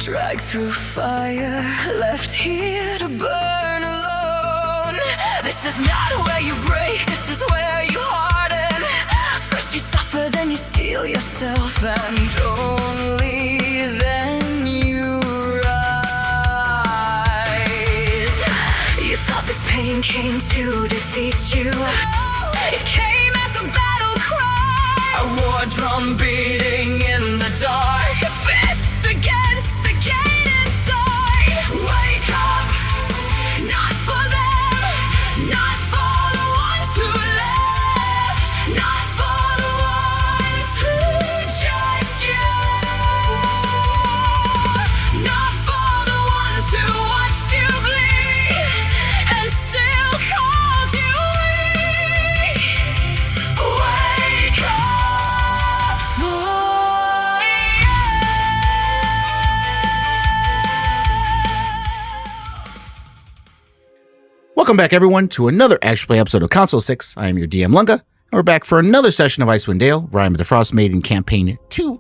Dragged through fire, left here to burn alone. This is not where you break, this is where you harden. First you suffer, then you steal yourself, and only then you rise. You thought this pain came to defeat you. It came as a battle cry, a war drum beating in the dark, a fist against the gate inside. Wake up, not for them, not for the ones who left, not for the ones who judged you, not for the ones who watched you bleed and still called you weak. Wake up for Welcome back, everyone, to another Actual Play episode of Console 6. I am your DM, Lunga, and we're back for another session of Icewind Dale, Rime of the Frost Maiden Campaign 2,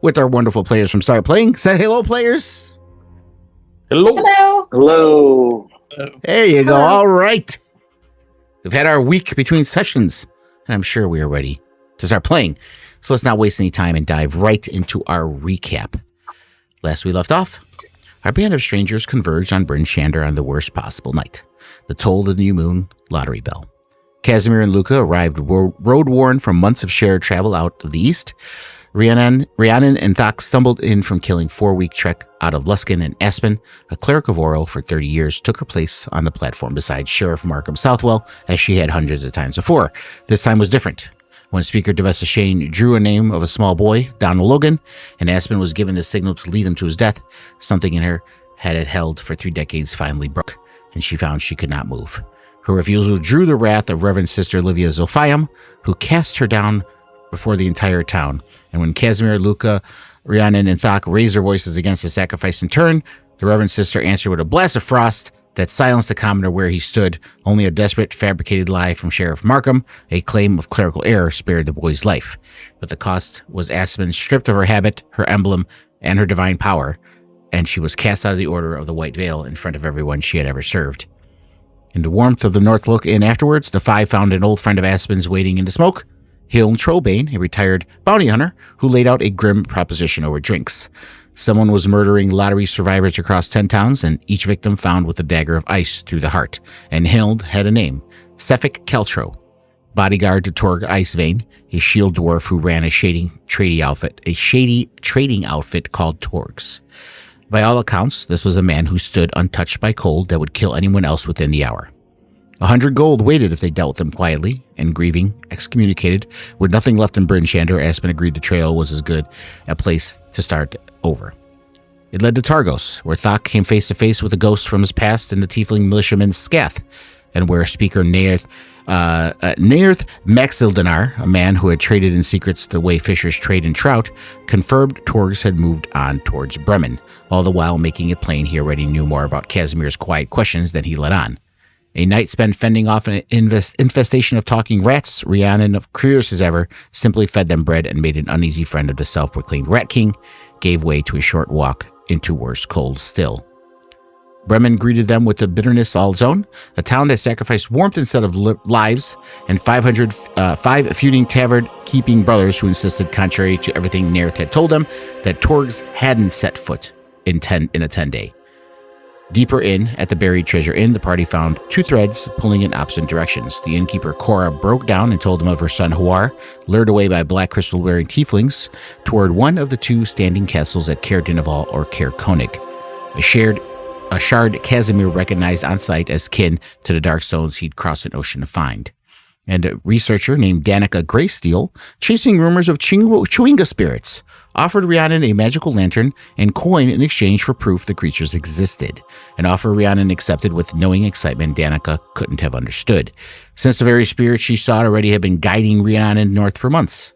with our wonderful players from Startplaying. Say hello, players. Hello. Hello. There you go. All right. We've had our week between sessions, and I'm sure we are ready to start playing. So let's not waste any time and dive right into our recap. Last we left off, our band of strangers converged on Bryn Shander on the worst possible night, the toll of the new moon lottery bell. Casimir and Luca arrived road-worn from months of shared travel out of the east. Rhiannon and Thok stumbled in from killing 4-week trek out of Luskin, and Aspen, a cleric of Oral for 30 years, took her place on the platform beside Sheriff Markham Southwell, as she had hundreds of times before. This time was different. When Speaker Devessa Shane drew a name of a small boy, Donald Logan, and Aspen was given the signal to lead him to his death, something in her had held for 3 decades finally broke, and she found she could not move. Her refusal drew the wrath of Reverend Sister Livia Zophiam, who cast her down before the entire town. And when Casimir, Luca, Rhiannon, and Thok raised their voices against the sacrifice in turn, the Reverend Sister answered with a blast of frost that silenced the commoner where he stood. Only a desperate, fabricated lie from Sheriff Markham, a claim of clerical error, spared the boy's life. But the cost was Aspen stripped of her habit, her emblem, and her divine power, and she was cast out of the Order of the White Veil in front of everyone she had ever served. In the warmth of the Northlook Inn afterwards, the 5 found an old friend of Aspen's waiting in the smoke, Hilm Trollbane, a retired bounty hunter, who laid out a grim proposition over drinks. Someone was murdering lottery survivors across 10 towns, and each victim found with a dagger of ice through the heart. And Hild had a name, Sephek Keltro, bodyguard to Torg Icevein, a shield dwarf who ran a shady trading outfit called Torg's. By all accounts, this was a man who stood untouched by cold that would kill anyone else within the hour. 100 gold waited if they dealt with him quietly, and grieving, excommunicated, with nothing left in Bryn Shander, Aspen agreed the trail was as good a place to start over. It led to Targos, where Thok came face to face with a ghost from his past in the tiefling militiaman Scath, and where Speaker Nairth Maxildanar, a man who had traded in secrets the way fishers trade in trout, confirmed Torgs had moved on towards Bremen, all the while making it plain he already knew more about Casimir's quiet questions than he let on. A night spent fending off an infestation of talking rats, Rhiannon, curious as ever, simply fed them bread and made an uneasy friend of the self-proclaimed Rat King, gave way to a short walk into worse cold still. Bremen greeted them with a bitterness all its own, a town that sacrificed warmth instead of lives, and 5 feuding tavern-keeping brothers who insisted, contrary to everything Nairth had told them, that Torgs hadn't set foot in a 10-day. Deeper in, at the Buried Treasure Inn, the party found 2 threads pulling in opposite directions. The innkeeper Cora broke down and told them of her son Huar, lured away by black crystal-wearing tieflings, toward one of the 2 standing castles at Caer Dineval or Caer Konig. A shard Casimir recognized on sight as kin to the dark stones he'd crossed an ocean to find. And a researcher named Danica Greysteel, chasing rumors of Chewinga spirits, offered Rhiannon a magical lantern and coin in exchange for proof the creatures existed, an offer Rhiannon accepted with knowing excitement Danica couldn't have understood, since the very spirit she sought already had been guiding Rhiannon north for months.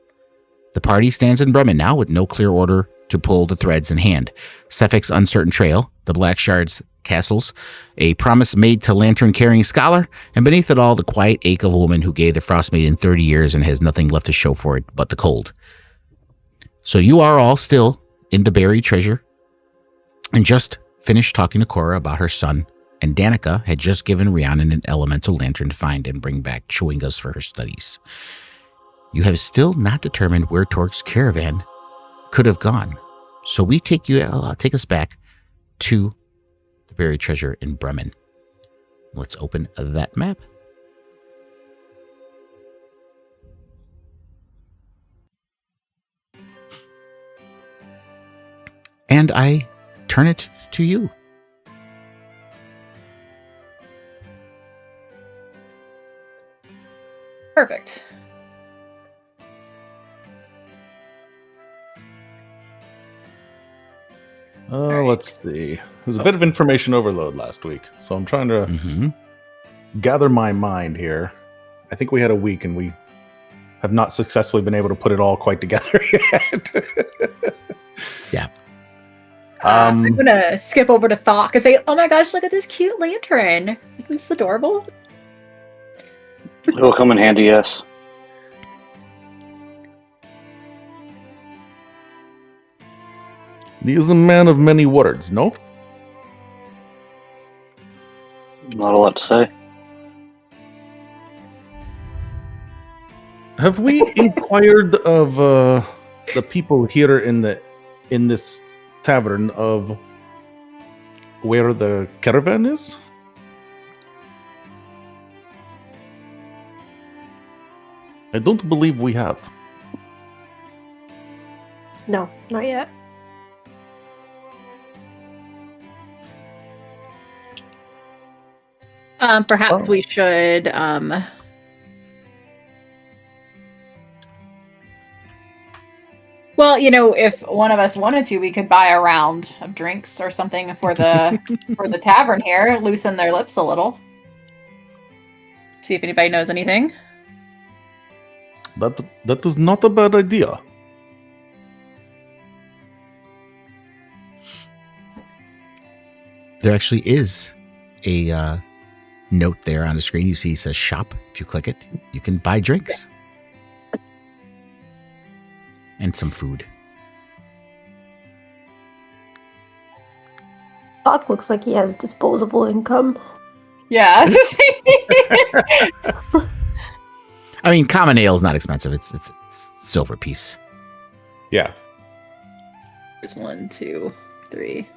The party stands in Bremen now with no clear order to pull the threads in hand. Sephek's uncertain trail, the Black Shard's castles, a promise made to lantern-carrying scholar, and beneath it all the quiet ache of a woman who gave the Frost Maiden 30 years and has nothing left to show for it but the cold. So you are all still in the buried treasure and just finished talking to Cora about her son, and Danica had just given Rhiannon an elemental lantern to find and bring back Chewingas for her studies. You have still not determined where Torque's caravan could have gone, so we take us back to the buried treasure in Bremen. Let's open that map. And I turn it to you. Perfect. Let's see. There's a bit of information overload last week, so I'm trying to gather my mind here. I think we had a week, and we have not successfully been able to put it all quite together yet. Yeah. I'm gonna skip over to Thok and say, "Oh my gosh, look at this cute lantern! Isn't this adorable?" It will come in handy, yes. He is a man of many words, no? Not a lot to say. Have we inquired of the people here in this tavern of where the caravan is? I don't believe we have. No, not yet. Perhaps we should well, if one of us wanted to, we could buy a round of drinks or something for the for the tavern here, loosen their lips a little. See if anybody knows anything. That is not a bad idea. There actually is a note there on the screen. You see it says shop. If you click it, you can buy drinks. And some food. Doc looks like he has disposable income. Yeah. I mean, common ale is not expensive. It's silver piece. Yeah. There's 1, 2, 3,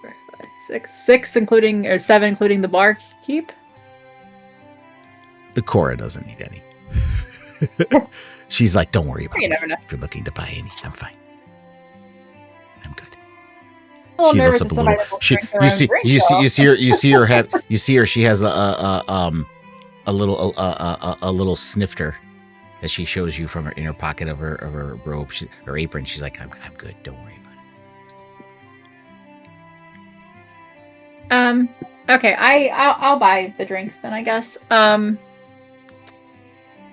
4, 5, 6. 6 including, or 7 including the bar keep. The Cora doesn't need any. She's like, don't worry about You it. never know. If you're looking to buy any, I'm fine. I'm good. A little She nervous lifts that up a somebody little. will She, drink their you own see, drink, you see, though. you see her have, you see her. She has a little snifter that she shows you from her inner pocket of her robe, her apron. She's like, I'm good. Don't worry about it. Okay, I'll buy the drinks then, I guess.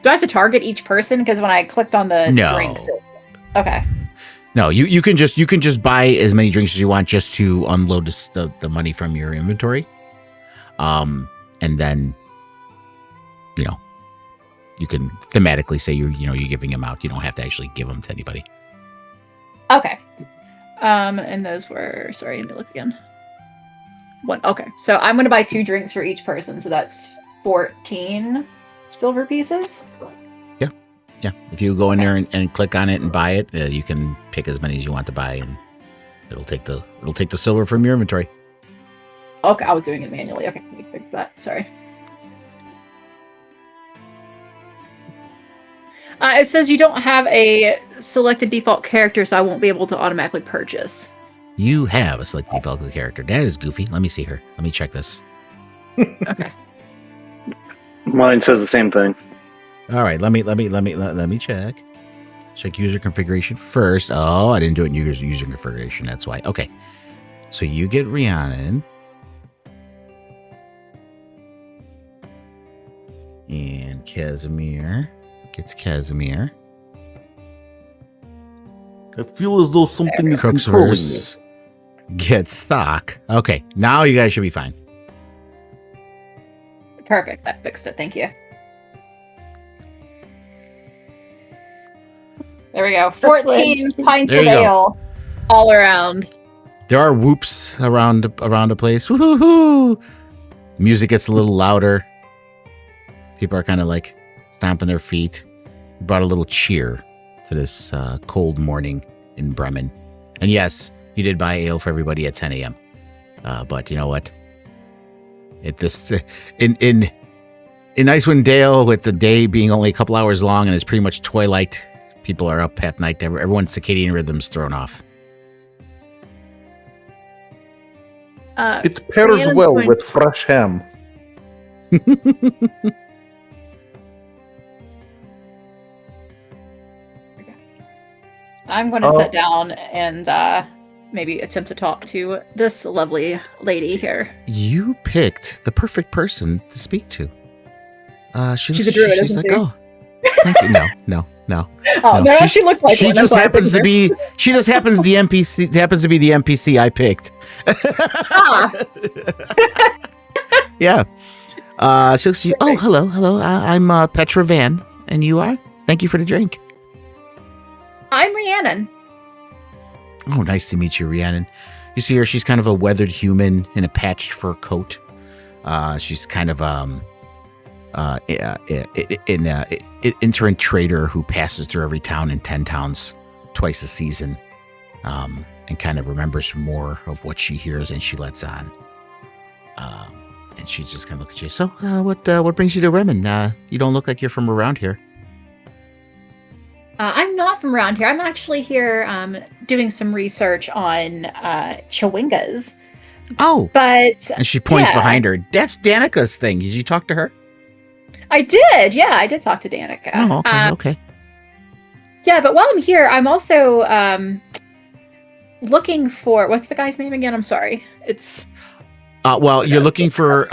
Do I have to target each person? Because when I clicked on the No. drinks, okay. No, you can just buy as many drinks as you want just to unload the money from your inventory. And then, you can thematically say you're giving them out. You don't have to actually give them to anybody. Okay. And those were, sorry, let me look again. 1. Okay, so I'm going to buy 2 drinks for each person, so that's 14 silver pieces. Yeah, if you go in there and click on it and buy it, you can pick as many as you want to buy, and it'll take the silver from your inventory. Okay, I was doing it manually. Okay, let me fix that. Sorry. It says you don't have a selected default character, so I won't be able to automatically purchase. You have a select default character. That is goofy. Let me see her. Let me check this. Okay. Mine says the same thing. All right, let me check. Check user configuration first. Oh, I didn't do it in user configuration. That's why. Okay, so you get Rhiannon, and Casimir gets Casimir. I feel as though something is controlling me. Cooksverse gets stock. Okay, now you guys should be fine. Perfect. That fixed it. Thank you. There we go. 14 pints There of you go. ale all around. There are whoops around the place. Woo-hoo-hoo! Music gets a little louder. People are kind of like stomping their feet. Brought a little cheer to this cold morning in Bremen. And yes, you did buy ale for everybody at 10 a.m. But you know what? In Icewind Dale, with the day being only a couple hours long and it's pretty much twilight, people are up at night. Everyone's circadian rhythm's thrown off. It pairs Rhiannon's well going- with fresh ham. I'm going to Oh. sit down and maybe attempt to talk to this lovely lady here. You picked the perfect person to speak to. She's a druid, she's isn't like, she? oh, thank you. No. Oh, No, no, she looked like She one. I'm just sorry, I happens to couldn't be. She just happens the NPC. Happens to be the NPC I picked. Ah. Yeah. She. Oh, hello. I'm Petra Van, and you are. Thank you for the drink. I'm Rhiannon. Oh, nice to meet you, Rhiannon. You see her. She's kind of a weathered human in a patched fur coat. She's kind of an itinerant trader who passes through every town in 10 towns twice a season, and kind of remembers more of what she hears than she lets on. And she's just gonna look at you. So, what brings you to Bremen? You don't look like you're from around here. I'm not from around here. I'm actually here doing some research on chewingas. Oh, But and she points yeah. behind her. That's Danica's thing. Did you talk to her? I did. Yeah, I did talk to Danica. Oh, okay, okay. Yeah, but while I'm here, I'm also looking for what's the guy's name again? I'm sorry. It's Well, you're looking for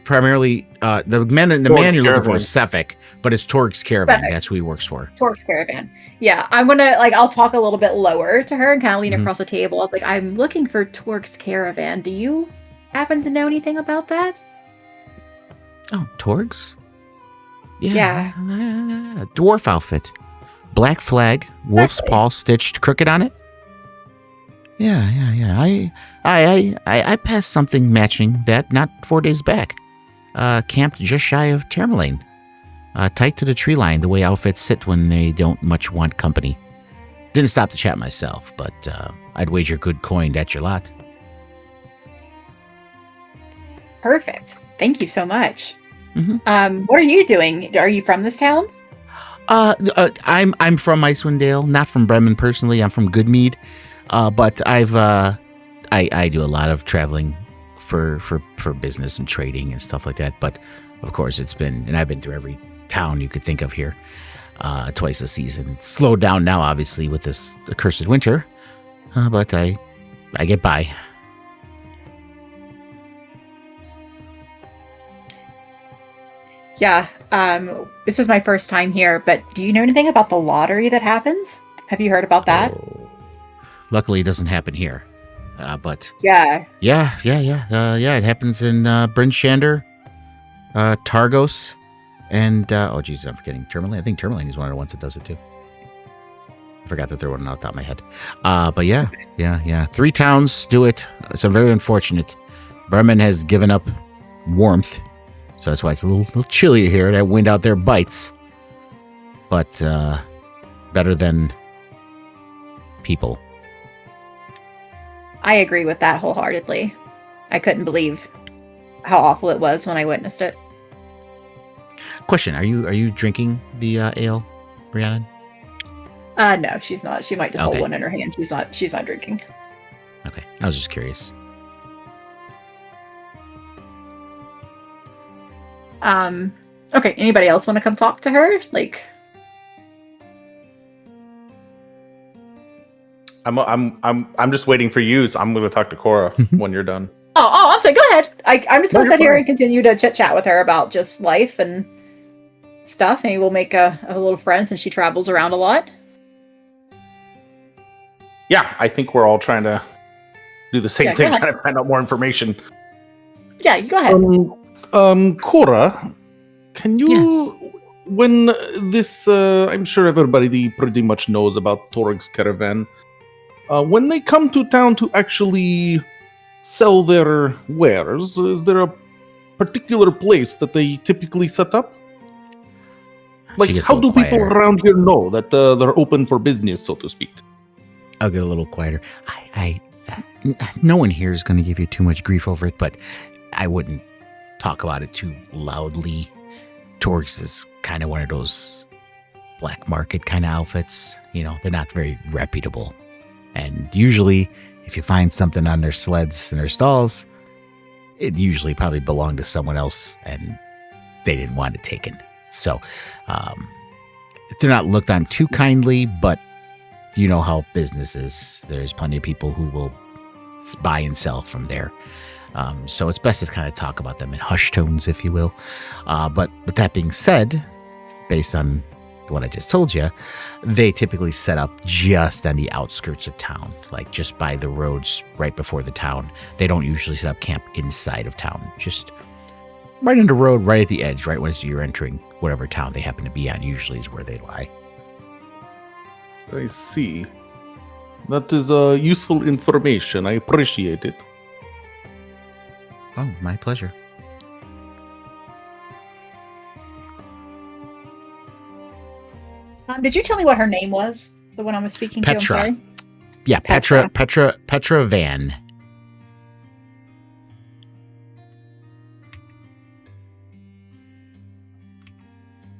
primarily the man you're looking for is Sephek, but it's Torg's Caravan. Sephek. That's who he works for. Torque's Caravan. Yeah, I'm gonna I'll talk a little bit lower to her and kind of lean Mhm. across the table. Like, I'm looking for Torque's Caravan. Do you happen to know anything about that? Oh, Torg's? Yeah. Dwarf outfit. Black flag, wolf's Exactly. paw stitched crooked on it. Yeah. I passed something matching that not 4 days back. Camped just shy of Tourmaline. Tight to the tree line, the way outfits sit when they don't much want company. Didn't stop to chat myself, but I'd wager good coin that's your lot. Perfect. Thank you so much. Mhm. What are you doing? Are you from this town? I'm from Icewind Dale, not from Bremen personally. I'm from Goodmead, but I do a lot of traveling for business and trading and stuff like that. But of course, I've been through every town you could think of here, twice a season. It's slowed down now, obviously, with this accursed winter, but I get by. Yeah. This is my first time here, but do you know anything about the lottery that happens? Have you heard about that? Oh. Luckily, it doesn't happen here, but Yeah. yeah. It happens in Bryn Shander, Targos, and oh geez, I'm forgetting Tourmaline. I think Tourmaline is one of the ones that does it too. I forgot to throw one off the top of my head. But yeah. 3 towns do it. So very unfortunate. Bremen has given up warmth, so that's why it's a little chilly here. That wind out there bites, but better than people. I agree with that wholeheartedly. I couldn't believe how awful it was when I witnessed it. Question: Are you drinking the ale, Rhiannon? No, she's not. She might just hold Okay. one in her hand. She's not drinking. Okay, I was just curious. Okay, anybody else want to come talk to her? Like, I'm just waiting for you. So I'm going to talk to Cora when you're done. I'm sorry, go ahead. I'm just No, gonna you're sit here fine. and continue to chit chat with her about just life and stuff. Maybe we'll make a little friend since she travels around a lot. Yeah, I think we're all trying to do the same Yeah, go thing, ahead. trying to find out more information. Yeah, you go ahead. Cora, can you, Yes. when this, I'm sure everybody pretty much knows about Torg's Caravan. When they come to town to actually sell their wares, is there a particular place that they typically set up? Like, She gets a how do little people quieter. around here know that they're open for business, so to speak? I'll get a little quieter. No one here is going to give you too much grief over it, but I wouldn't talk about it too loudly. Torgs is kind of one of those black market kind of outfits. You know, they're not very reputable. And usually, if you find something on their sleds and their stalls, it usually probably belonged to someone else and they didn't want it taken. So, they're not looked on too kindly, but you know how business is. There's plenty of people who will buy and sell from there. So it's best to kind of talk about them in hushed tones, if you will. But with that being said, based on what I just told you, they typically set up just on the outskirts of town, like just by the roads right before the town. They don't usually set up camp inside of town, just right in the road, right at the edge, right as you're entering whatever town they happen to be on, usually is where they lie. I see. That is useful information. I appreciate it. Oh, my pleasure. Did you tell me what her name was? The one I was speaking to? Petra. I'm sorry. Yeah, Petra Van.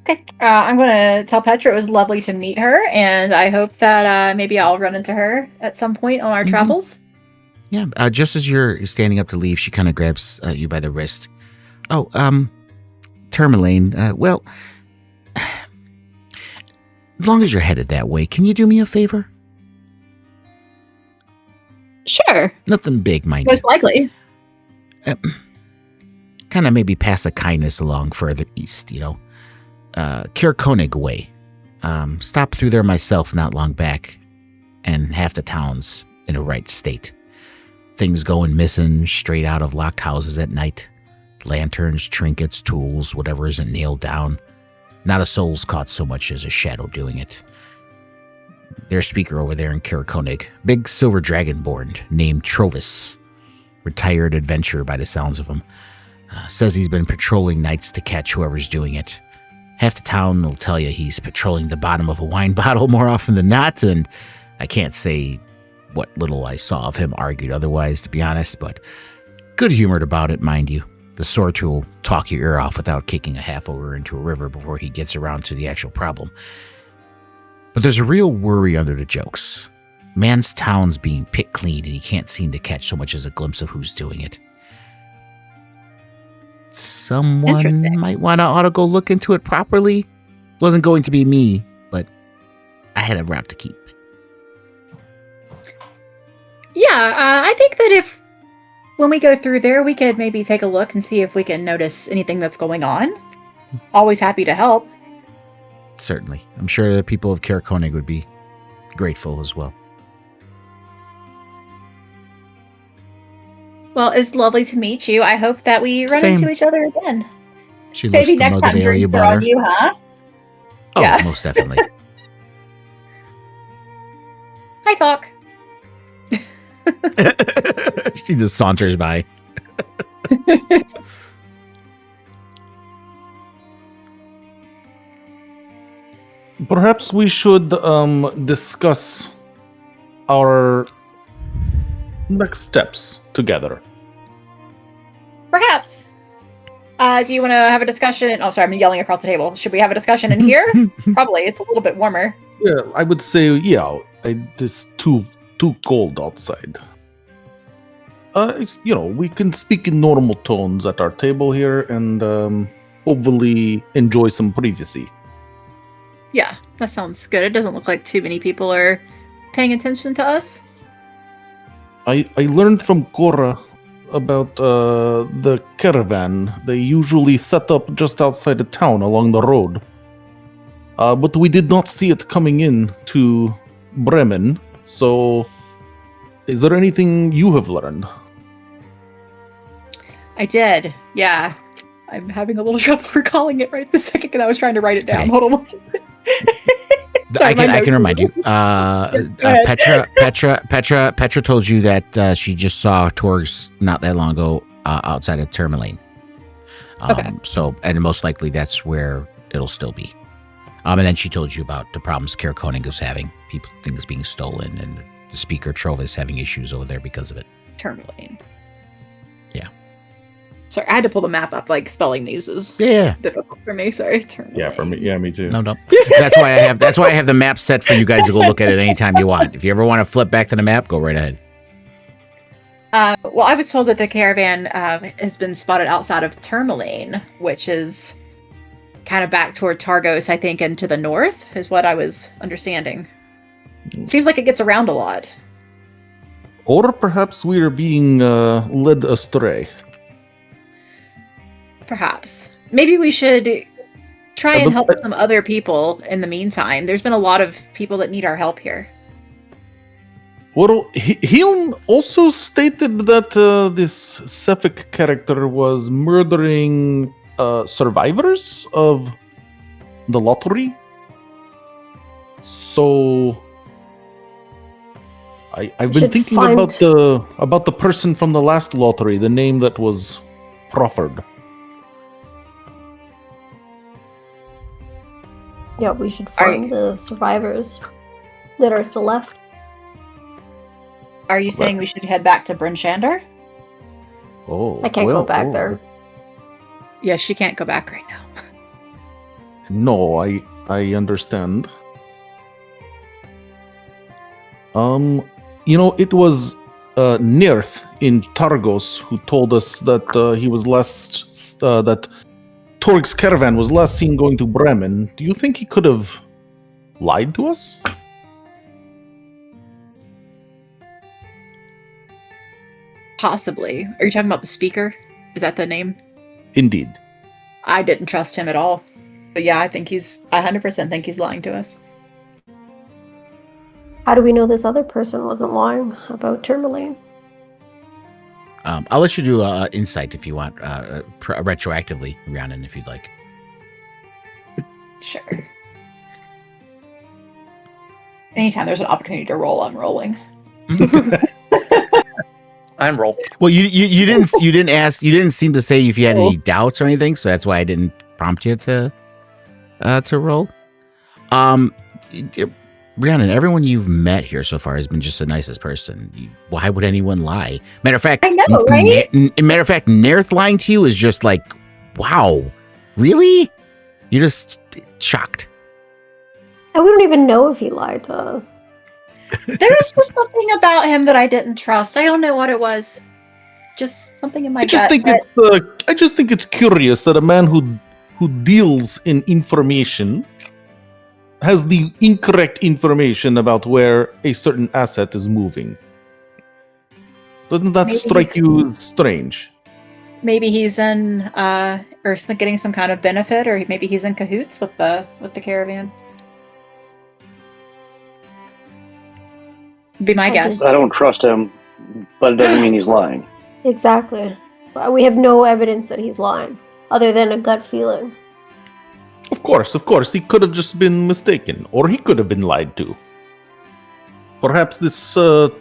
Okay. I'm going to tell Petra it was lovely to meet her, and I hope that maybe I'll run into her at some point on our travels. Yeah, just as you're standing up to leave, she kind of grabs you by the wrist. Oh, Tourmaline, well, as long as you're headed that way, can you do me a favor? Sure. Nothing big, mind you. Most likely. Kind of maybe pass a kindness along further east, you know. Kirkonig way. Stopped through there myself not long back, and half the town's in a right state. Things going missing straight out of locked houses at night. Lanterns, trinkets, tools, whatever isn't nailed down. Not a soul's caught so much as a shadow doing it. Their speaker over there in Kirkonig, big silver dragonborn named Trovis. Retired adventurer by the sounds of him. Says he's been patrolling nights to catch whoever's doing it. Half the town will tell you he's patrolling the bottom of a wine bottle more often than not, and I can't say what little I saw of him argued otherwise, to be honest, but good-humored about it, mind you. The sort who'll talk your ear off without kicking a half-over into a river before he gets around to the actual problem. But there's a real worry under the jokes. Man's town's being picked clean, and he can't seem to catch so much as a glimpse of who's doing it. Someone Interesting. might want to ought to go look into it properly. Wasn't going to be me, but I had a route to keep. Yeah, I think that if when we go through there, we could maybe take a look and see if we can notice anything that's going on. Always happy to help. Certainly. I'm sure the people of Kirkonig would be grateful as well. Well, it's lovely to meet you. I hope that we run Same. into each other again. She lifts Maybe the next mug time of ale you drinks are brought on her. you, huh? Oh, Yeah. most definitely. Hi, Thok. She just saunters by. Perhaps we should discuss our next steps together. Perhaps. Do you want to have a discussion? Oh, sorry, I'm yelling across the table. Should we have a discussion in here? Probably. It's a little bit warmer. Yeah, I would say, it's too cold outside. We can speak in normal tones at our table here and hopefully enjoy some privacy. Yeah, that sounds good. It doesn't look like too many people are paying attention to us. I learned from Cora about the caravan. They usually set up just outside the town along the road. But we did not see it coming in to Bremen. So, is there anything you have learned? I did. Yeah. I'm having a little trouble recalling it right this second because I was trying to write it It's down. okay. Hold on one second. Sorry, I can my notes remind were- you. Go ahead. Petra told you that she just saw Torgs not that long ago outside of Tourmaline. Okay. So, and most likely that's where it'll still be. And then she told you about the problems Kara Koenig was having, things being stolen, and the speaker Trova is having issues over there because of it. Tourmaline. Yeah. Sorry, I had to pull the map up. Like spelling these is Yeah. difficult for me. Sorry. Tourmaline. Yeah, for me. Yeah, me too. No. That's why I have the map set for you guys to go look at it anytime you want. If you ever want to flip back to the map, go right ahead. Well, I was told that the caravan has been spotted outside of Tourmaline, which is kind of back toward Targos, I think, and to the north, is what I was understanding. Seems like it gets around a lot. Or perhaps we are being led astray. Perhaps. Maybe we should try and But- help some other people in the meantime. There's been a lot of people that need our help here. Well, he also stated that this Sephek character was murdering survivors of the lottery. So I've been should thinking find- about the person from the last lottery, the name that was proffered. Yeah, we should find the survivors that are still left. Are you saying we should head back to Bryn Shander? Oh, I can't go back there. Yeah, she can't go back right now. No, I understand. It was Nirth in Targos who told us that he was last that Torg's caravan was last seen going to Bremen. Do you think he could have lied to us? Possibly. Are you talking about the speaker? Is that the name? Indeed. I didn't trust him at all. But yeah, I 100% think he's lying to us. How do we know this other person wasn't lying about Tourmaline? I'll let you do insight if you want, retroactively, Rhiannon, if you'd like. Sure. Anytime there's an opportunity to roll, I'm rolling. I'm roll. Well, you didn't seem to say if you had any doubts or anything, so that's why I didn't prompt you to roll. Rhiannon, everyone you've met here so far has been just the nicest person. Why would anyone lie? Matter of fact, I know, right? Matter of fact, Nerth lying to you is just like, wow, really? You're just shocked. And we don't even know if he lied to us. There was just something about him that I didn't trust. I don't know what it was. Just something in my I just gut. think that- I just think it's curious that a man who deals in information has the incorrect information about where a certain asset is moving. Doesn't that Maybe strike you as strange? Maybe he's in, or getting some kind of benefit, or maybe he's in cahoots with the caravan. Be my I guess. just- I don't trust him, but it doesn't mean he's lying. Exactly. We have no evidence that he's lying, other than a gut feeling. Of course, he could have just been mistaken, or he could have been lied to. Perhaps this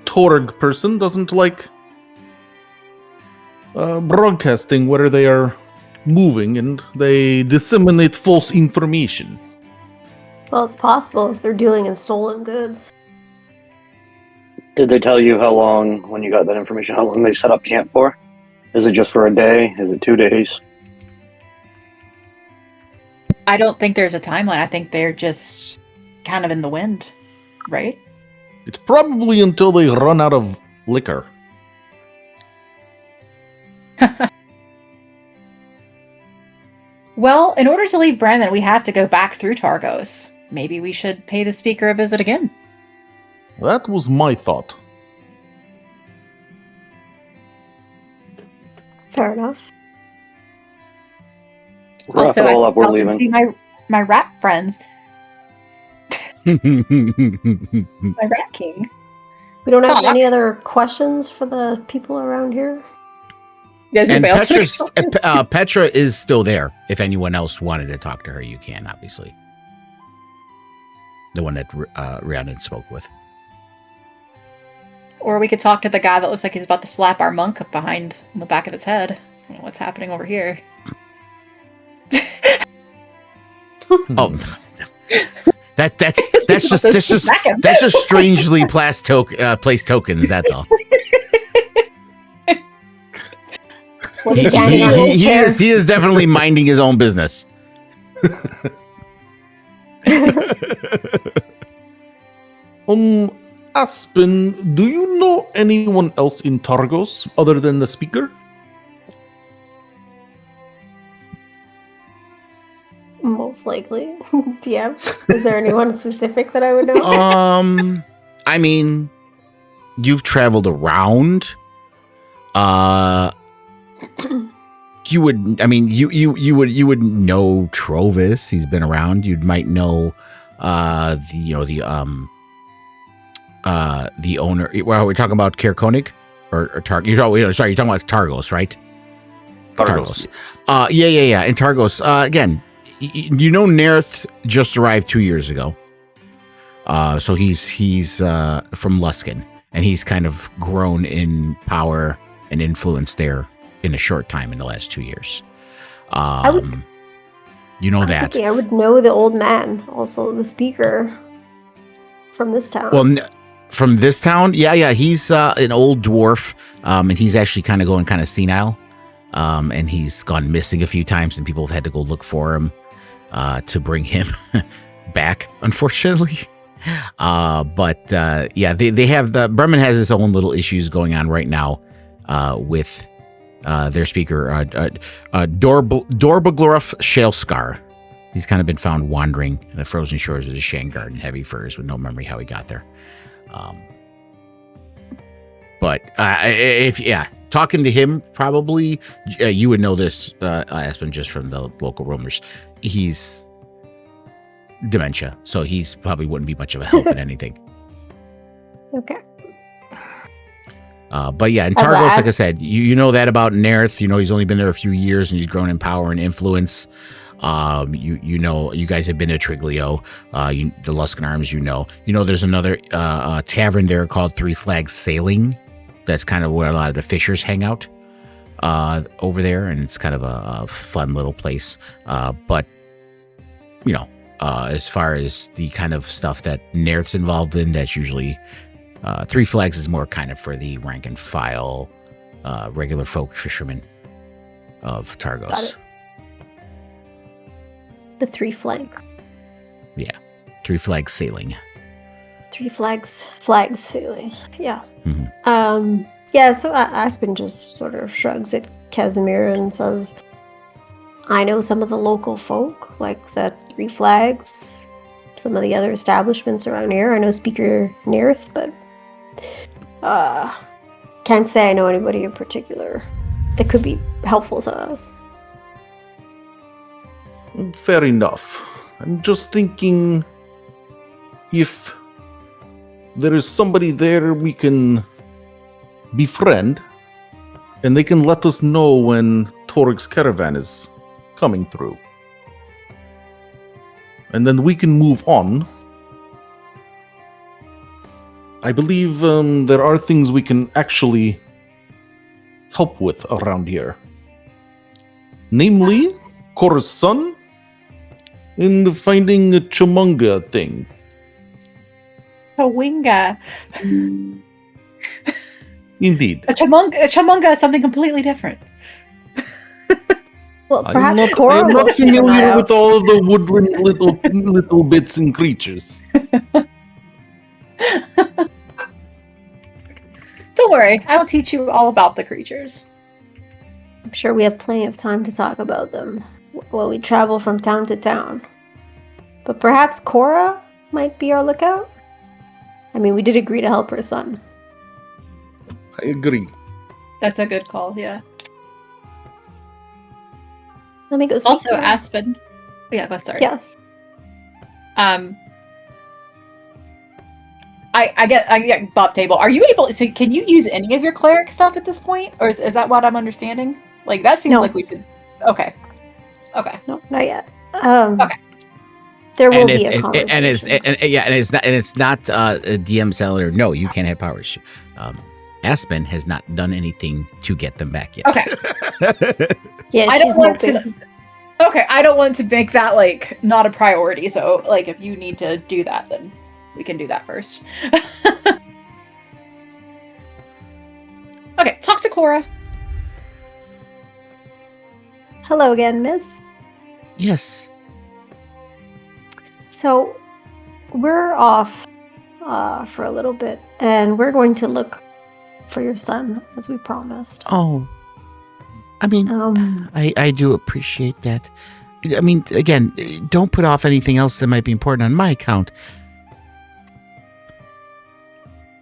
Torg person doesn't like broadcasting where they are moving, and they disseminate false information. Well, it's possible if they're dealing in stolen goods. Did they tell you how long, when you got that information, how long they set up camp for? Is it just for a day? Is it 2 days? I don't think there's a timeline. I think they're just kind of in the wind, right? It's probably until they run out of liquor. Well, in order to leave Bremen, we have to go back through Targos. Maybe we should pay the speaker a visit again. That was my thought. Fair enough. Wrap Also, it all I up, can we're help and leaving. see my rat friends, my rat king. We don't have Talk. any other questions for the people around here? Does And anybody else want to- Petra is still there. If anyone else wanted to talk to her, you can, obviously. The one that Rhiannon spoke with. Or we could talk to the guy that looks like he's about to slap our monk up behind in the back of his head. I don't know what's happening over here. Oh, that's just strangely placed tokens. That's all. He is definitely minding his own business. Aspen, do you know anyone else in Targos other than the speaker? Most likely. DM. Is there anyone specific that I would know? I mean, you've traveled around. You would. I mean, you would know Trovis. He's been around. You might know, the owner. Well, we're talking about Kaer Konig or Targos. You're talking about Targos, right? Targos. Yeah. And Targos, again, you know, Nerth just arrived 2 years ago. So he's from Luskan, and he's kind of grown in power and influence there in a short time in the last 2 years. You know that. I would know the old man, also the speaker from this town. Well, from this town, yeah, he's an old dwarf, and he's actually kind of senile, and he's gone missing a few times, and people have had to go look for him to bring him back, unfortunately. But they have Bremen has his own little issues going on right now with their speaker, Dorbaglorf Shaleskar. He's kind of been found wandering the frozen shores of the Shangard in heavy furs with no memory how he got there. But talking to him, probably you would know this, Aspen, just from the local rumors. He's dementia, so he's probably wouldn't be much of a help in anything. Okay. But yeah, in Targos, like I said, you know that about Nerth. You know he's only been there a few years, and he's grown in power and influence. You know, you guys have been to Triglio, the Luskan Arms. You know, there's another tavern there called Three Flags Sailing. That's kind of where a lot of the fishers hang out over there, and it's kind of a fun little place. But you know, as far as the kind of stuff that Nerth's involved in, that's usually Three Flags is more kind of for the rank and file, regular folk fishermen of Targos. Got it. The Three Flags. Yeah, Three Flags Sailing. Three flags sailing. Yeah. Mm-hmm. Yeah, so Aspen just sort of shrugs at Casimir and says, I know some of the local folk, like the Three Flags, some of the other establishments around here. I know Speaker Nerth, but can't say I know anybody in particular that could be helpful to us. Fair enough. I'm just thinking if there is somebody there we can befriend, and they can let us know when Torg's caravan is coming through. And then we can move on. I believe there are things we can actually help with around here. Namely, Korra's son, in finding a Chumunga thing. Chawinga. Indeed. A chamunga is something completely different. Well, I'm perhaps not Korra will keep an eye familiar out. with all of the woodland little bits and creatures. Don't worry, I will teach you all about the creatures. I'm sure we have plenty of time to talk about them while we travel from town to town. But perhaps Korra might be our lookout? I mean, we did agree to help her son. I agree. That's a good call, yeah. Let me go speak Also, to her. Aspen. Yeah, go sorry. Yes. I get Bob Table. Are you able? So, can you use any of your cleric stuff at this point, or is that what I'm understanding? Like that seems No. like we should. Okay. No, not yet. Okay. There will and be a it's, conversation. and it's not a DM seller. No, you can't have powers. Aspen has not done anything to get them back yet. Okay. Yeah, I she's don't want moping. to. Okay, I don't want to make that like not a priority. So like, if you need to do that, then we can do that first. Okay, talk to Cora. Hello again, miss. Yes. So, we're off for a little bit, and we're going to look for your son, as we promised. Oh. I mean, I do appreciate that. I mean, again, don't put off anything else that might be important on my account.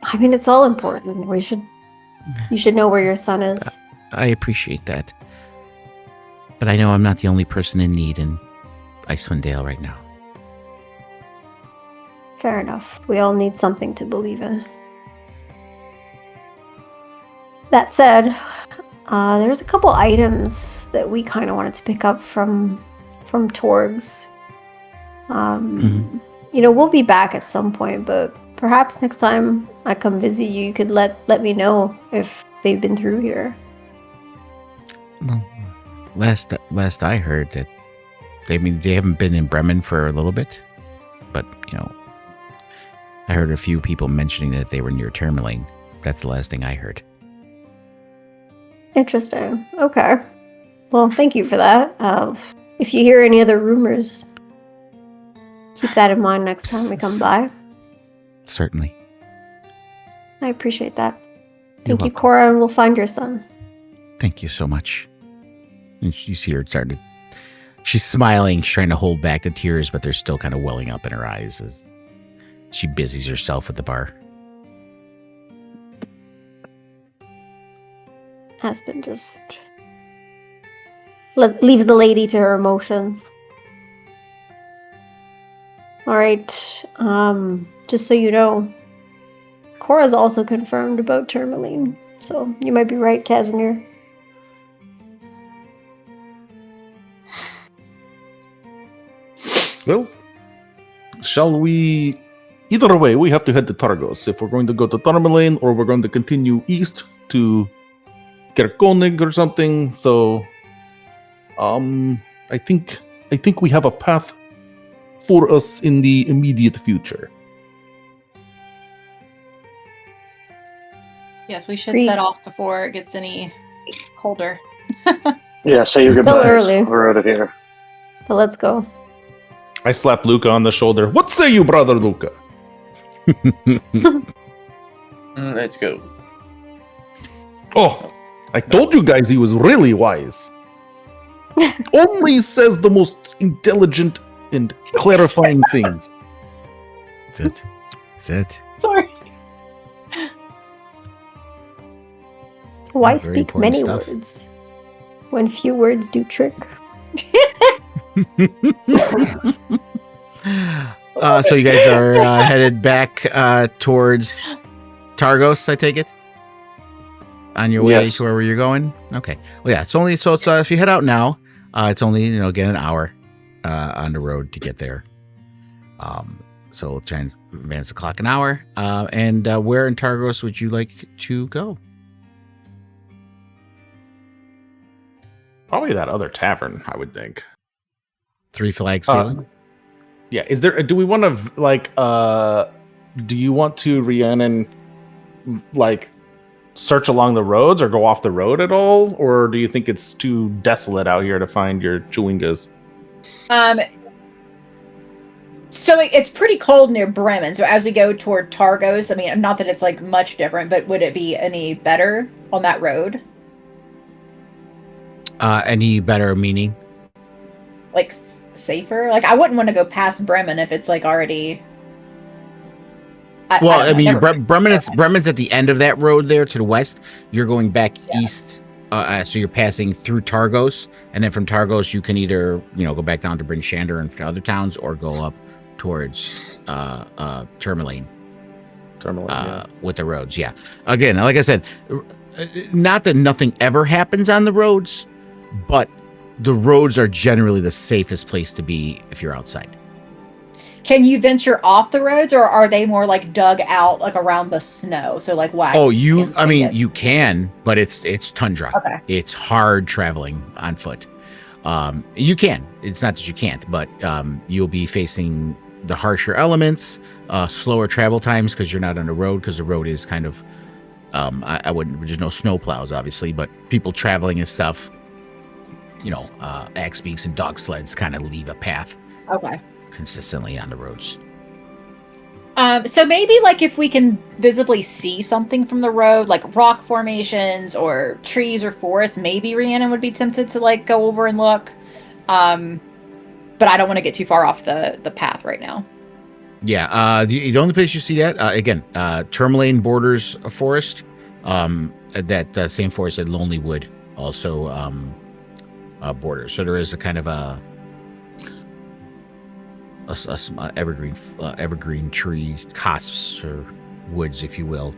I mean, it's all important. You should know where your son is. I appreciate that. But I know I'm not the only person in need in Icewind Dale right now. Fair enough. We all need something to believe in. That said, there's a couple items that we kind of wanted to pick up from Torgs. You know, we'll be back at some point, but perhaps next time I come visit you, you could let me know if they've been through here. Well, last I heard that they haven't been in Bremen for a little bit, but you know, I heard a few people mentioning that they were near Tourmaline. That's the last thing I heard. Interesting. Okay. Well, thank you for that. If you hear any other rumors, keep that in mind next time we come by. Certainly. I appreciate that. You're Thank you, welcome. Cora, and we'll find your son. Thank you so much. And you see her started. She's smiling, she's trying to hold back the tears, but they're still kind of welling up in her eyes as she busies herself at the bar. Aspen just leaves the lady to her emotions. All right. Just so you know, Cora's also confirmed about Tourmaline, so you might be right, Casimir. Well, shall we? Either way, we have to head to Targos. If we're going to go to Tourmaline or we're going to continue east to Kerkonig or something. So, I think we have a path for us in the immediate future. Yes, we should Great. set off before it gets any colder. Yeah, say your Still goodbyes. early. We're out of here. But let's go. I slap Luca on the shoulder. What say you, brother Luca? Let's go. Oh, I told you guys he was really wise. Only says the most intelligent and clarifying things. That's it. That's it. Sorry. Why Very speak important many stuff. words when few words do trick? So you guys are headed back towards Targos, I take it? On your way Yes. to wherever you're going? Okay. Well, yeah, it's if you head out now, it's only, again, an hour on the road to get there. So we'll try and advance the clock an hour. And where in Targos would you like to go? Probably that other tavern, I would think. Three Flags Sailing? Yeah, is there? Do we want to do you want to Rhiannon search along the roads or go off the road at all, or do you think it's too desolate out here to find your chewingas? So it's pretty cold near Bremen. So as we go toward Targos, I mean, not that it's like much different, but would it be any better on that road? Any better meaning? Like safer? Like I wouldn't want to go past Bremen if it's like already. Well, I don't know, mean, never- Bremen's at the end of that road there to the west. You're going back east, so you're passing through Targos, and then from Targos you can either go back down to Bryn Shander and to other towns, or go up towards Tourmaline. With the roads. Yeah. Again, like I said, not that nothing ever happens on the roads, but the roads are generally the safest place to be if you're outside. can you venture off the roads, or are they more like dug out like around the snow? So like wagons. Oh, you get- you can, but it's tundra. Okay. It's hard traveling on foot. You can. It's not that you can't, but you'll be facing the harsher elements, slower travel times because you're not on the road, because the road is kind of I wouldn't, there's no snow plows obviously, but people traveling and stuff, axe beaks and dog sleds kind of leave a path Okay. consistently on the roads. So maybe like if we can visibly see something from the road, like rock formations or trees or forests, maybe Rhiannon would be tempted to like go over and look. But I don't want to get too far off the path right now. Yeah, the only place you see that, again, Tourmaline borders a forest. That same forest that Lonely Wood also borders. So there is a kind of a evergreen tree cosps or woods, if you will,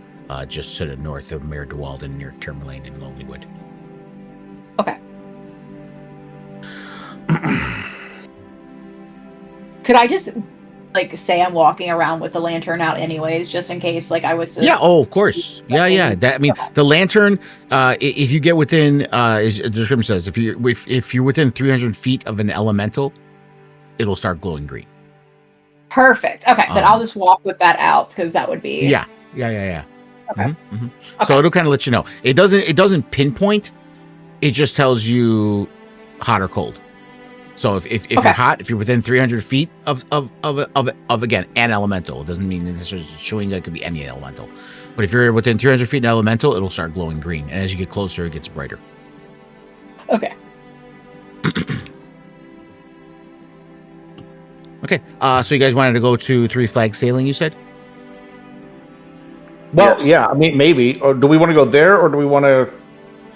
just to the north of Mayor Dewalden near Tourmaline and Lonely Wood. Okay. Could I just like say I'm walking around with the lantern out anyways, just in case like I was to Of course. Yeah. The lantern, if you get within, as the description says, if you're within 300 feet of an elemental, it'll start glowing green. Perfect. Okay, then I'll just walk with that out because that would be Yeah. Okay. So it'll kind of let you know. It doesn't pinpoint. It just tells you hot or cold. So if you're hot, if you're within 300 feet of again an elemental, it doesn't mean it's just showing that it could be any elemental. But if you're within 300 feet of an elemental, it'll start glowing green, and as you get closer, it gets brighter. Okay. Okay. So you guys wanted to go to Three Flag Sailing, you said? Well, yeah, I mean, maybe. Or do we want to go there, or do we want to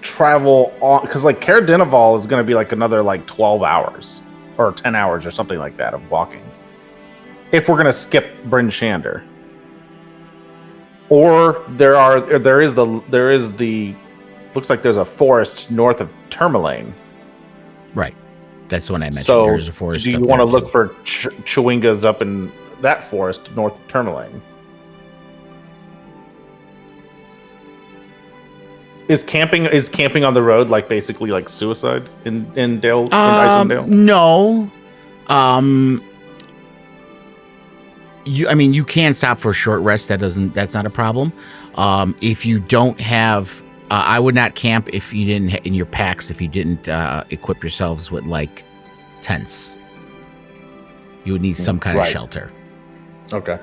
travel on? Because like Caer Dineval is going to be like another like 12 hours or 10 hours or something like that of walking. If we're going to skip Bryn Shander, or there is the looks like there's a forest north of Tourmaline. Right. That's the one I mentioned. So, There's a forest. do you want to look for Chewingas up in that forest north of Tourmaline? Is camping on the road like basically like suicide in Icewind Dale? No. You can stop for a short rest. That's not a problem. If you don't have, I would not camp if you didn't in your packs. If you didn't equip yourselves with like tents, you would need some kind of shelter. Okay.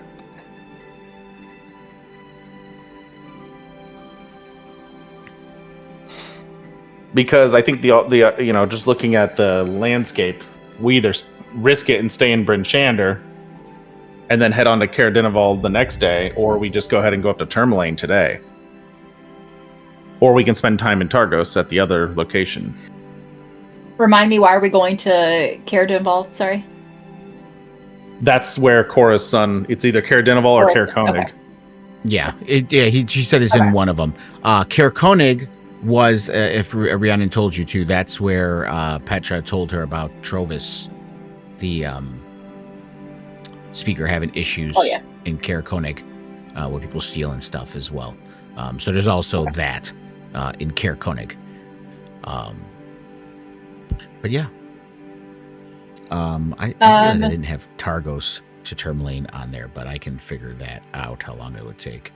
Because I think the just looking at the landscape, we either risk it and stay in Bryn Shander, and then head on to Caer Dineval the next day, or we just go ahead and go up to Tourmaline today. Or we can spend time in Targos at the other location. Remind me, why are we going to Caer Dineval? Sorry. That's where Cora's son. It's either Caer Dineval or Caer Koenig. Okay. Yeah, she said it's in one of them. Caer Koenig was, if Rhiannon told you to, that's where Petra told her about Trovis, the speaker, having issues in Caer Koenig, where people steal and stuff as well. So there's also that in Caer Koenig. But yeah. I realized I didn't have Targos to Tourmaline on there, but I can figure that out, how long it would take.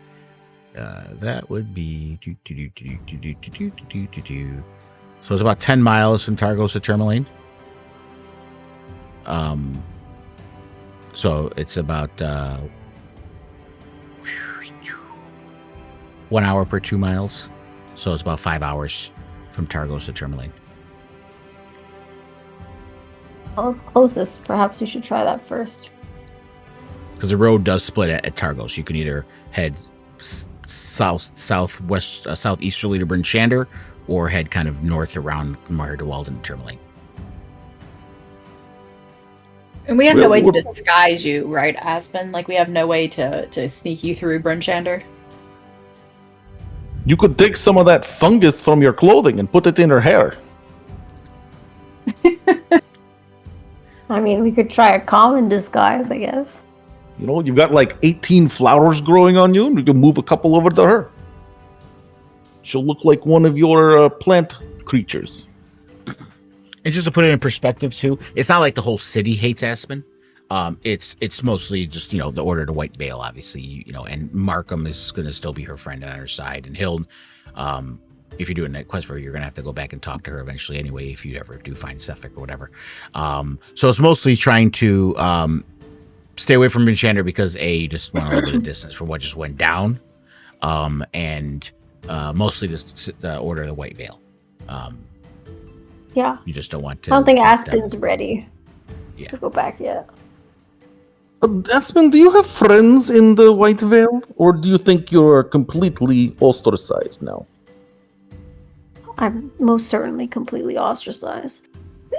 That would be so it's about 10 miles from Targos to Tourmaline. So it's about 1 hour per 2 miles. So it's about 5 hours from Targos to Tourmaline. Well, it's closest. Perhaps we should try that first. Because the road does split at Targos. You can either head southeasterly to Bryn Shander, or head kind of north around Mayor Dewalden and Tourmaline. And we have no way to disguise you, right, Aspen? Like, we have no way to sneak you through Bryn Shander? You could take some of that fungus from your clothing and put it in her hair. I mean, we could try a common disguise, I guess. You know, you've got like 18 flowers growing on you, and you can move a couple over to her. She'll look like one of your plant creatures. And just to put it in perspective too, it's not like the whole city hates Aspen. It's mostly just, you know, the Order of the White Veil, obviously, you know, and Markham is going to still be her friend on her side, and Hild, if you're doing that quest for her, you're going to have to go back and talk to her eventually anyway, if you ever do find Sephek or whatever. So it's mostly trying to stay away from Enchanter because A, you just want a little bit of distance from what just went down, and mostly the Order of the White Veil. Yeah. You just don't want to. I don't think let Aspen's them- ready Yeah. to go back yet. Aspen, do you have friends in the White Veil? Or do you think you're completely ostracized now? I'm most certainly completely ostracized.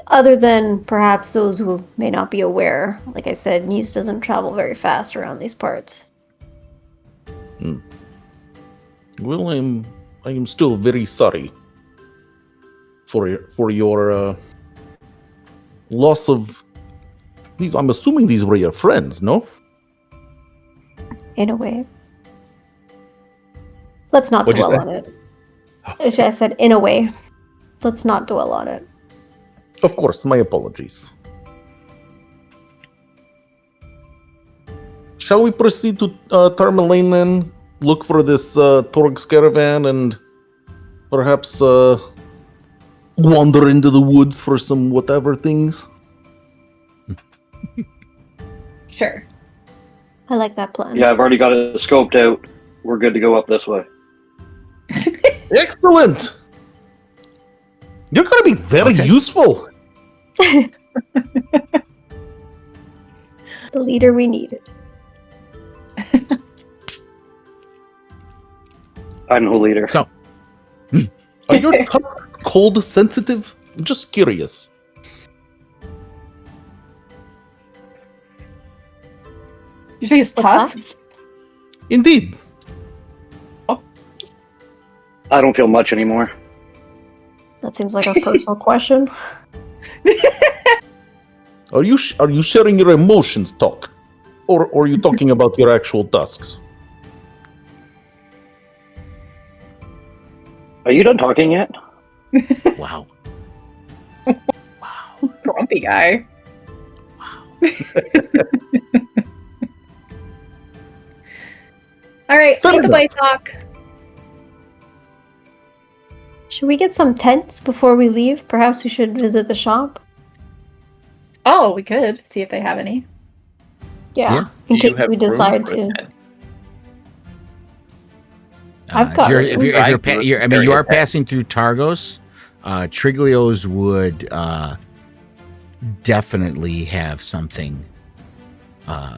Other than perhaps those who may not be aware. Like I said, news doesn't travel very fast around these parts. Well, I am still very sorry for your loss of these. I'm assuming these were your friends, no? In a way. Let's not What'd you dwell say? on it. I said, in a way. Let's not dwell on it. Of course, my apologies. Shall we proceed to Tarmalane then? Look for this Torg's caravan and perhaps wander into the woods for some whatever things? Sure. I like that plan. Yeah, I've already got it scoped out. We're good to go up this way. Excellent! You're going to be very useful. The leader we needed. I'm the leader. So, Are your tusks cold sensitive? I'm just curious. You say it's The tusks? Indeed. I don't feel much anymore. That seems like a personal question. Are you sharing your emotions, Talk? Or are you talking about your actual tusks? Are you done talking yet? wow. Grumpy guy. All right, Fair take a enough. bite talk. Should we get some tents before we leave? Perhaps we should visit the shop? Oh, we could see if they have any. Yeah. Do In you case have we room decide for a to. tent? I've got if you're, room. I mean, you are passing through Targos. Triglios would definitely have something.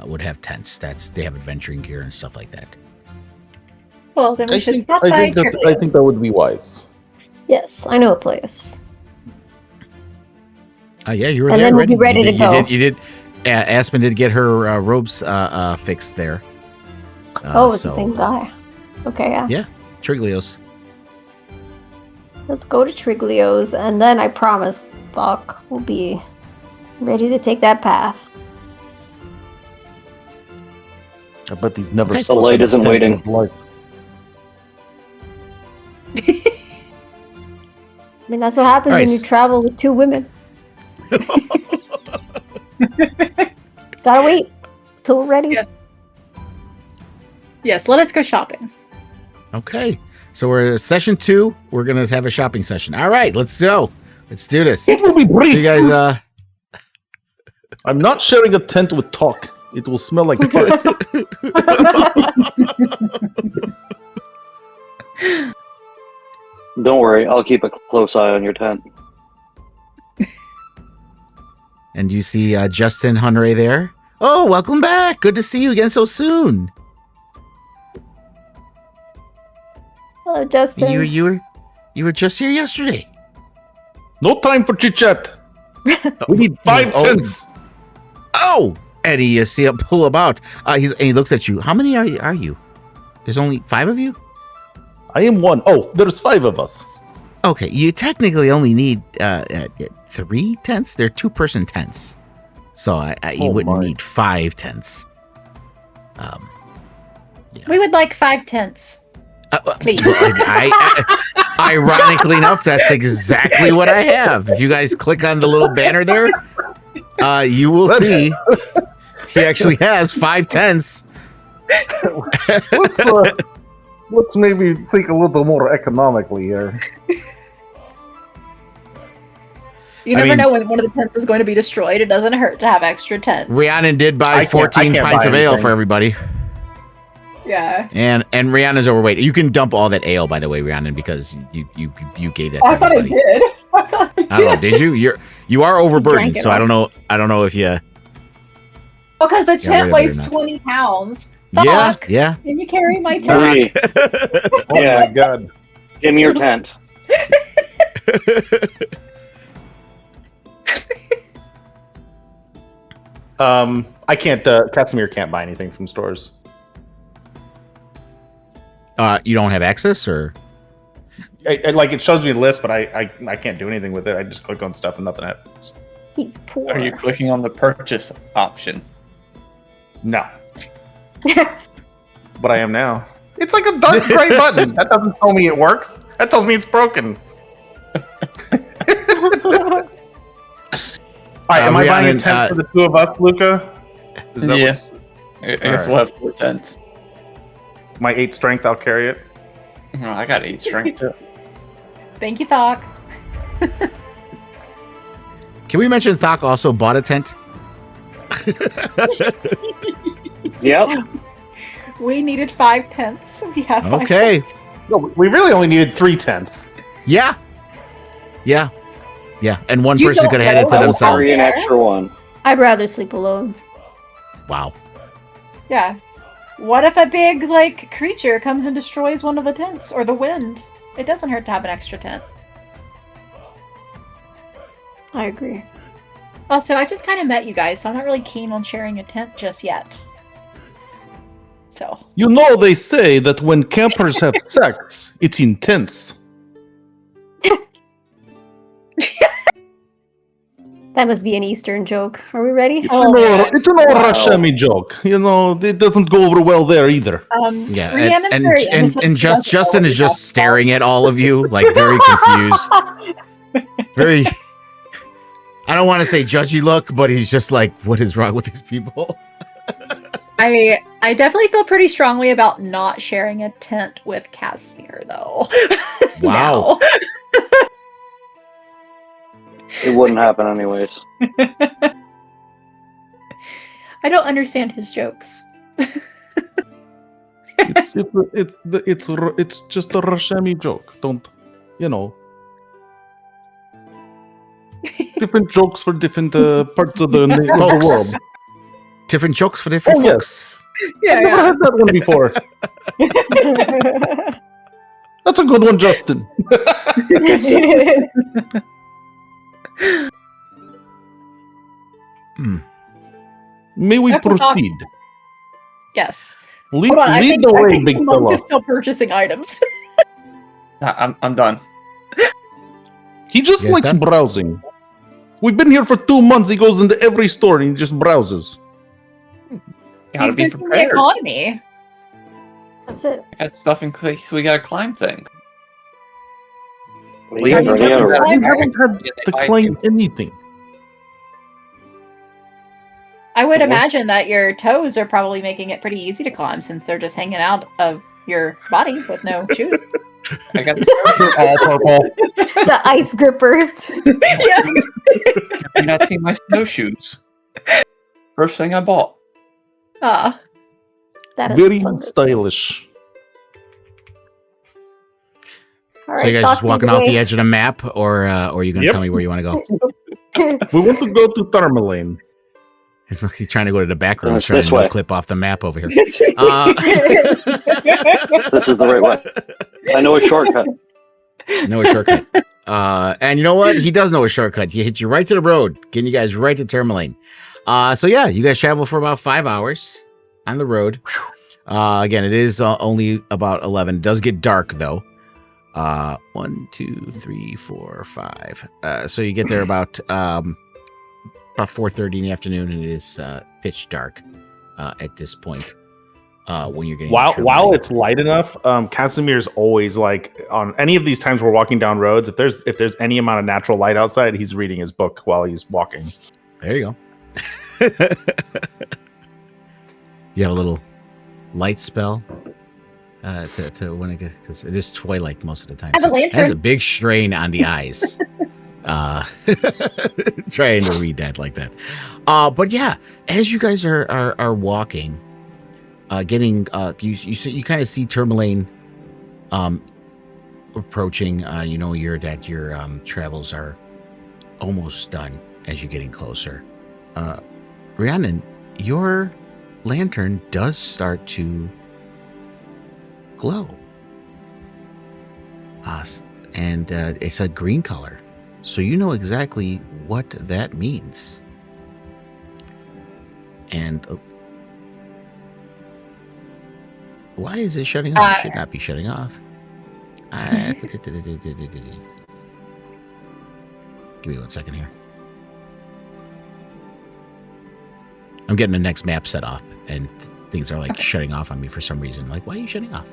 Would have tents. They have adventuring gear and stuff like that. Well, then we I should think, stop I, by think that, I think that would be wise. Yes, I know a place. Yeah, you were And there then we'll already. be ready to go. You did. Aspen did get her robes fixed there. Oh, it's the so, same guy. Okay, yeah. Yeah, Triglios. Let's go to Triglio's, and then I promise Thok will be ready to take that path. I bet he's never Okay. slept The light in a isn't tent in waiting. his life. I mean, that's what happens All right, when you travel with two women. Gotta wait till we're ready. Yes. Yes, let us go shopping. Okay, so we're at session 2. We're gonna have a shopping session. All right, let's go. Let's do this. It will be So brief. you guys, I'm not sharing a tent with Talk. It will smell like farts. Don't worry, I'll keep a close eye on your tent. and you see Justin Hunray there. Oh, welcome back. Good to see you again so soon. Hello, Justin. You were just here yesterday. No time for chit chat. We need 5 Oh. tents. Oh, and you see him pull about. And he looks at you. How many are you? There's only 5 of you? I am one. Oh, there's 5 of us. Okay, you technically only need 3 tents. They're 2-person tents, so you Oh wouldn't my. need 5 tents. We would like 5 tents. Please. Ironically enough, that's exactly what I have. If you guys click on the little banner there, you will see he actually has 5 tents. Let's maybe think a little more economically here. You never know when one of the tents is going to be destroyed. It doesn't hurt to have extra tents. Rhiannon did buy 14 pints of ale for everybody. Yeah. And Rhiannon's overweight. You can dump all that ale, by the way, Rhiannon, because you gave that to I thought everybody. I did. I don't know. Did you? You are overburdened, so I don't know. I don't know if you. Oh, because the tent weighs not. 20 pounds. Yeah, Fuck. yeah. Can you carry my tent? Three. Oh my god. Give me your tent. I can't. Casimir can't buy anything from stores. You don't have access, or Like it shows me the list, but I can't do anything with it. I just click on stuff and nothing happens. He's poor. Are you clicking on the purchase option? No. But I am now. It's like a dark gray button. That doesn't tell me it works. That tells me it's broken. Alright, am I buying a tent for the two of us, Luca? Is that what's I guess we'll have 4 tents. my 8 strength? I'll carry it. Oh, I got 8 strength too. Thank you, Thok. can we mention Thok also bought a tent? Yep. We needed 5 tents. We have 5 Okay. tents. No, we really only needed 3 tents. Yeah. And one You person don't could have had it to know. themselves. Carry an extra one. I'd rather sleep alone. Wow. Yeah. What if a big, creature comes and destroys one of the tents? Or the wind? It doesn't hurt to have an extra tent. I agree. Also, I just kind of met you guys, so I'm not really keen on sharing a tent just yet. So. You know, they say that when campers have sex, it's intense. That must be an Eastern joke. Are we ready? It's Oh, it's an old Rashami joke. You know, it doesn't go over well there either. Yeah. Rhiannon's very innocent. And She doesn't Justin is always just have staring at all of you, like very confused. Very. I don't want to say judgy look, but he's just like, what is wrong with these people? I definitely feel pretty strongly about not sharing a tent with Casimir, though. Wow. Now. It wouldn't happen anyways. I don't understand his jokes. It's just a Rashami joke. Don't, you know. Different jokes for different parts of the world. Different jokes for different folks. Yeah, I've never heard that one before. That's a good one, Justin. May we Okay, proceed? Yes. Lead, Hold on, I lead think, the I way, think big the monk fella. is still purchasing items. I'm done. He just You guys likes done? browsing. We've been here for 2 months. He goes into every store and he just browses. Gotta He's be boosting the prepared. economy. That's it. Got stuff in case we gotta climb things. We already have a- You haven't had to claim anything. I would Cool. imagine that your toes are probably making it pretty easy to climb since they're just hanging out of your body with no shoes. I got All purple. The ice grippers. Yeah. Have you not seen my snowshoes? First thing I bought. Ah. That is Very fun. stylish. All So you guys Doc, just walking lead off way. the edge of the map, or are you going to Yep. tell me where you want to go? We want to go to Tourmaline. He's trying to go to the back room, It's trying this to way. clip off the map over here. This Uh, is the right way. I know a shortcut. know a shortcut. And you know what? He does know a shortcut. He hits you right to the road, getting you guys right to Tourmaline. So yeah, you guys travel for about 5 hours on the road. Again, it is only about 11. It does get dark though. 1, 2, 3, 4, 5. So you get there about 4:30 in the afternoon, and it is pitch dark at this point. when you're getting While it's light enough, Casimir's always like on any of these times we're walking down roads. If there's any amount of natural light outside, he's reading his book while he's walking. There you go. You have a little light spell to when it gets, because it is twilight most of the time. I have a It has a lantern. big strain on the eyes. Trying to read that like that. But yeah, as you guys are walking, getting you kind of see Tourmaline approaching. You know your travels are almost done as you're getting closer. Rhiannon, your lantern does start to glow. And it's a green color. So you know exactly what that means. And why is it shutting off? It should not be shutting off. Give me 1 second here. I'm getting the next map set up, and things are like shutting off on me for some reason. Like, why are you shutting off?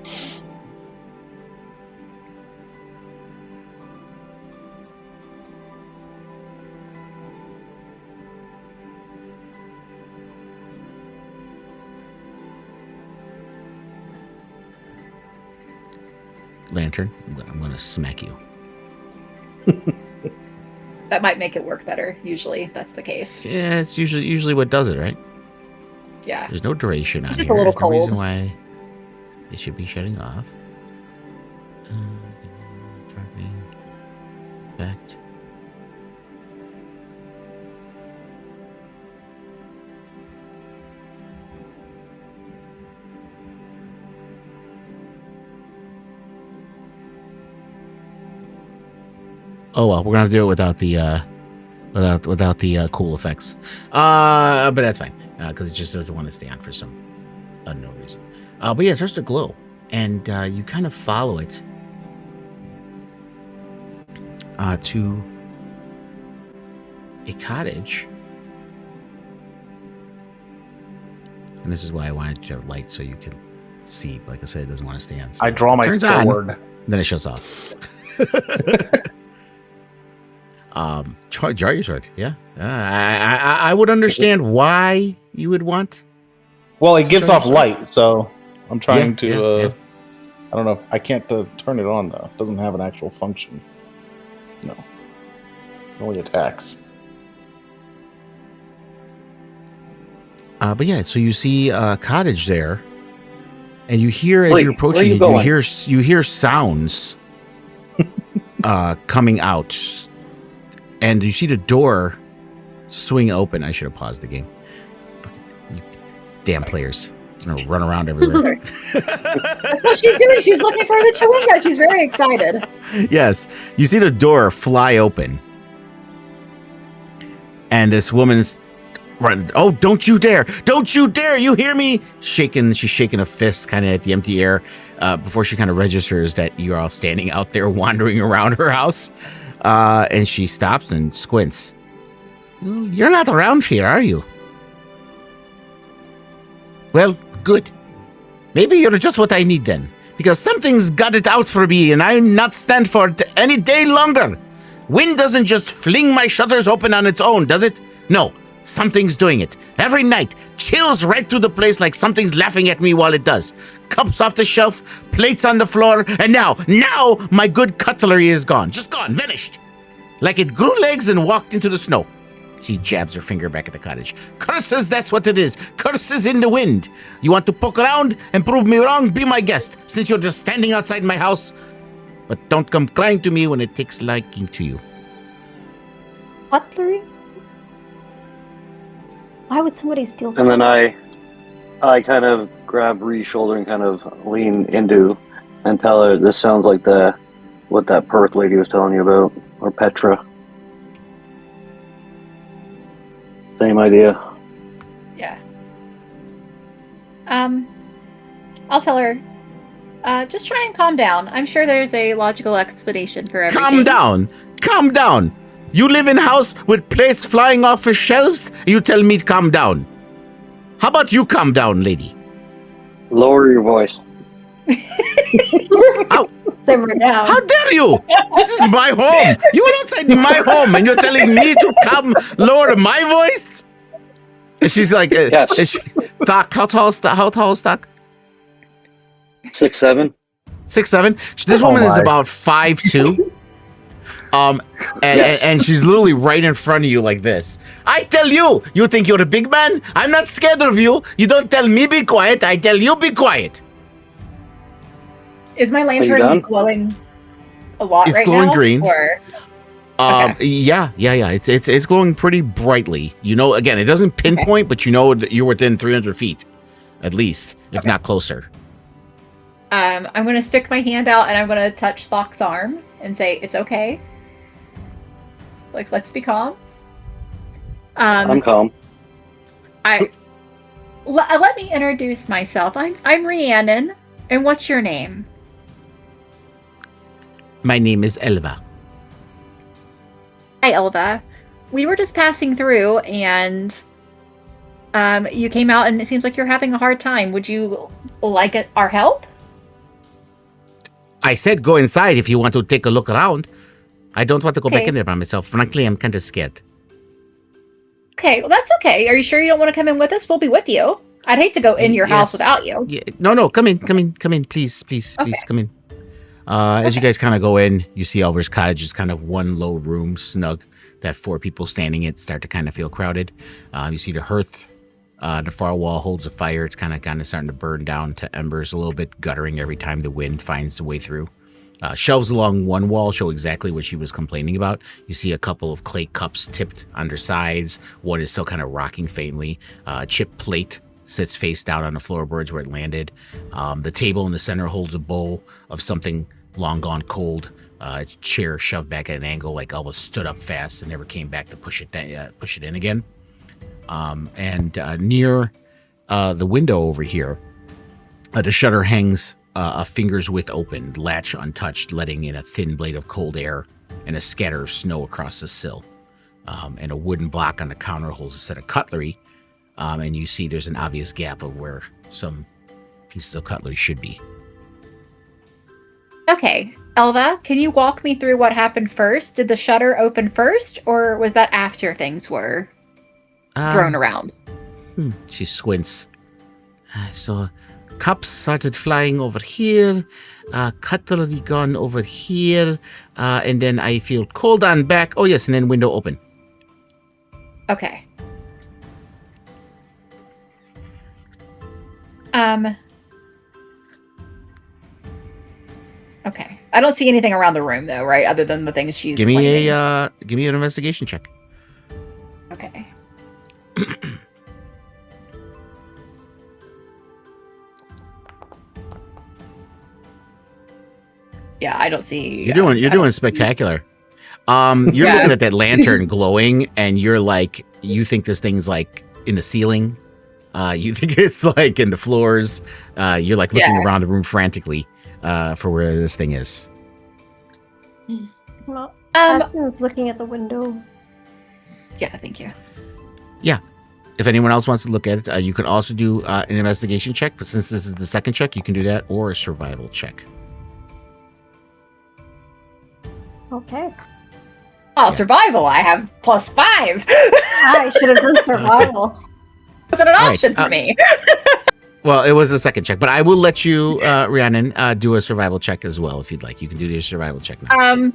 Lantern, I'm gonna smack you. That might make it work better. Usually, that's the case. Yeah, it's usually what does it, right? Yeah. There's no duration on It's just here. a little There's no reason cold. why it should be shutting off. Targeting effect. Oh well, we're gonna have to do it without the cool effects. But that's fine because it just doesn't want to stay on for some unknown reason. But yeah, it starts to glow, and you kind of follow it to a cottage. And this is why I wanted to have light so you can see. Like I said, it doesn't want to stay on. So I draw my turns on, sword. then it shuts off. Draw your sword. Yeah, I would understand why you would want. Well, it gives Sure, off sure. light, so I'm trying to. yeah. I don't know if I can't turn it on though. It doesn't have an actual function. No, it only attacks. But yeah, so you see a cottage there, and you hear as Wait, you're where approaching are you it, going? you hear sounds coming out, and you see the door swing open. I should have paused the game. You damn players, gonna run around everywhere. That's what she's doing. She's looking for the chewinga. She's very excited. Yes, you see the door fly open, and this woman's running. Oh, don't you dare! Don't you dare! You hear me? She's shaking a fist kind of at the empty air before she kind of registers that you're all standing out there wandering around her house. And she stops and squints. You're not around here, are you? Well, good. Maybe you're just what I need then. Because something's got it out for me and I'll not stand for it any day longer. Wind doesn't just fling my shutters open on its own, does it? No, something's doing it. Every night, chills right through the place like something's laughing at me while it does. Cups off the shelf, plates on the floor, and now my good cutlery is gone. Just gone, vanished. Like it grew legs and walked into the snow. She jabs her finger back at the cottage. Curses, that's what it is. Curses in the wind. You want to poke around and prove me wrong? Be my guest, since you're just standing outside my house. But don't come crying to me when it takes liking to you. Cutlery? Why would somebody steal? And then I kind of grab Ree's shoulder and kind of lean into and tell her this sounds like what that Perth lady was telling you about, or Petra. Same idea. Yeah. I'll tell her. Just try and calm down. I'm sure there's a logical explanation for everything. Calm down. Calm down. You live in a house with plates flying off the shelves? You tell me to calm down. How about you calm down, lady? Lower your voice. Simmer down. How dare you? This is my home. You went outside my home and you're telling me to come lower my voice? And she's like, Yes. is she, Doc, how tall is Doc? 6'7". 6'7". This Oh woman is my. about 5'2". Yes. And she's literally right in front of you like this. I tell you, you think you're a big man? I'm not scared of you. You don't tell me be quiet. I tell you be quiet. Is my you lantern done? glowing a lot It's right glowing now? green. Or Yeah. It's glowing pretty brightly. You know, again, it doesn't pinpoint, but you know that you're within 300 feet, at least, if not closer. I'm gonna stick my hand out and I'm gonna touch Thok's arm and say, "It's okay. Like, let's be calm." I'm calm. Let me introduce myself. I'm Rhiannon, and what's your name? My name is Elva. Hi, Elva. We were just passing through, and you came out, and it seems like you're having a hard time. Would you like our help? I said go inside if you want to take a look around. I don't want to go back Okay. in there by myself. Frankly, I'm kind of scared. Okay, well, that's okay. Are you sure you don't want to come in with us? We'll be with you. I'd hate to go in your house Yes. without you. Yeah, no, come in, please, Okay. come in. As you guys kind of go in, you see Elver's cottage is kind of one low room, snug, that 4 people standing in it start to kind of feel crowded. You see the hearth, the far wall holds a fire. It's kind of starting to burn down to embers a little bit, guttering every time the wind finds the way through. Shelves along one wall show exactly what she was complaining about. You see a couple of clay cups tipped on their sides. One is still kind of rocking faintly. A chipped plate sits face down on the floorboards where it landed. The table in the center holds a bowl of something long gone cold. Its chair shoved back at an angle, like Elva stood up fast and never came back to push it in again. Near the window over here, the shutter hangs a finger's width open, latch untouched, letting in a thin blade of cold air and a scatter of snow across the sill. And a wooden block on the counter holds a set of cutlery. And you see there's an obvious gap of where some pieces of cutlery should be. Okay, Elva, can you walk me through what happened first? Did the shutter open first, or was that after things were thrown around? She squints. So cups started flying over here, cutlery gone over here, and then I feel cold on back. Oh yes, and then window open. Okay. Okay. I don't see anything around the room though, right? Other than the things she's Give me claiming. give me an investigation check. Okay. Yeah, I don't see. You're doing spectacular. You're Yeah. looking at that lantern glowing, and you're like, you think this thing's like in the ceiling. You think it's like in the floors. You're like looking Yeah. around the room frantically for where this thing is. Well, Um, Aspen's looking at the window. yeah, thank you. If anyone else wants to look at it, you can also do an investigation check. But since this is the second check, you can do that, or a survival check. Okay. Oh, survival! I have +5. I should have done survival. Wasn't an All right, option for me. Well, it was the second check, but I will let you, Rhiannon, do a survival check as well if you'd like. You can do your survival check now.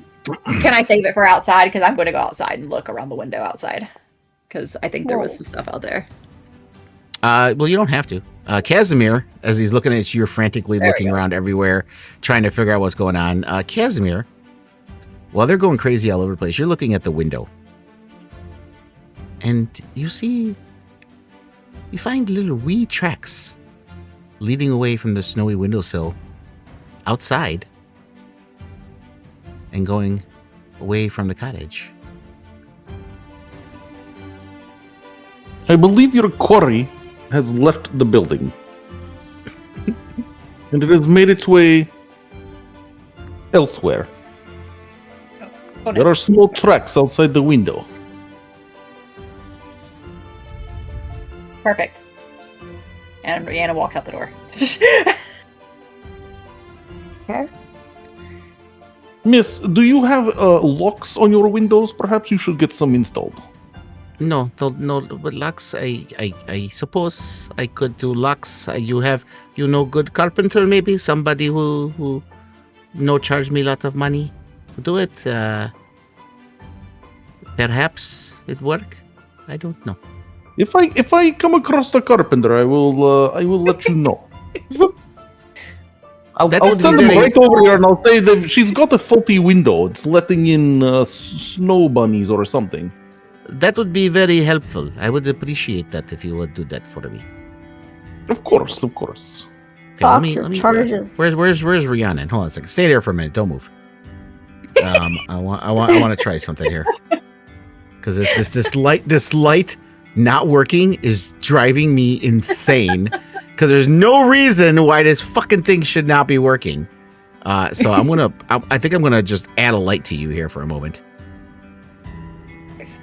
Can I save it for outside? Because I'm going to go outside and look around the window outside. Because I think there was some stuff out there. Well, you don't have to. Casimir, as he's looking at you, you're frantically There we looking go. around everywhere, trying to figure out what's going on. Casimir, while they're going crazy all over the place, you're looking at the window. And you find little wee tracks leading away from the snowy windowsill outside and going away from the cottage. I believe your quarry has left the building. And it has made its way elsewhere. Oh, no. There are small tracks outside the window. Perfect. And Rihanna walks out the door. Okay. Miss, do you have locks on your windows? Perhaps you should get some installed. No, but locks, I suppose I could do locks. You know, good carpenter, maybe? Somebody who charge me a lot of money to do it. Perhaps it work? I don't know. If I come across a carpenter, I will let you know. I'll send them right over here and I'll say that she's got a faulty window. It's letting in snow bunnies or something. That would be very helpful. I would appreciate that if you would do that for me. Of course. Okay, Doctor charges. Where's Rhiannon? Hold on a second. Stay there for a minute. Don't move. I want to try something here. Because this light not working is driving me insane. Because there's no reason why this fucking thing should not be working. So I think I'm gonna just add a light to you here for a moment.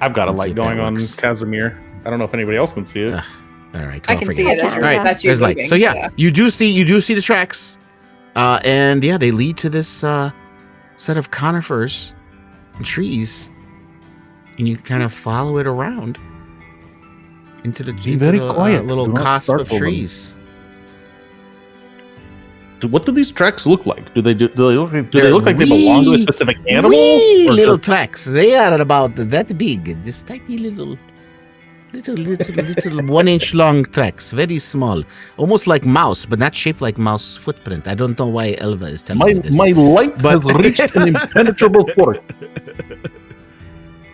I've got a Let's see light if that going on works. Casimir. I don't know if anybody else can see it. All right, I well, can forget see it. it. As All you're, right, that's There's you're light. moving. So yeah, you do see the tracks, and yeah, they lead to this set of conifers and trees, and you kind of follow it around into the very quiet. little Do not cusp of startle them. trees. What do these tracks look like? Do they look like they belong to a specific animal? Wee Or little just- tracks. They are about that big. This tiny little 1-inch long tracks, very small, almost like mouse, but not shaped like mouse footprint. I don't know why Elva is telling me this. my light But- has reached an impenetrable forest.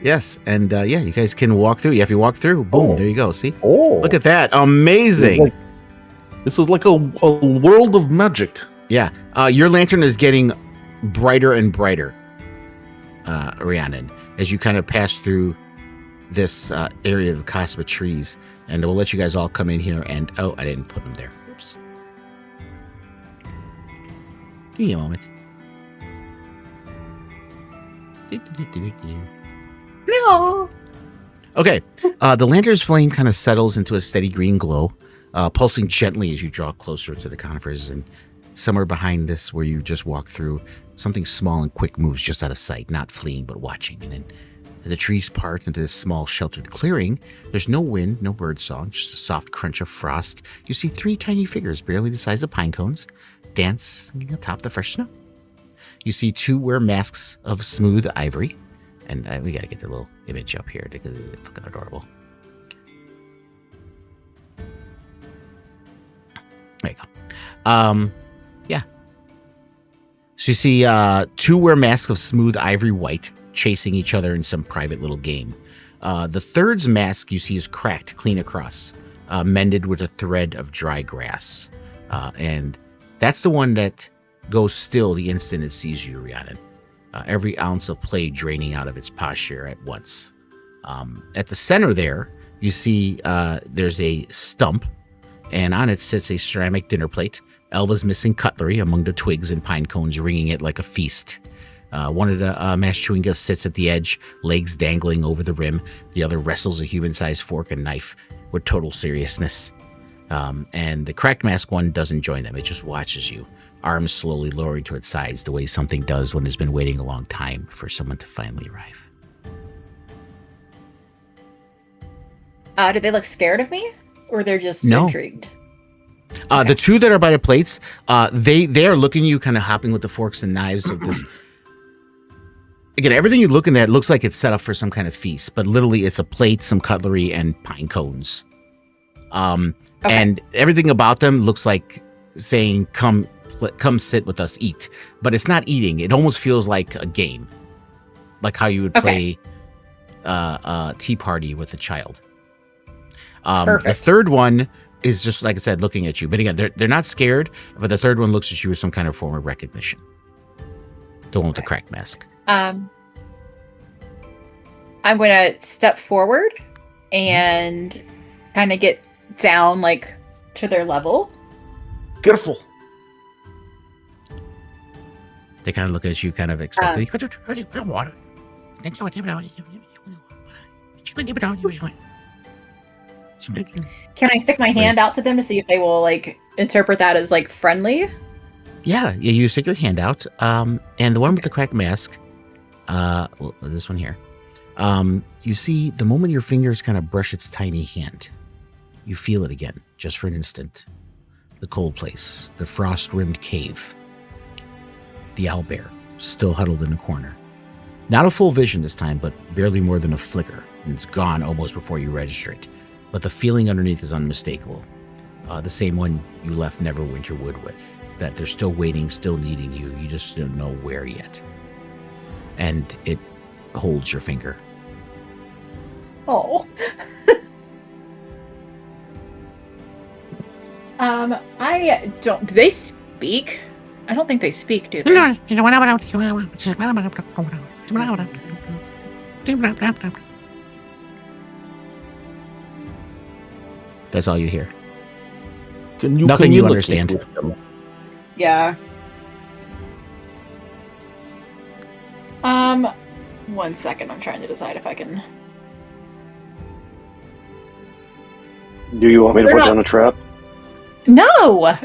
Yes, and you guys can walk through. Yeah, if you walk through, boom, Oh. there you go. See, Oh, look at that, amazing. This is like a world of magic. Yeah, your lantern is getting brighter and brighter, Rhiannon, as you kind of pass through this area of the cusp of trees, and we'll let you guys all come in here. And I didn't put them there. Oops. Give me a moment. No. Okay, the lantern's flame kind of settles into a steady green glow, pulsing gently as you draw closer to the conifers, and somewhere behind this, where you just walk through, something small and quick moves just out of sight, not fleeing but watching. And then as the trees part into this small sheltered clearing, there's no wind, no bird song, just a soft crunch of frost. You see 3 tiny figures, barely the size of pine cones, dancing atop the fresh snow. You see 2 wear masks of smooth ivory. And we gotta get the little image up here because it's fucking adorable. There you go. Yeah. So you see 2 wear masks of smooth ivory white chasing each other in some private little game. The third's mask you see is cracked clean across, mended with a thread of dry grass. And that's the one that goes still the instant it sees you, Rhiannon. Every ounce of play draining out of its posture at once. At the center there, you see there's a stump, and on it sits a ceramic dinner plate. Elva's missing cutlery among the twigs and pine cones, ringing it like a feast. One of the mashed chewingas sits at the edge, legs dangling over the rim. The other wrestles a human-sized fork and knife with total seriousness. And the cracked mask one doesn't join them. It just watches you, arms slowly lowering to its sides, the way something does when it's been waiting a long time for someone to finally arrive. Do they look scared of me, or they're just No. intrigued? The 2 that are by the plates, they are looking at you, kind of hopping with the forks and knives of this. Again, everything you're looking at looks like it's set up for some kind of feast, but literally it's a plate, some cutlery, and pine cones. And everything about them looks like saying, come sit with us, eat. But it's not eating. It almost feels like a game. Like how you would play a tea party with a child. The Perfect. third one is just, like I said, looking at you. But again, they're not scared, but the third one looks at you with some kind of form of recognition. The one with the cracked mask. I'm going to step forward and kind of get down, like, to their level. Careful. They kind of look at you, kind of expecting. Can I stick my hand out to them to see if they will like interpret that as like friendly? Yeah, you stick your hand out, and the one with the cracked mask, well, this one here, you see the moment your fingers kind of brush its tiny hand, you feel it again, just for an instant. The cold place, the frost-rimmed cave, the owlbear, still huddled in a corner. Not a full vision this time, but barely more than a flicker, and it's gone almost before you register it. But the feeling underneath is unmistakable. The same one you left Neverwinter Wood with. That they're still waiting, still needing you. You just don't know where yet. And it holds your finger. Oh. I don't. Do they speak? I don't think they speak, do they? That's all you hear. Can you Nothing you communicate understand. with them? Yeah. 1 second. I'm trying to decide if I can. Do you want me to They're put not- down a trap? No.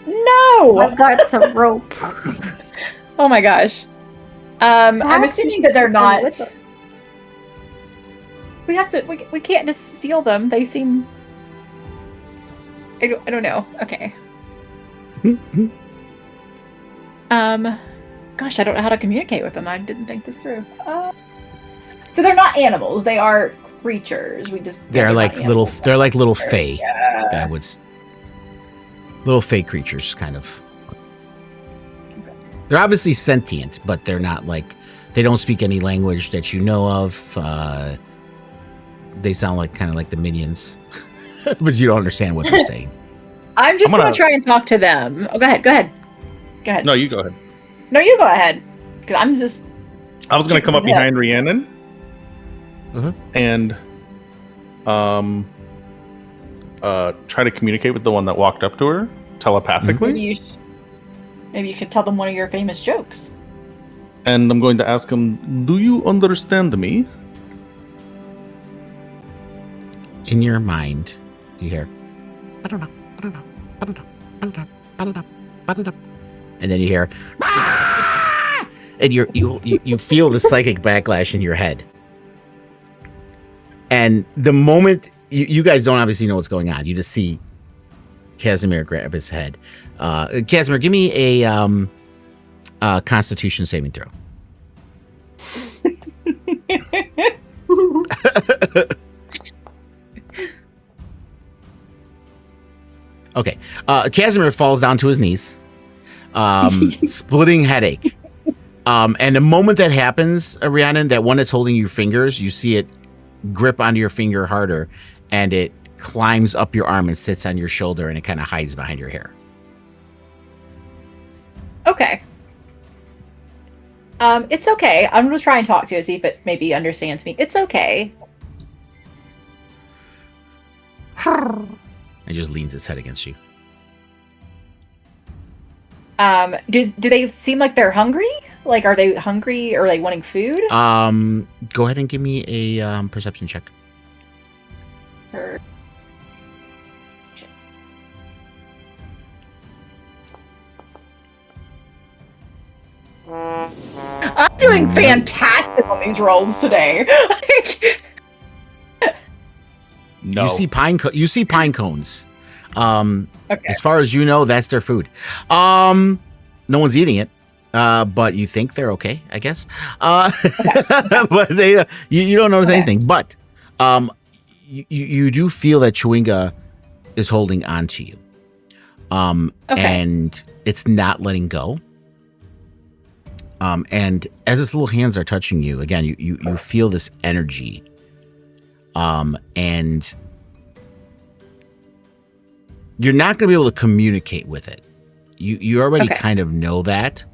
No. I've got some rope. Oh my gosh. I'm Perhaps we assuming should that they're take them not. with us. We have to. We can't just steal them. They seem. I don't know. Okay. Gosh, I don't know how to communicate with them. I didn't think this through. So they're not animals. They are creatures. They're not like little. animals. They're like little fae. Yeah. Little fae creatures, kind of. They're obviously sentient, but they're not like. They don't speak any language that you know of. They sound like kind of like the minions, but you don't understand what they're saying. I'm just I'm gonna gonna- try and talk to them. Oh, go ahead. Go ahead. No, you go ahead. No, you go ahead. Because I'm just. I was going to come up Yeah. behind Rhiannon Mhm. and try to communicate with the one that walked up to her telepathically. Maybe you could tell them one of your famous jokes. And I'm going to ask him, do you understand me? In your mind, you hear. And then you hear. And you feel the psychic backlash in your head. And the moment you guys don't obviously know what's going on, you just see Casimir grab his head. Casimir, give me a Constitution saving throw. Okay. Casimir falls down to his knees, splitting headache. And the moment that happens, Rhiannon, that one that's holding your fingers, you see it grip onto your finger harder, and it climbs up your arm and sits on your shoulder, and it kind of hides behind your hair. Okay. It's okay. I'm gonna try and talk to it, see if it maybe understands me. It's okay. It just leans its head against you. Do they seem like they're hungry? Like, are they hungry or like wanting food? Go ahead and give me a perception check. Or... I'm doing fantastic on these rolls today. Like, No. You see pine cones. okay. As far as you know, that's their food. No one's eating it, but you think they're okay, I guess. But they, you don't notice Okay. anything. But you do feel that Chewinga is holding on to you, and it's not letting go. And as its little hands are touching you, again, you feel this energy. And you're not going to be able to communicate with it. You already Okay. kind of know that,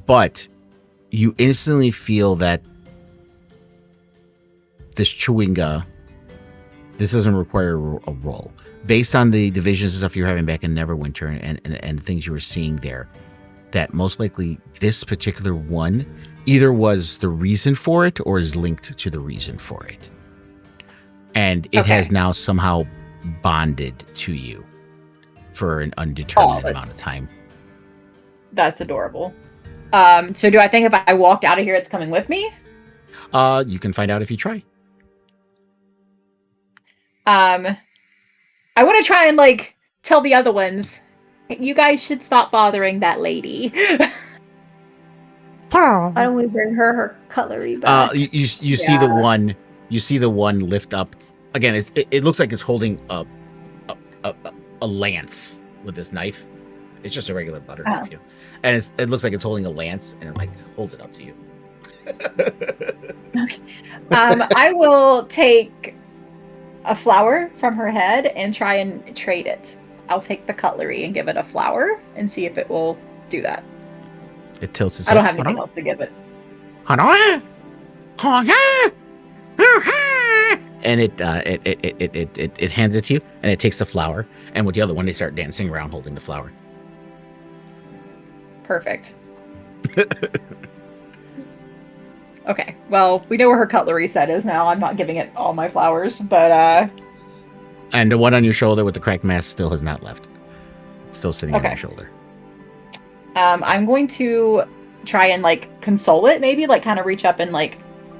but you instantly feel that this Chewinga, this doesn't require a roll. Based on the divisions and stuff you're having back in Neverwinter and things you were seeing there, that most likely this particular one either was the reason for it or is linked to the reason for it. And it has now somehow bonded to you for an undetermined amount of time. That's adorable. So do I think if I walked out of here, it's coming with me? You can find out if you try. I want to try and like tell the other ones, you guys should stop bothering that lady. Why don't we bring her cutlery back? You see the one. You see the one lift up again. It looks like it's holding a lance with this knife. It's just a regular butter knife, and it looks like it's holding a lance, and it like holds it up to you. Okay. I will take a flower from her head and try and trade it. I'll take the cutlery and give it a flower and see if it will do that. It tilts its I head. don't have anything else to give it. And it hands it to you, and it takes the flower, and with the other one, they start dancing around holding the flower. Perfect. Okay, well, we know where her cutlery set is now. I'm not giving it all my flowers, but And the one on your shoulder with the cracked mask still has not left. It's still sitting on your shoulder. I'm going to try and like console it, maybe like kind of reach up and like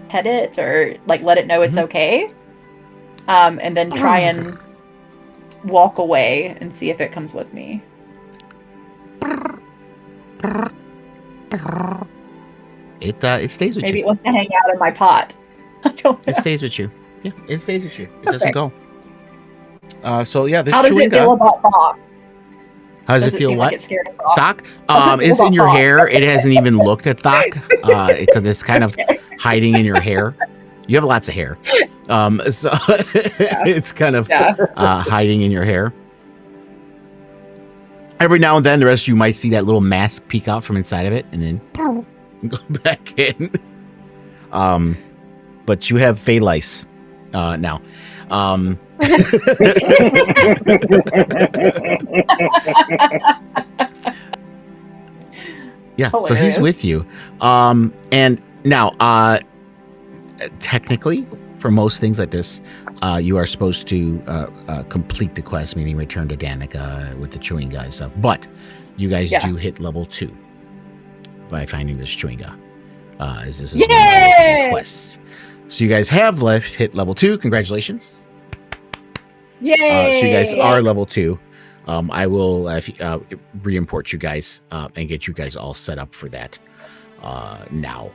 pet it or like let it know it's okay. And then try and walk away and see if it comes with me. It stays with Maybe you. it wants to hang out in my pot. I don't know. It stays with you. Yeah, it stays with you. It doesn't go. So yeah, this How does it feel about Bach? How does it feel? Seem What? like it's scared of Bach? Thok? Does it It's feel in your about hair. It hasn't even looked at Thok because it's kind of hiding in your hair. You have lots of hair, so it's kind of hiding in your hair. Every now and then, the rest of you might see that little mask peek out from inside of it, and then go back in. But you have Fey lice now. Yeah, Hilarious. so he's with you. And now, technically, for most things like this, you are supposed to complete the quest, meaning return to Danica with the chewing guy stuff. But you guys do hit level 2 by finding this chewing guy. As this is one of the quests. So you guys have hit level 2. Congratulations. Yay! So you guys are level 2. I will re-import you guys and get you guys all set up for that now.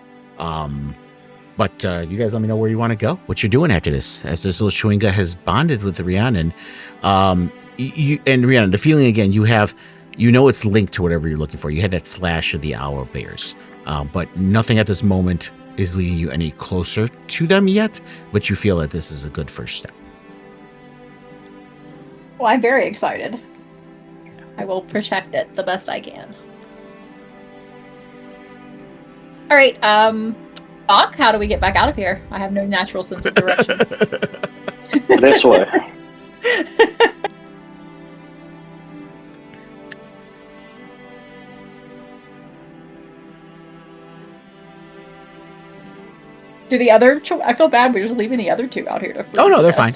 But you guys let me know where you want to go, what you're doing after this, as this little Chewinga has bonded with the Rhiannon. And Rhiannon, the feeling again, you know it's linked to whatever you're looking for. You had that flash of the owl bears, but nothing at this moment is leading you any closer to them yet, but you feel that this is a good first step. Well, I'm very excited. I will protect it the best I can. All right, Bach, how do we get back out of here? I have no natural sense of direction. This way. Do the other? I feel bad. We're just leaving the other two out here to freeze. Oh no, to they're death. fine.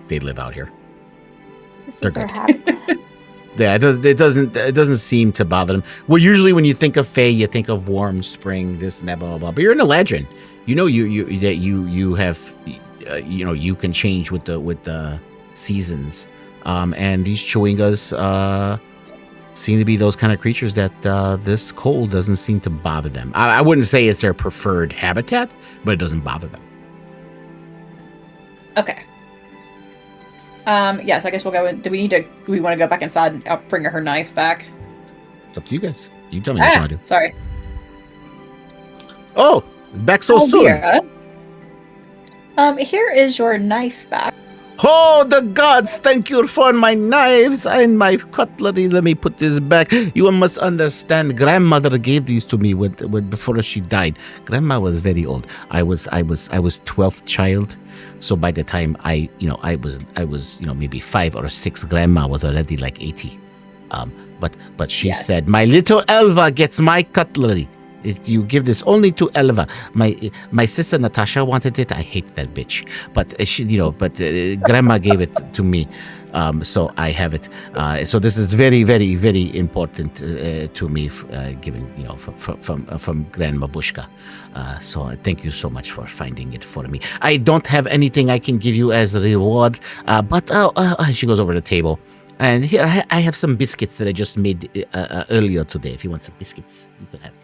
They live out here. They're Their good. habitat. Yeah, it doesn't seem to bother them. Well, usually when you think of Fae, you think of warm spring, this and that, blah blah blah. But you're in Eladrin. You know you have you can change with the seasons. And these Chewingas seem to be those kind of creatures that this cold doesn't seem to bother them. I wouldn't say it's their preferred habitat, but it doesn't bother them. Okay. Yes, I guess we'll go in. Do we want to go back inside and bring her knife back? It's up to you guys. You tell me what you want to do. Sorry. Oh, back so soon. Dear. Here is your knife back. Oh, the gods, thank you for my knives and my cutlery. Let me put this back. You must understand, grandmother gave these to me before she died. Grandma was very old. I was 12th child. So by the time I was maybe 5 or 6, grandma was already like 80. But she Yes. said, "My little Elva gets my cutlery. You give this only to Elva. My sister Natasha wanted it. I hate that bitch. But Grandma gave it to me, so I have it. So this is very, very, very important to me, given from Grandma Bushka. So thank you so much for finding it for me. I don't have anything I can give you as a reward, but she goes over to the table. And here I have some biscuits that I just made earlier today. If you want some biscuits, you can have these.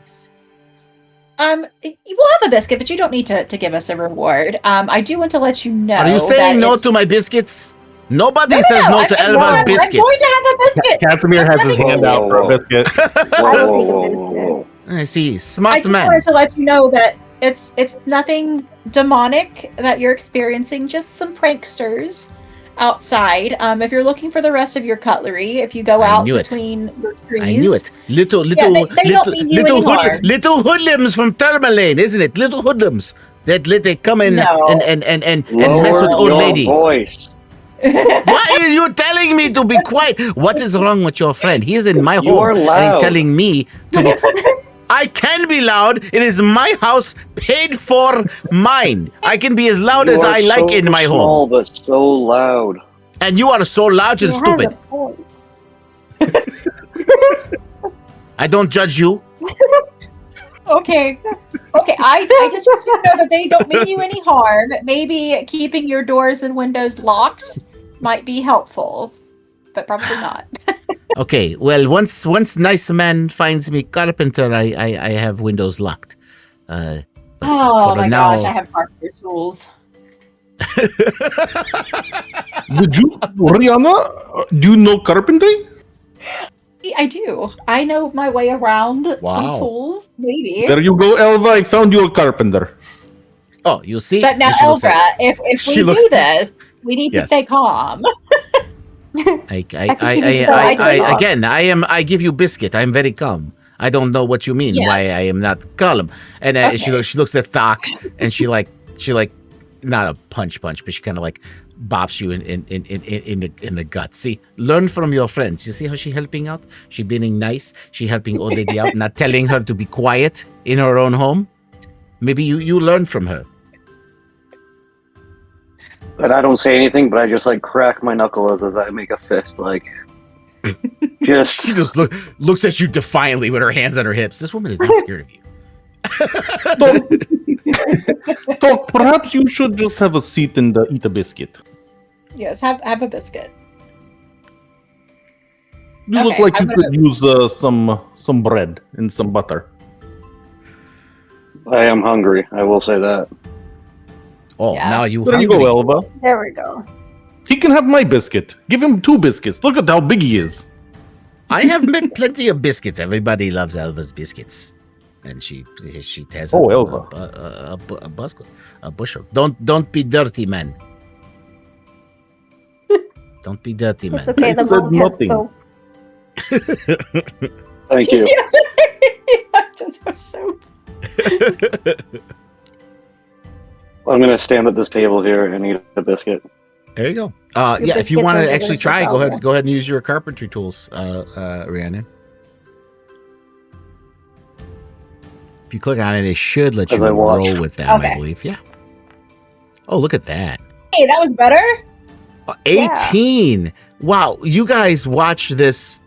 You will have a biscuit, but you don't need to give us a reward. I do want to let you know. Are you saying no to my biscuits? Nobody says no to Elva's biscuits. I'm going to have a biscuit. Casimir has his hand out for a biscuit. I'll take a biscuit. I see, I smart just man. wanted to let you know that it's nothing demonic that you're experiencing, just some pranksters outside. If you're looking for the rest of your cutlery, if you go I out knew it. between your trees. I knew it. Little they don't mean you any harm. little hoodlums from Tourmaline, isn't it? Little hoodlums that they come in No. and mess with old your lady. voice. Why are you telling me to be quiet? What is wrong with your friend? He is in my You home are and loud. he's telling me to be. I can be loud. It is my house, paid for, mine. I can be as loud as You are I like so in my small, home. but so loud. And you are so loud and He has stupid. a point. I don't judge you. Okay. I just want you to know that they don't mean you any harm. Maybe keeping your doors and windows locked might be helpful, but probably not. Okay, well, once nice man finds me carpenter, I have windows locked. But Oh for my now- gosh, I have carpenter tools. Did you, Rihanna? Do you know carpentry? I do. I know my way around Wow. some tools, maybe. There you go, Elva. I found you a carpenter. Oh, you see? But now, And she looks Elbra, at- if we she looks- do this, we need to Yes. stay calm. Again, I give you biscuit. I'm very calm. I don't know what you mean. Yes. Why I am not calm. And Okay. she looks at Thok, and she not a punch, but she kind of like bops you in the gut. See, learn from your friends. You see how she helping out? She being nice. She helping old lady out, not telling her to be quiet in her own home. Maybe you learn from her. But I don't say anything, but I just like crack my knuckles as I make a fist, like just She just looks at you defiantly with her hands on her hips. This woman is not scared of you. Doc, perhaps you should just have a seat and eat a biscuit. Yes, have a biscuit. You look Okay, like I'm you could use some bread and some butter. I am hungry. I will say that. Oh, Yeah. now you There you hungry. go, Elva. There we go. He can have my biscuit. Give him 2 biscuits. Look at how big he is. I have met plenty of biscuits. Everybody loves Elva's biscuits, and she has Oh, Elva. a bushel. Don't be dirty, man. Don't be dirty, man. It's okay. I The said monk has nothing. soap. Thank you. I'm gonna stand at this table here and eat a biscuit. There you go. Your Yeah, if you biscuits want are to actually delicious, try, go Elva. ahead and use your carpentry tools, Rhiannon. If you click on it, it should let you As I watch. roll with them, I Okay. believe. Yeah. Oh, look at that. Hey, that was better. 18. Wow. You guys watch this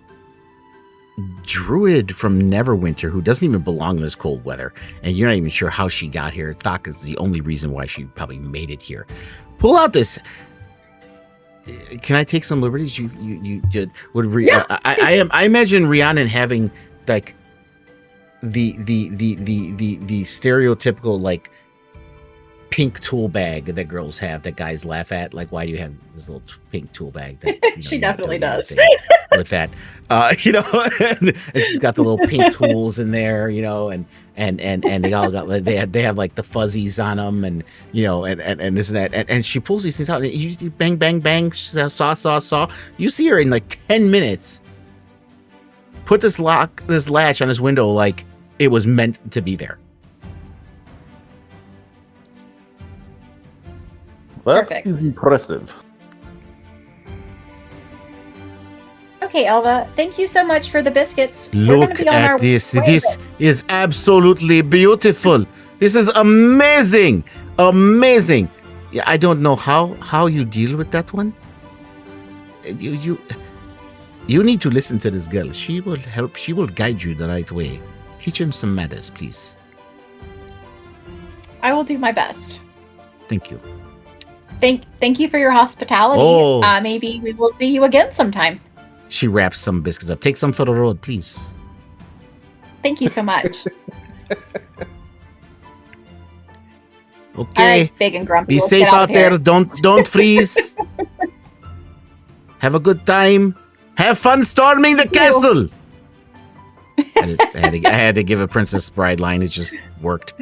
druid from Neverwinter who doesn't even belong in this cold weather, and you're not even sure how she got here. Thok is the only reason why she probably made it here. Pull out this. Can I take some liberties? You did. I imagine Rhiannon having like the stereotypical like pink tool bag that girls have that guys laugh at. Like, why do you have this little pink tool bag? That, She you're not definitely doing does. anything with that, and she's got the little pink tools in there, and they all got they have like the fuzzies on them, and and this and that, and she pulls these things out, and you bang bang bang, saw. You see her in like 10 minutes. Put this latch on this window like it was meant to be there. That Perfect. is impressive. Okay, Elva. Thank you so much for the biscuits. We're Look gonna be on our at this. way, This is absolutely beautiful. This is amazing. Amazing. Yeah, I don't know how you deal with that one. You need to listen to this girl. She will help. She will guide you the right way. Teach him some manners, please. I will do my best. Thank you. Thank you for your hospitality. Oh. Maybe we will see you again sometime. She wraps some biscuits up. Take some for the road, please. Thank you so much. Okay. All right, big and grumpy. Be let's safe get out of here. there. Don't freeze. Have a good time. Have fun storming the You too. castle. I had to give a Princess Bride line. It just worked.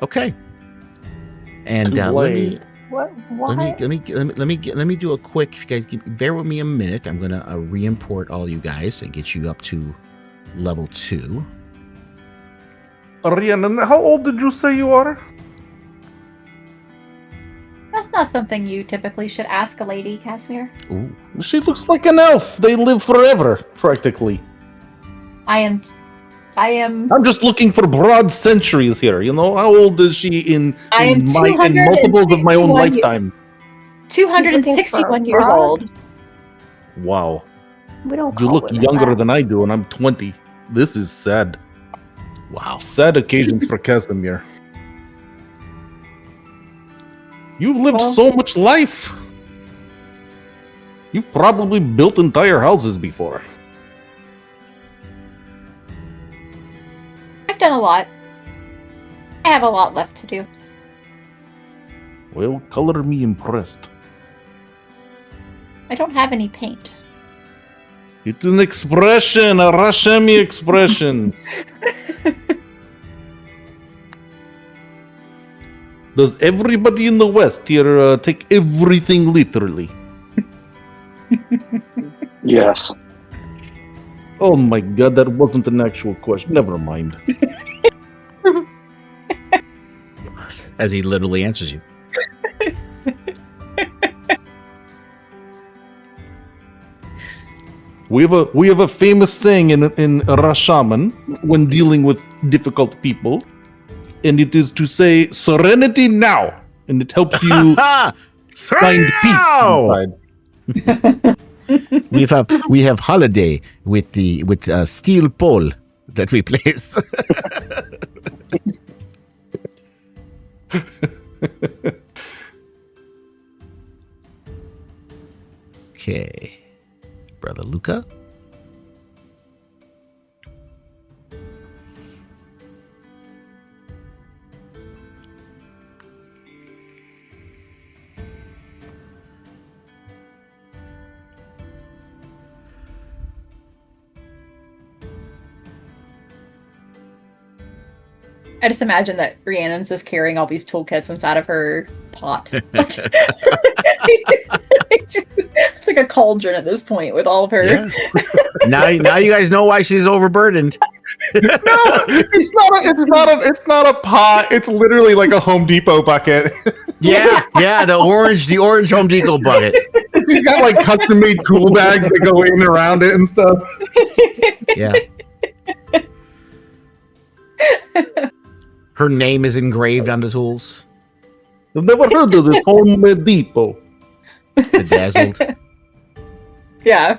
Okay. And let me do a quick. If you guys bear with me a minute, I'm gonna re-import all you guys and get you up to level 2. Rhiannon, how old did you say you are? That's not something you typically should ask a lady, Casimir. Ooh. She looks like an elf. They live forever, practically. I am. I'm just looking for broad centuries here. You know, how old is she in multiples of my own 261 lifetime? 261 years broad? old. Wow. We don't You call look women younger that. than I do, and I'm 20. This is sad. Wow. Sad occasions for Casimir. You've lived Well- so much life. You've probably built entire houses before. I've done a lot. I have a lot left to do. Well, color me impressed. I don't have any paint. It's an expression, a Rashemi expression. Does everybody in the West here take everything literally? Yes. Oh my god, that wasn't an actual question. Never mind. As he literally answers you. We have a famous saying in Rashaman when dealing with difficult people, and it is to say "serenity now," and it helps you find peace inside. We have holiday with steel pole that we place. Okay, Brother Luca. I just imagine that Rhiannon's just carrying all these toolkits inside of her pot. It's like a cauldron at this point with all of her. Yeah. Now you guys know why she's overburdened. No, it's not a pot. It's literally like a Home Depot bucket. Yeah, the orange Home Depot bucket. She's got like custom made tool bags that go in and around it and stuff. Yeah. Her name is engraved on the tools. I've never heard of this Home Depot. Bedazzled. Yeah.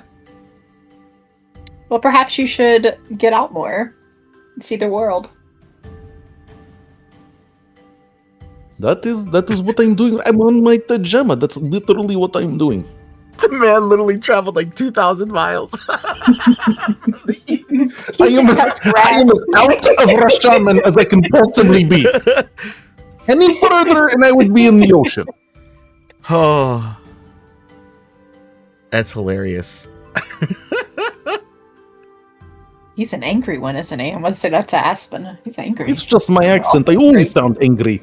Well, perhaps you should get out more and see the world. That is what I'm doing. I'm on my pajama. That's literally what I'm doing. The man literally traveled like 2,000 miles. I am as out of Rashaman as I can possibly be. Any further and I would be in the ocean. Oh, that's hilarious. He's an angry one, isn't he? I must say that to Aspen. He's angry. It's just my accent. I always sound angry.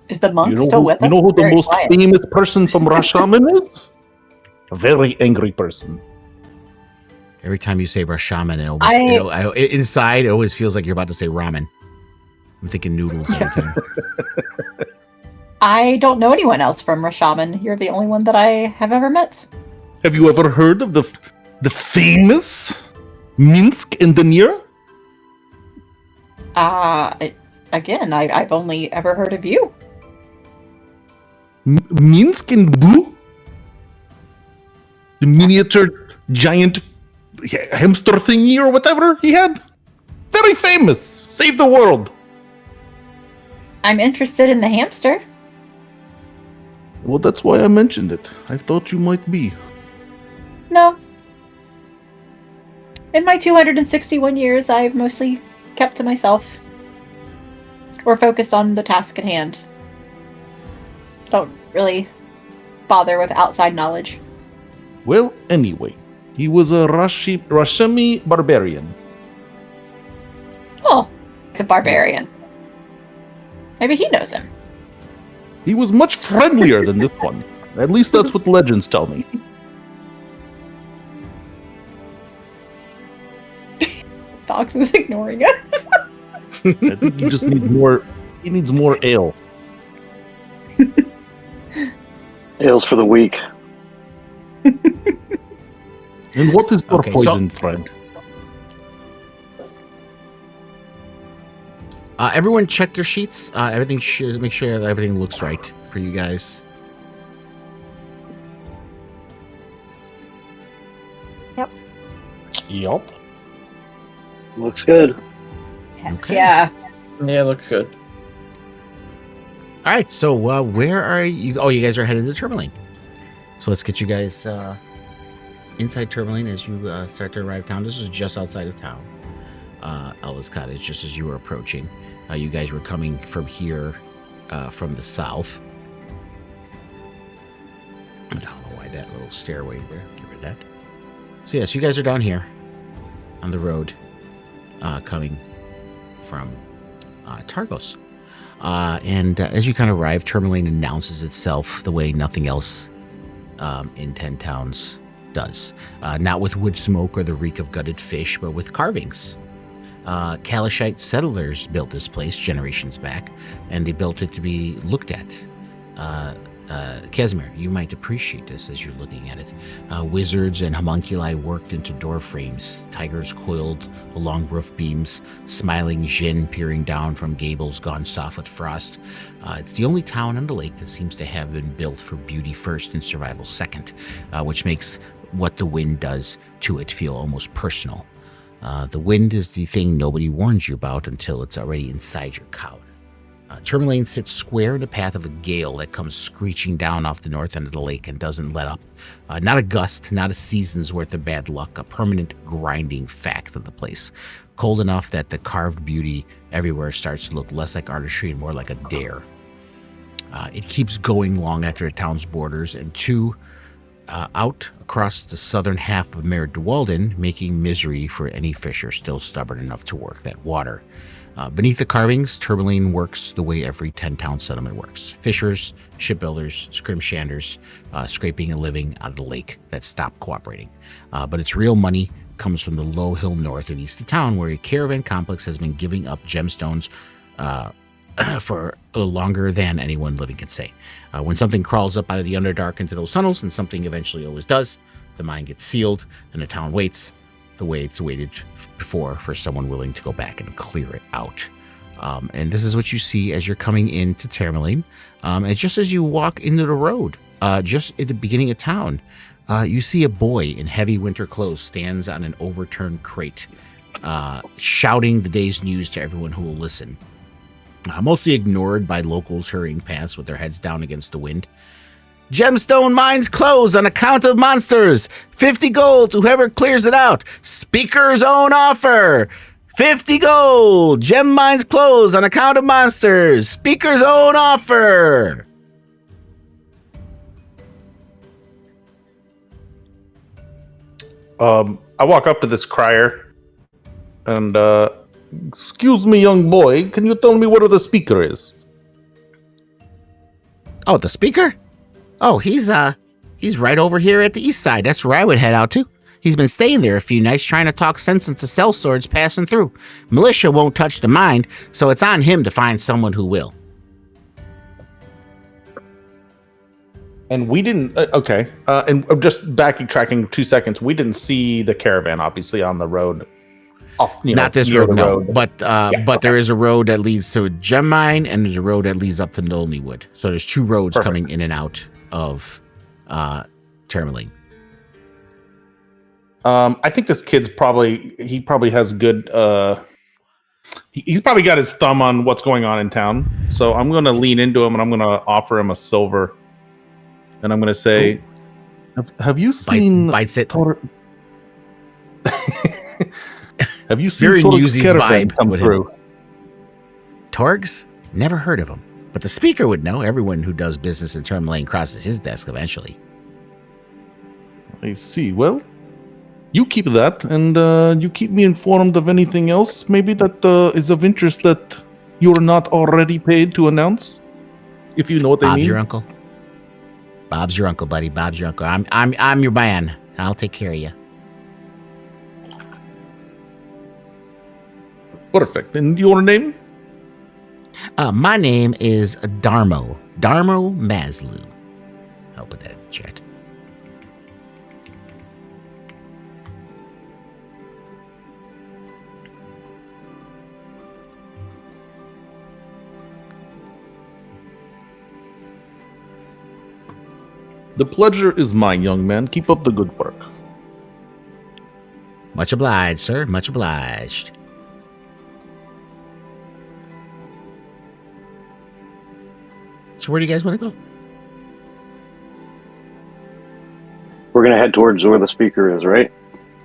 Is the monk You know still who, with us? you know who He's the very most quiet. famous person from Rashaman is? A very angry person. Every time you say Rashaman, inside it always feels like you're about to say ramen. I'm thinking noodles every time. I don't know anyone else from Rashaman. You're the only one that I have ever met. Have you ever heard of the famous Minsk and the near? Again, I've only ever heard of you. Minsk and Boo? The miniature giant hamster thingy or whatever he had? Very famous. Saved the world. I'm interested in the hamster. Well, that's why I mentioned it. I thought you might be. No. In my 261 years, I've mostly kept to myself. Or focused on the task at hand. Don't really bother with outside knowledge. Well, anyway, he was a Rashami barbarian. Oh, it's a barbarian. Maybe he knows him. He was much friendlier than this one. At least that's what legends tell me. Fox is ignoring us. I think he just needs more. He needs more ale. Ales for the weak. And what is your Okay, poison, friend? Everyone check their sheets. Everything make sure that everything looks right for you guys. Yup. Looks good. Okay. Yeah. Yeah, looks good. All right. So where are you? Oh, you guys are headed to Tourmaline. So let's get you guys inside Tourmaline as you start to arrive town. This is just outside of town. Ellis Cottage, just as you were approaching. You guys were coming from here, from the south. I don't know why that little stairway there. Get rid of that. So yes, you guys are down here on the road, coming from Targos. And as you kind of arrive, Tourmaline announces itself the way nothing else in 10 Towns does. Not with wood smoke or the reek of gutted fish, but with carvings. Kalashite settlers built this place generations back, and they built it to be looked at. Casimir, you might appreciate this as you're looking at it. Wizards and homunculi worked into door frames, tigers coiled along roof beams, smiling Jinn peering down from gables gone soft with frost. It's the only town on the lake that seems to have been built for beauty first and survival second, which makes what the wind does to it feel almost personal. The wind is the thing nobody warns you about until it's already inside your collar. Tourmaline sits square in the path of a gale that comes screeching down off the north end of the lake and doesn't let up. Not a gust, not a season's worth of bad luck, a permanent grinding fact of the place. Cold enough that the carved beauty everywhere starts to look less like artistry and more like a dare. It keeps going long after the town's borders, and out across the southern half of Mare Dwalden, making misery for any fisher still stubborn enough to work that water. Beneath the carvings, Tourmaline works the way every 10-town settlement works. Fishers, shipbuilders, scrimshanders, scraping a living out of the lake that stopped cooperating. But its real money comes from the low hill north and east of town, where a caravan complex has been giving up gemstones for longer than anyone living can say. When something crawls up out of the Underdark into those tunnels, and something eventually always does, the mine gets sealed, and the town waits the way it's waited before for someone willing to go back and clear it out. And this is what you see as you're coming into Tourmaline. And just as you walk into the road, just at the beginning of town, you see a boy in heavy winter clothes stands on an overturned crate, shouting the day's news to everyone who will listen. Mostly ignored by locals hurrying past with their heads down against the wind. Gemstone mines closed on account of monsters. 50 gold to whoever clears it out. Speaker's own offer. 50 gold. Gem mines closed on account of monsters. Speaker's own offer. I walk up to this crier and, excuse me, young boy, can you tell me where the speaker is? Oh, the speaker? Oh, he's right over here at the east side. That's where I would head out to. He's been staying there a few nights trying to talk sense into sellswords passing through. Militia won't touch the mind, so it's on him to find someone who will. And we didn't. Okay. And just backtracking 2 seconds, we didn't see the caravan, obviously, on the road. Not this near road, the no. road. But there is a road that leads to a gem mine, and there's a road that leads up to Nolnywood. So there's 2 roads Perfect. coming in and out of Tourmaline. I think this kid's probably has good. He's probably got his thumb on what's going on in town. So I'm going to lean into him and I'm going to offer him a silver. And I'm going to say, have you seen Bites it. Have you seen Very Torg's Newsy's caravan vibe come with through? Torgs? Never heard of him. But the speaker would know. Everyone who does business in Tourmaline crosses his desk eventually. I see. Well, you keep that, and you keep me informed of anything else, maybe that is of interest that you're not already paid to announce, if you know what they Bob's mean. your uncle. Bob's your uncle, buddy. Bob's your uncle. I'm your man. I'll take care of you. Perfect. And your name? My name is Darmo. Darmo Maslu. I'll put that in the chat. The pleasure is mine, young man. Keep up the good work. Much obliged, sir. Much obliged. So where do you guys want to go? We're gonna head towards where the speaker is, right?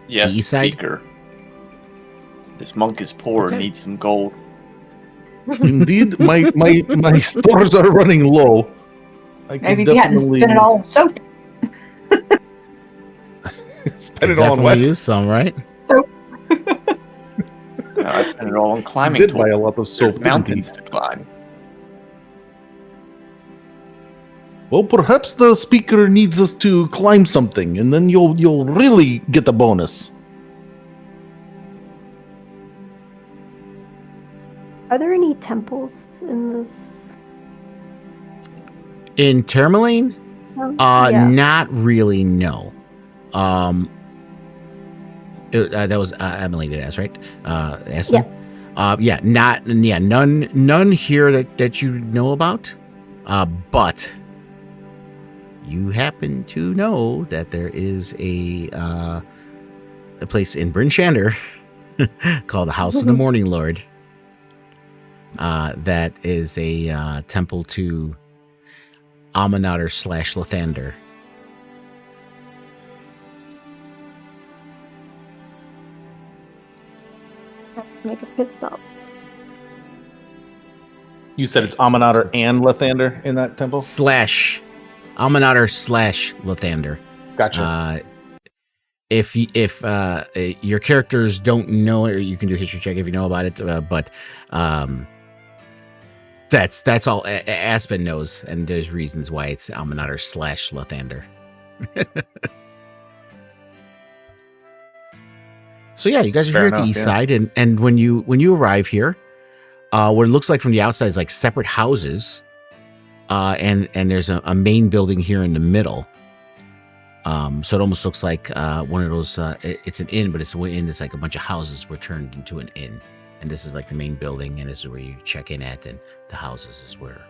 Yes, The east side? speaker. This monk is poor and Okay. needs some gold. Indeed, my stores are running low. I Maybe could we hadn't definitely spent it all in soap. spend it all on Definitely what? use some, right? I spent it all on I climbing. did buy tools. a lot of There's soap. didn't mountains he? to climb. Well, perhaps the speaker needs us to climb something, and then you'll really get a bonus. Are there any temples in this? In Tourmaline? Yeah. Not really, no. That was Emily did ask, right? Aspen? None here that you know about. But you happen to know that there is a place in Bryn Shander called the House of the Morning Lord. That is a temple to Aminator / Lathander. Have to make a pit stop. You said it's Aminator and Lathander in that temple? / Aminator / Lathander. Gotcha. If your characters don't know it, or you can do a history check if you know about it. But that's all Aspen knows, and there's reasons why it's Aminator / Lathander. So yeah, you guys are Fair here at the enough, east yeah. side, and when you arrive here, what it looks like from the outside is like separate houses, and there's a main building here in the middle. So it almost looks like one of those. It's an inn, but it's an inn. It's like a bunch of houses were turned into an inn, and this is like the main building, and this is where you check in at, and the houses is where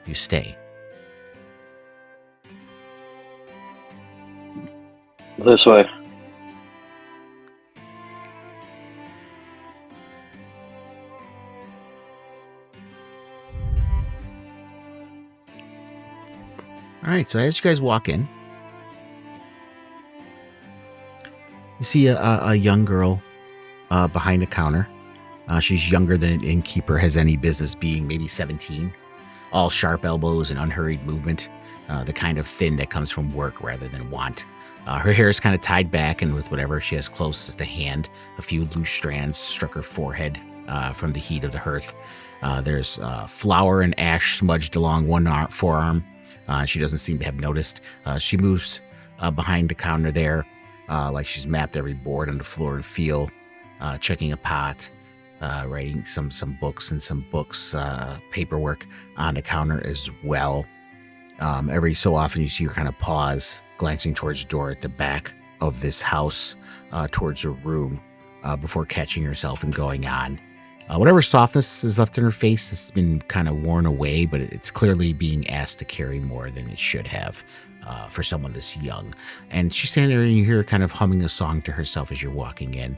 you stay. This way. All right. So as you guys walk in, you see a young girl behind the counter. She's younger than an innkeeper has any business being, maybe 17. All sharp elbows and unhurried movement, the kind of thin that comes from work rather than want. Her hair is kind of tied back, and with whatever she has closest to hand, a few loose strands struck her forehead from the heat of the hearth. There's flour and ash smudged along one forearm. She doesn't seem to have noticed. She moves behind the counter there, like she's mapped every board on the floor and feel, checking a pot, writing some books and some books, paperwork on the counter as well. Every so often you see her kind of pause, glancing towards the door at the back of this house, towards her room, before catching herself and going on. Whatever softness is left in her face has been kind of worn away, but it's clearly being asked to carry more than it should have for someone this young. And she's standing there and you hear her kind of humming a song to herself as you're walking in.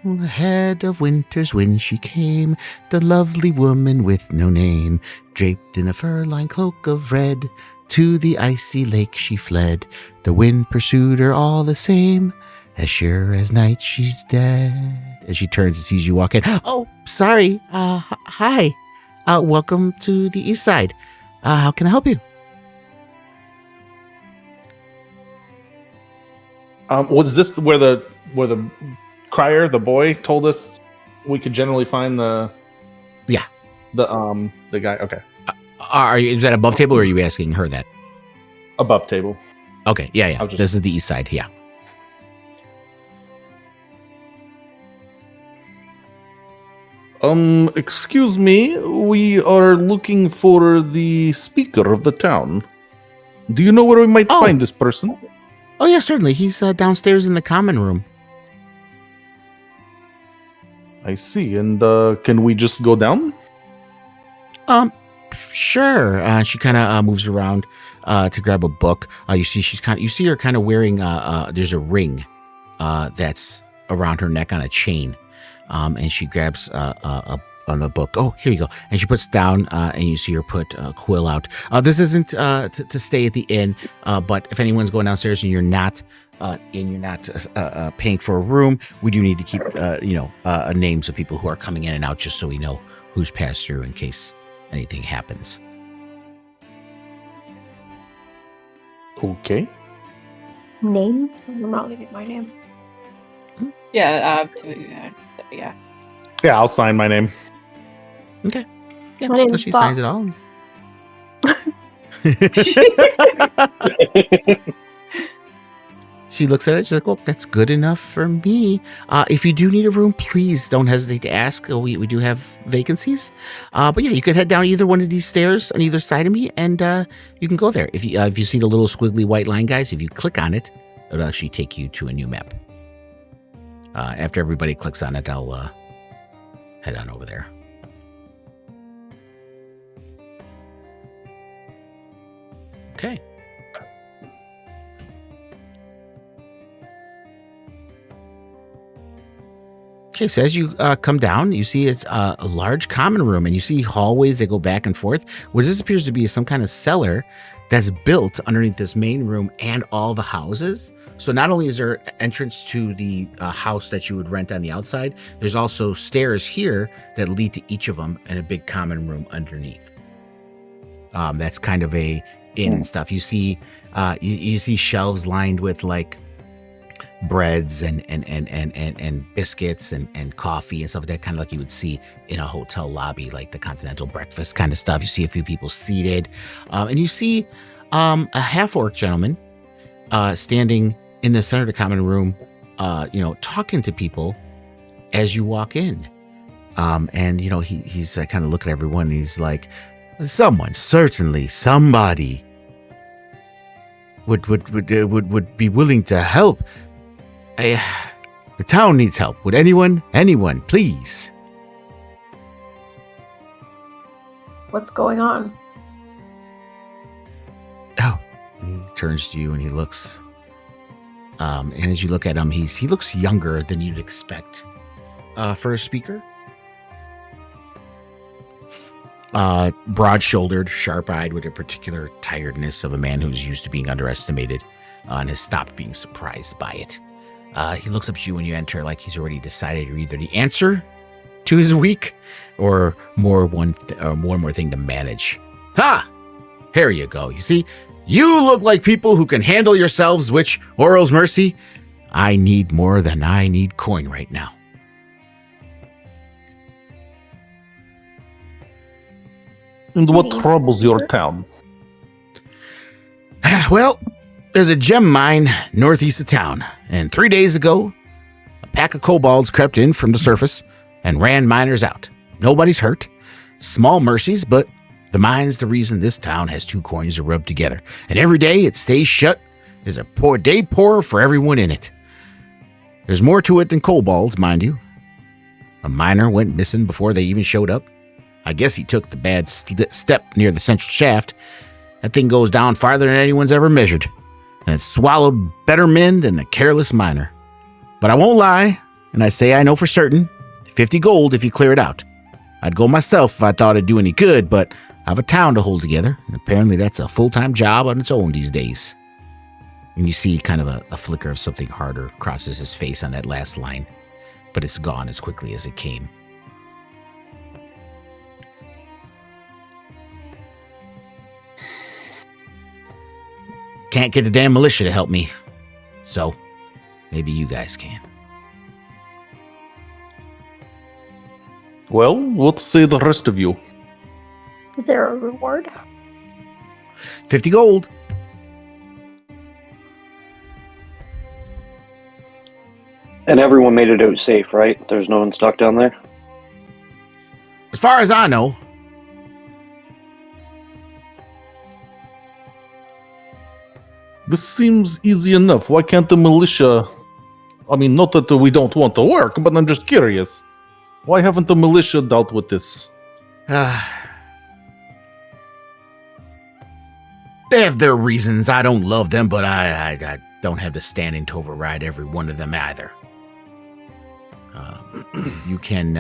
Ahead of winter's when she came, the lovely woman with no name, draped in a fur-lined cloak of red, to the icy lake she fled. The wind pursued her all the same, as sure as night she's dead. As she turns and sees you walk in. Oh, sorry. Hi. Welcome to the east side. How can I help you? Was this where the crier, the boy, told us we could generally find the guy? Okay. Is that above table or are you asking her that? Above table. Okay, yeah. This is the east side, yeah. Excuse me, we are looking for the speaker of the town. Do you know where we might find this person? Oh, yeah, certainly. He's downstairs in the common room. I see. And can we just go down? Sure. She kind of moves around to grab a book. You see her kind of wearing there's a ring that's around her neck on a chain. And she grabs on the book. Oh, here you go. And she puts down, and you see her put a quill out. This isn't to stay at the inn, but if anyone's going downstairs and you're not paying for a room, we do need to keep names of people who are coming in and out, just so we know who's passed through in case anything happens. Okay. Name? I'm not leaving my name. Yeah. Yeah, I'll sign my name. Okay. Yeah, My name's so she Bob. signs it all. She looks at it. She's like, well, that's good enough for me. If you do need a room, please don't hesitate to ask. We do have vacancies. But yeah, you could head down either one of these stairs on either side of me, and you can go there. If you see the little squiggly white line, guys, if you click on it, it'll actually take you to a new map. After everybody clicks on it, I'll head on over there. Okay. Okay, so as you come down, you see it's a large common room, and you see hallways that go back and forth, which this appears to be some kind of cellar that's built underneath this main room and all the houses. So not only is there entrance to the house that you would rent on the outside, there's also stairs here that lead to each of them and a big common room underneath. That's kind of a inn and stuff. You see, you see shelves lined with like breads and biscuits and coffee and stuff like that, kind of like you would see in a hotel lobby, like the continental breakfast kind of stuff. You see a few people seated, and you see a half-orc gentleman standing in the center of the common room, talking to people as you walk in. And he's kind of looking at everyone. And he's like, somebody would be willing to help. The town needs help. Would anyone, please? What's going on? Oh, he turns to you and he looks. And as you look at him, he looks younger than you'd expect for a speaker. Broad-shouldered, sharp-eyed, with a particular tiredness of a man who's used to being underestimated and has stopped being surprised by it. He looks up at you when you enter like he's already decided you're either the answer to his week or one more thing to manage. Ha! Here you go. You see, you look like people who can handle yourselves, which, Oral's mercy, I need more than I need coin right now. And what Any troubles your secret? town? Well, There's a gem mine northeast of town, and 3 days ago, a pack of kobolds crept in from the surface and ran miners out. Nobody's hurt. Small mercies, but the mine's the reason this town has 2 coins to rub together. And every day it stays shut is a poor day poorer for everyone in it. There's more to it than kobolds, mind you. A miner went missing before they even showed up. I guess he took the bad step near the central shaft. That thing goes down farther than anyone's ever measured. And it swallowed better men than a careless miner. But I won't lie, and I say I know for certain, 50 gold if you clear it out. I'd go myself if I thought it'd do any good, but I have a town to hold together, and apparently that's a full-time job on its own these days. And you see kind of a flicker of something harder crosses his face on that last line, but it's gone as quickly as it came. Can't get the damn militia to help me, so maybe you guys can. Well, what say the rest of you? Is there a reward? 50 gold. And everyone made it out safe, right? There's no one stuck down there? As far as I know. This seems easy enough. Why can't the militia... I mean, not that we don't want to work, but I'm just curious. Why haven't the militia dealt with this? They have their reasons. I don't love them, but I don't have the standing to override every one of them either. You can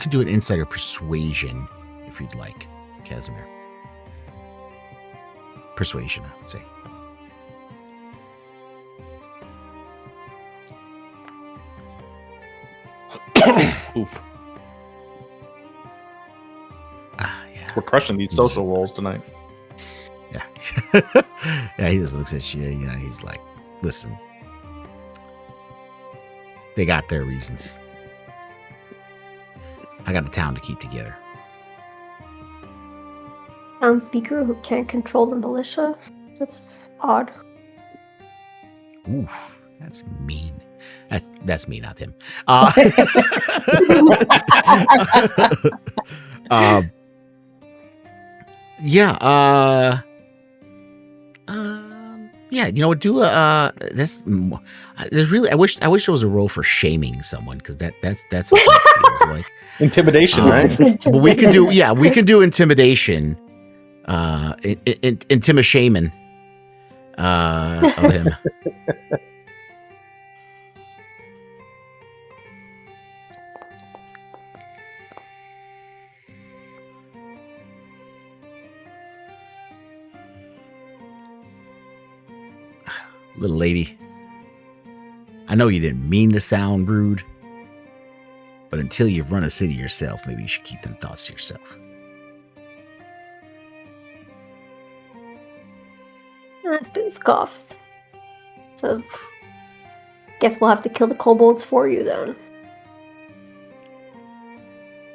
do an insider persuasion if you'd like, Casimir. Persuasion, I would say. Oof. Yeah. We're crushing these social rolls tonight. Yeah. Yeah, he just looks at you, he's like, listen. They got their reasons. I got a town to keep together. Town speaker who can't control the militia? That's odd. Ooh, that's mean. That's me, not him. Yeah. Yeah. You know what? Do that's. There's really. I wish there was a role for shaming someone because that's what it feels like. Intimidation, right? But we could do. Yeah, we could do intimidation. Intimidation of him. Little lady, I know you didn't mean to sound rude, but until you've run a city yourself, maybe you should keep them thoughts to yourself. Aspen scoffs. Says, guess we'll have to kill the kobolds for you then.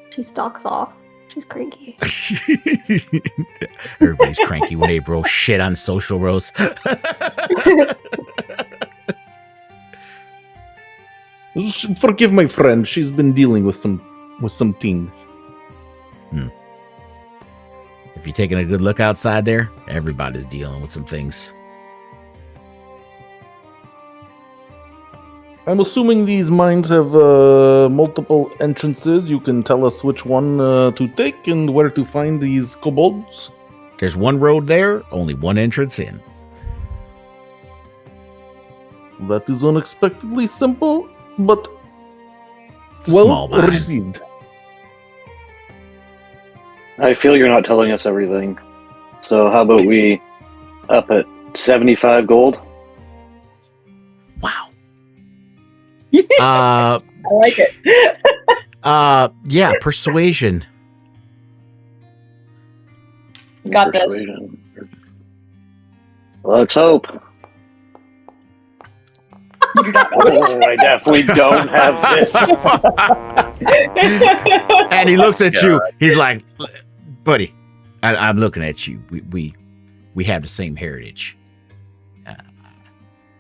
She stalks off. She's cranky. Everybody's cranky when they roll shit on social roles. Forgive my friend. She's been dealing with some things. If you're taking a good look outside there, everybody's dealing with some things. I'm assuming these mines have multiple entrances. You can tell us which one to take and where to find these kobolds. There's one road there, only one entrance in. That is unexpectedly simple, but Small well mine. received. I feel you're not telling us everything. So how about we up at 75 gold? Wow. I like it. Yeah, persuasion. Got this. Persuasion. Let's hope. You do not know this. Oh, I definitely don't have this. And he looks at you. He's like, buddy, I'm looking at you. We have the same heritage.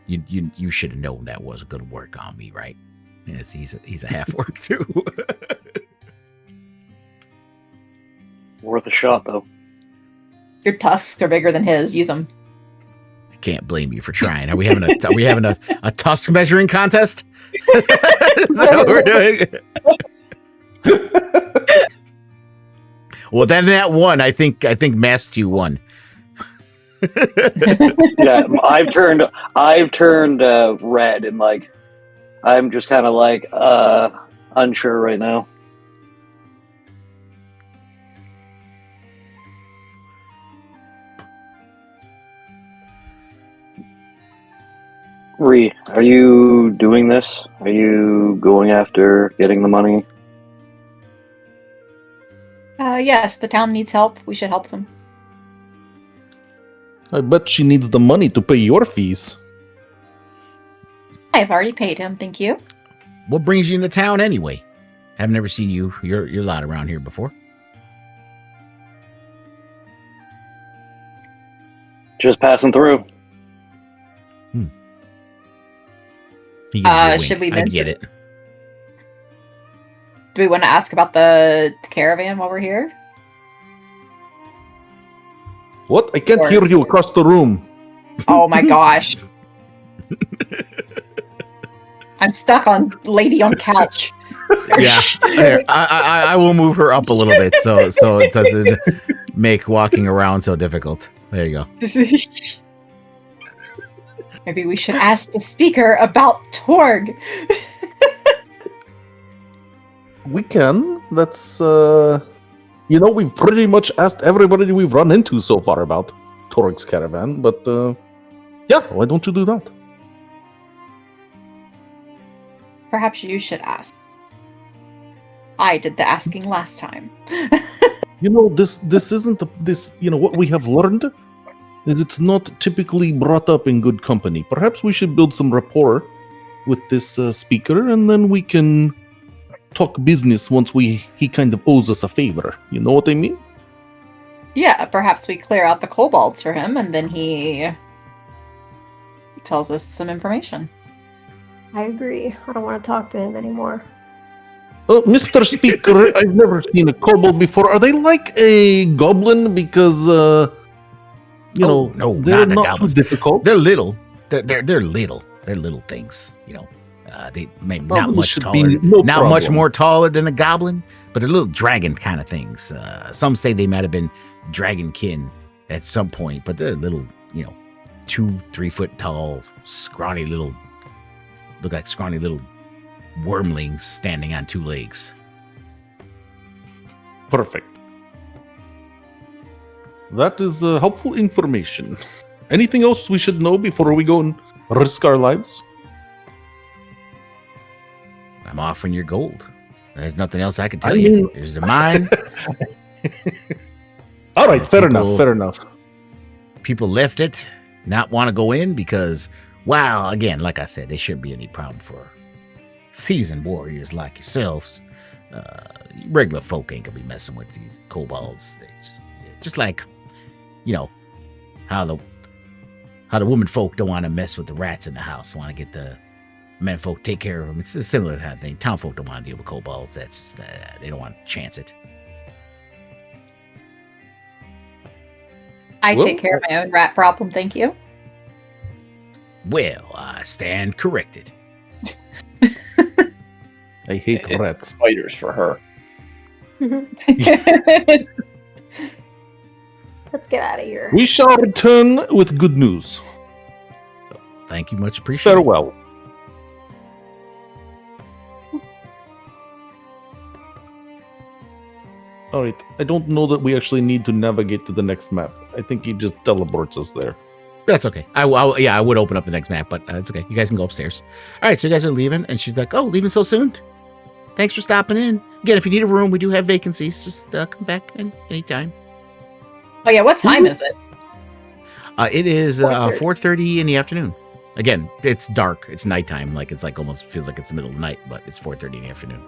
You should have known that was good work on me, right? Yes, he's a half orc too. Worth a shot, though. Your tusks are bigger than his. Use them. I can't blame you for trying. Are we having a tusk measuring contest? Is that what we're doing? Well, then that one, I think Mastu won. Yeah, I've turned red and like I'm just kind of like unsure right now. Ree, are you doing this? Are you going after getting the money? Yes, the town needs help. We should help them. I bet she needs the money to pay your fees. I've already paid him, thank you. What brings you into town anyway? I've never seen your lot around here before. Just passing through. He gives you a wink. Should we I mention- get it. Do we want to ask about the caravan while we're here? What? I can't Or- hear you across the room. Oh my gosh. I'm stuck on lady on couch. Yeah, here, I will move her up a little bit so it doesn't make walking around so difficult. There you go. Maybe we should ask the speaker about Torg. We can. That's, we've pretty much asked everybody we've run into so far about Torg's caravan, but, yeah, why don't you do that? Perhaps you should ask. I did the asking last time. This isn't, what we have learned is it's not typically brought up in good company. Perhaps we should build some rapport with this speaker, and then we can talk business once he kind of owes us a favor. You know what I mean? Yeah, perhaps we clear out the kobolds for him, and then he tells us some information. I agree. I don't want to talk to him anymore. Mr. Speaker, I've never seen a kobold before. Are they like a goblin? Because, no, they're not a not goblin. too difficult. They're little. They're little. They're little things. They may not Goblins much should taller. be no Not much problem. more taller than a goblin, but they're little dragon kind of things. Some say they might have been dragonkin at some point, but they're little, 2-3 foot tall, look like scrawny little wormlings standing on 2 legs. Perfect. That is helpful information. Anything else we should know before we go and risk our lives? I'm offering your gold. There's nothing else I can tell I you. mean- There's a mine. All right, fair People- enough, fair enough. People left it, not want to go in because, well, again, like I said, there shouldn't be any problem for seasoned warriors like yourselves. Regular folk ain't gonna be messing with these kobolds. They just like, how the woman folk don't want to mess with the rats in the house. Want to get the men folk take care of them. It's a similar kind of thing. Town folk don't want to deal with kobolds. That's just they don't want to chance it. I Well- take care of my own rat problem, thank you. Well, I stand corrected. I hate rats. Spiders for her. Let's get out of here. We shall return with good news. Thank you, much appreciated. Farewell. All right. I don't know that we actually need to navigate to the next map. I think he just teleports us there. That's okay. I would open up the next map, but it's okay. You guys can go upstairs. All right, so you guys are leaving, and she's like, "Oh, leaving so soon? Thanks for stopping in. Again, if you need a room, we do have vacancies. Just come back anytime." Oh yeah, what time is it? It is 4:30. 4:30 in the afternoon. Again, it's dark. It's nighttime. It's like almost feels like it's the middle of the night, but it's 4:30 in the afternoon.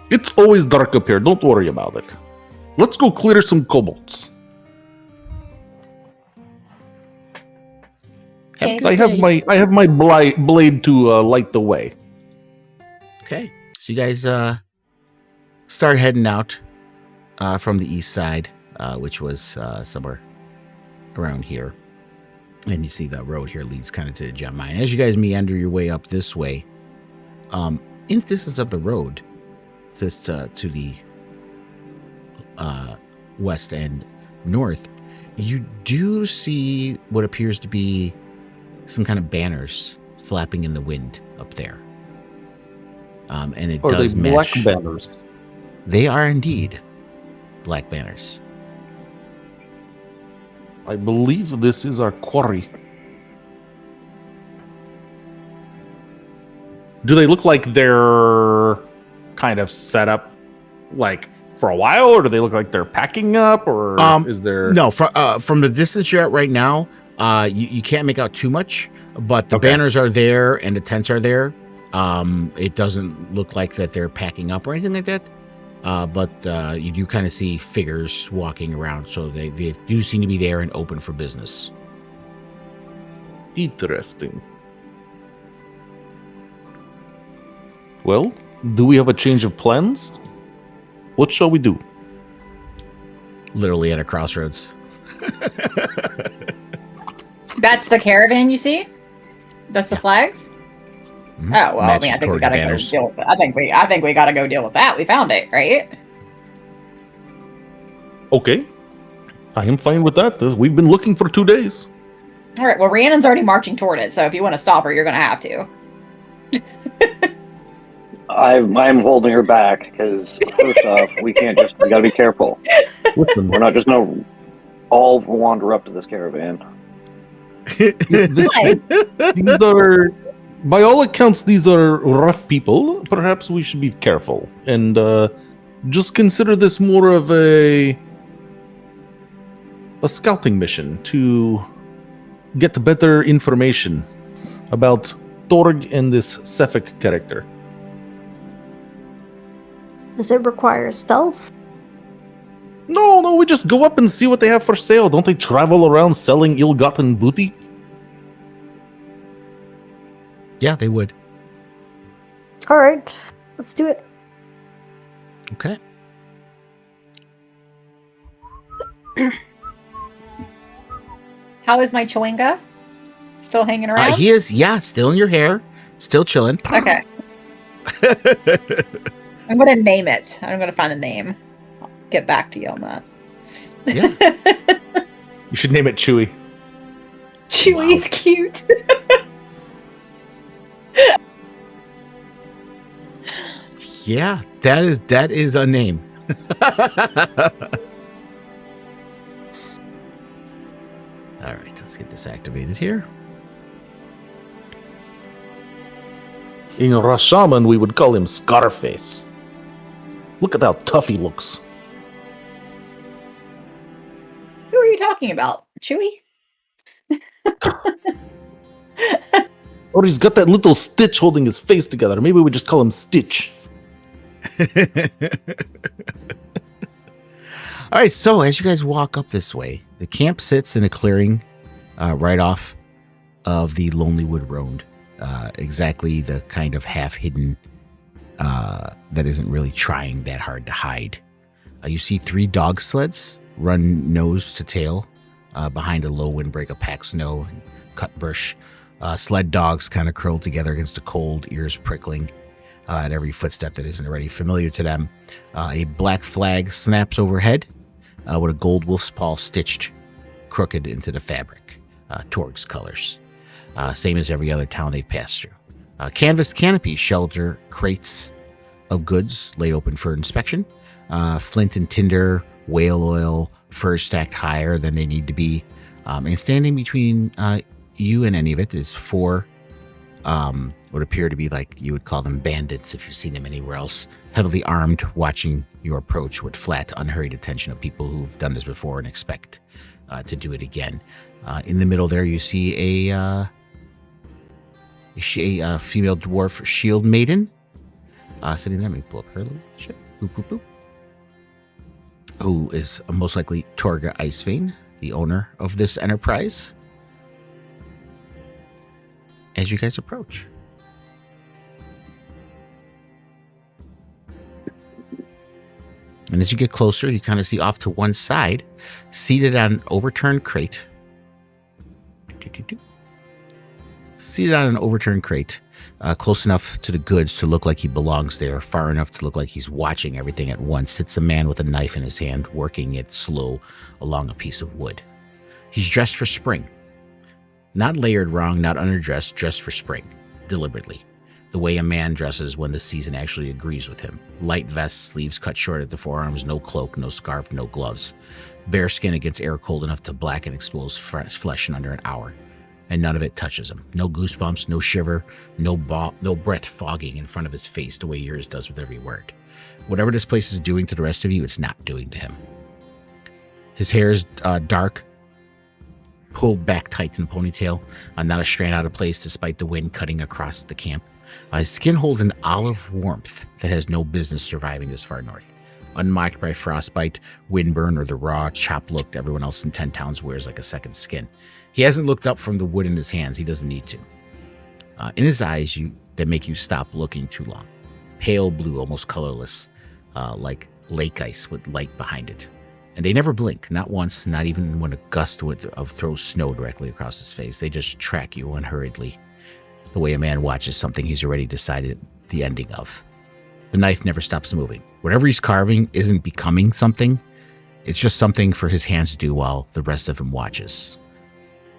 It's always dark up here. Don't worry about it. Let's go clear some kobolds. Have day. I have my blade to light the way. Okay. So you guys start heading out from the east side, which was somewhere around here. And you see the road here leads kind of to the gem mine. As you guys meander your way up this way, in the distance of the road, this to the west and north, you do see what appears to be some kind of banners flapping in the wind up there. And it Are does they match. black banners? They are indeed black banners. I believe this is our quarry. Do they look like they're kind of set up like for a while, or do they look like they're packing up, or is there No, from the distance you're at right now, you can't make out too much, but the Okay. banners are there and the tents are there. It doesn't look like that they're packing up or anything like that. But you do kind of see figures walking around, so they do seem to be there and open for business. Interesting. Well, do we have a change of plans? What shall we do? Literally at a crossroads. That's the caravan you see? That's the flags? Mhm. Oh well, I mean, I Matches think we towards gotta the go banners. deal with it. I think we gotta go deal with that. We found it, right? Okay. I am fine with that. We've been looking for 2 days. All right. Well, Rhiannon's already marching toward it, so if you want to stop her, you're gonna have to. I'm holding her back because first off, we gotta be careful. Listen, We're not just gonna all wander up to this caravan. these are, by all accounts, these are rough people. Perhaps we should be careful and just consider this more of a scouting mission to get better information about Torg and this Sephek character. Does it require stealth? No, we just go up and see what they have for sale. Don't they travel around selling ill-gotten booty? Yeah, they would. All right, let's do it. Okay. How is my Chewinga? Still hanging around? He is, still in your hair, still chilling. Okay. I'm gonna name it. I'm gonna find a name. I'll get back to you on that. Yeah. You should name it Chewy. Chewy's cute. Yeah, that is a name. All right, let's get this activated here. In Rashaman, we would call him Scarface. Look at how tough he looks. Who are you talking about? Chewy? Or he's got that little Stitch holding his face together. Maybe we just call him Stitch. All right, so as you guys walk up this way, the camp sits in a clearing right off of the Lonely Wood Road. Exactly the kind of half-hidden that isn't really trying that hard to hide. You see 3 dog sleds run nose to tail behind a low windbreak of packed snow and cut bush. Sled dogs kind of curled together against the cold, ears prickling at every footstep that isn't already familiar to them. A black flag snaps overhead with a gold wolf's paw stitched crooked into the fabric, Torg's colors. Same as every other town they've passed through. Canvas canopies shelter crates of goods laid open for inspection. Flint and tinder, whale oil, furs stacked higher than they need to be. And standing between you and any of it is 4 what appear to be like you would call them bandits if you've seen them anywhere else, heavily armed, watching your approach with flat, unhurried attention of people who've done this before and expect to do it again. In the middle there, you see a female dwarf shield maiden sitting there. Let me pull up her little shit. Boop, boop, boop. Who is most likely Torga Icewind, the owner of this enterprise. as you guys approach. And as you get closer, you kind of see off to one side, seated on an overturned crate. Seated on an overturned crate, close enough to the goods to look like he belongs there, far enough to look like he's watching everything at once, sits a man with a knife in his hand, working it slow along a piece of wood. He's dressed for spring. Not layered wrong, not underdressed, dressed for spring, deliberately. The way a man dresses when the season actually agrees with him. Light vest, sleeves cut short at the forearms, no cloak, no scarf, no gloves. Bare skin against air cold enough to blacken exposed flesh in under an hour. And none of it touches him. No goosebumps, no shiver, no breath fogging in front of his face the way yours does with every word. Whatever this place is doing to the rest of you, it's not doing to him. His hair is dark, pulled back tight in a ponytail, not a strand out of place despite the wind cutting across the camp. His skin holds an olive warmth that has no business surviving this far north. Unmarked by frostbite, windburn, or the raw, chopped look everyone else in 10 towns wears like a second skin. He hasn't looked up from the wood in his hands. He doesn't need to. In his eyes, that make you stop looking too long. Pale blue, almost colorless, like lake ice with light behind it. And they never blink, not once, not even when a gust throws snow directly across his face. They just track you unhurriedly, the way a man watches something he's already decided the ending of. The knife never stops moving. Whatever he's carving isn't becoming something. It's just something for his hands to do while the rest of him watches.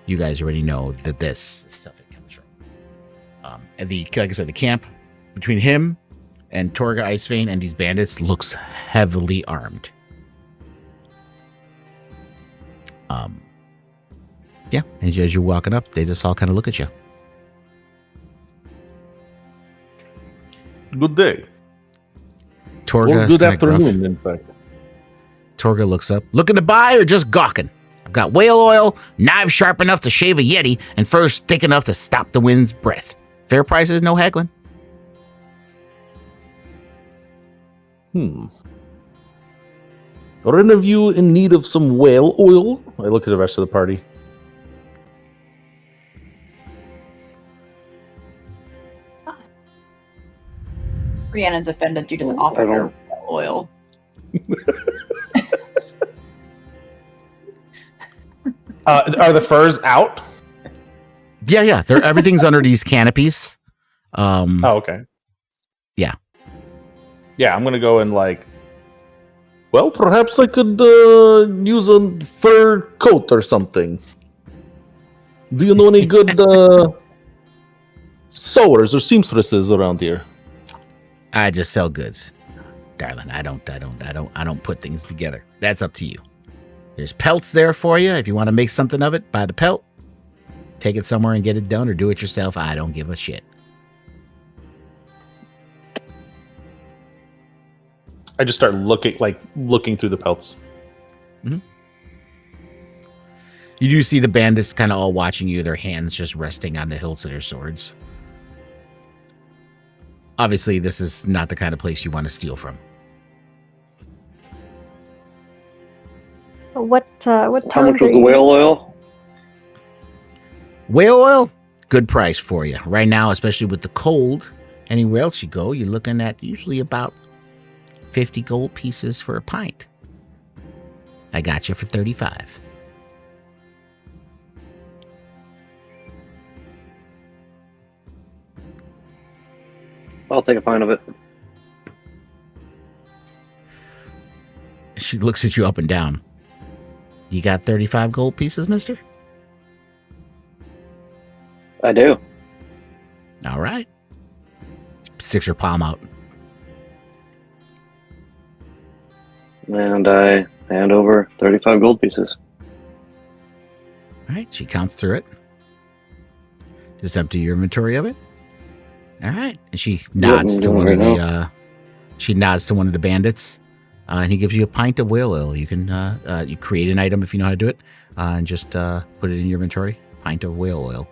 You guys already know that this is stuff it comes from. And like I said, the camp between him and Torga Icevein and these bandits looks heavily armed. Yeah, as you're walking up, they just all kind of look at you. Good day. Torga, Or good afternoon, in fact. Torga looks up. Looking to buy or just gawking? I've got whale oil, knives sharp enough to shave a yeti, and furs thick enough to stop the wind's breath. Fair prices, no haggling. Are any of you in need of some whale oil? I look at the rest of the party. Rhiannon's offended you just offered her oil. Are the furs out? Yeah. Everything's under these canopies. Okay. Yeah. Yeah, I'm gonna go and well, perhaps I could use a fur coat or something. Do you know any good sewers or seamstresses around here? I just sell goods, darling. I don't put things together. That's up to you. There's pelts there for you. If you want to make something of it, buy the pelt. Take it somewhere and get it done, or do it yourself. I don't give a shit. I just start looking through the pelts. Mm-hmm. You do see the bandits kind of all watching you, their hands just resting on the hilts of their swords. Obviously, this is not the kind of place you want to steal from. What How much towns was are the you? whale oil? Whale oil, good price for you. Right now, especially with the cold, anywhere else you go, you're looking at usually about 50 gold pieces for a pint. I got you for 35. I'll take a pint of it. She looks at you up and down. You got 35 gold pieces, mister? I do. All right. Sticks her palm out. And I hand over 35 gold pieces. All right. She counts through it. Just empty your inventory of it. All right. And she nods to one of the. She nods to one of the bandits, and he gives you a pint of whale oil. You can you create an item if you know how to do it, and just put it in your inventory. Pint of whale oil.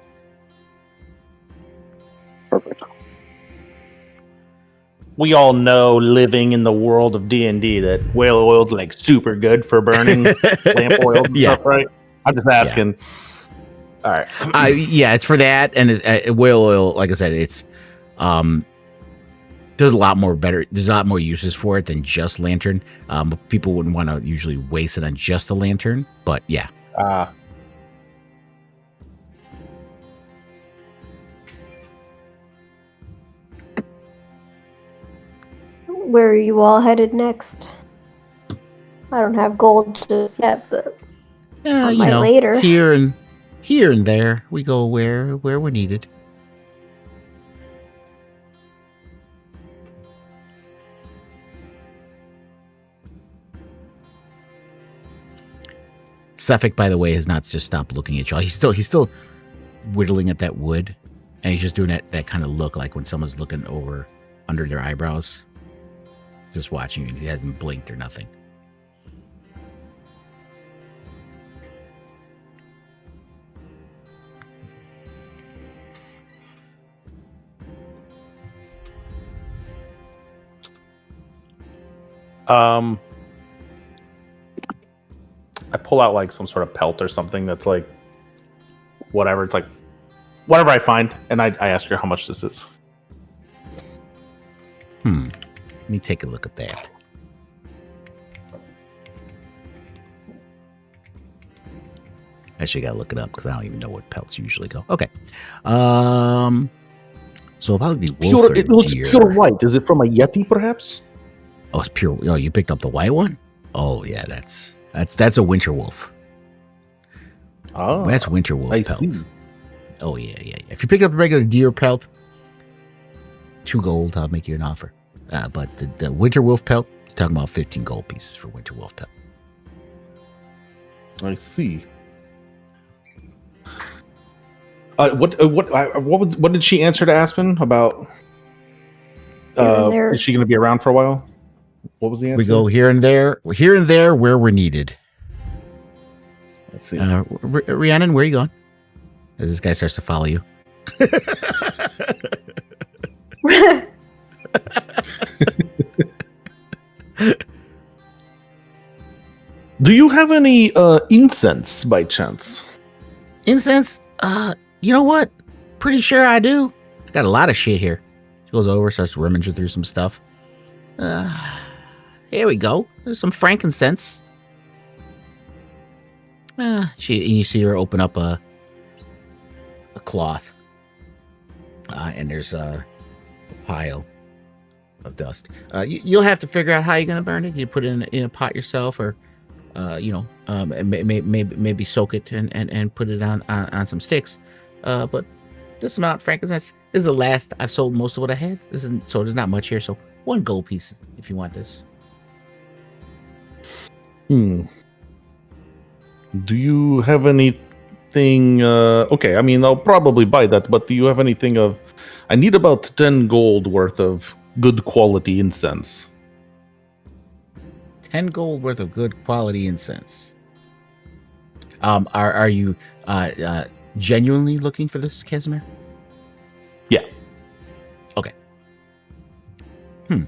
Perfect. We all know, living in the world of D&D, that whale oil's super good for burning lamp oil and stuff, right? I'm just asking. All right. Yeah, it's for that, and whale oil. Like I said, it's there's a lot more uses for it than just lantern. People wouldn't want to usually waste it on just a lantern, but yeah. Where are you all headed next? I don't have gold just yet, but I You might know, later. here and there, we go where we're needed. Sephek, by the way, has not just stopped looking at y'all. He's still whittling at that wood, and he's just doing that kind of look like when someone's looking over under their eyebrows, just watching you. He hasn't blinked or nothing. I pull out like some sort of pelt or something that's like whatever. It's like whatever I find, and I ask her how much this is. Let me take a look at that. Actually, gotta look it up because I don't even know what pelts usually go. Okay, so about the wolf. It looks pure white. Is it from a yeti, perhaps? Oh, it's pure. Oh, you picked up the white one? Oh, yeah, that's a winter wolf. Oh, That's winter wolf I pelt. see. Oh, yeah. If you pick up the regular deer pelt, 2 gold, I'll make you an offer. But the winter wolf pelt, you're talking about 15 gold pieces for winter wolf pelt. I see. What did she answer to Aspen about? Is she going to be around for a while? What was the answer? We go here and there where we're needed. Let's see. Rhiannon, where are you going? As this guy starts to follow you. Do you have any incense by chance? Incense? You know what? Pretty sure I do. I got a lot of shit here. She goes over, starts rummaging through some stuff. Here we go. There's some frankincense. You see her open up a cloth, and there's a pile of dust. You'll have to figure out how you're gonna burn it. You put it in a pot yourself, or maybe soak it and put it on some sticks. But this amount of frankincense is the last I've sold most of what I had. So there's not much here. So 1 gold piece if you want this. Do you have anything? Okay, I mean, I'll probably buy that, but do you have anything of? I need about 10 gold worth of good quality incense. 10 gold worth of good quality incense. Are you genuinely looking for this, Casimir? Yeah. Okay. Well,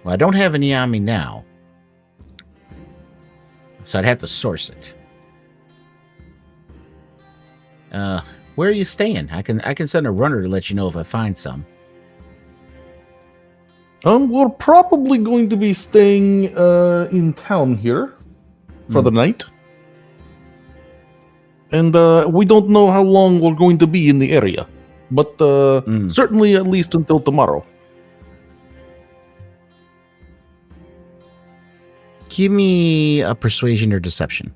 I don't have any on me now, so I'd have to source it. Where are you staying? I can send a runner to let you know if I find some. We're probably going to be staying in town here for the night. And we don't know how long we're going to be in the area. But certainly at least until tomorrow. Give me a persuasion or deception.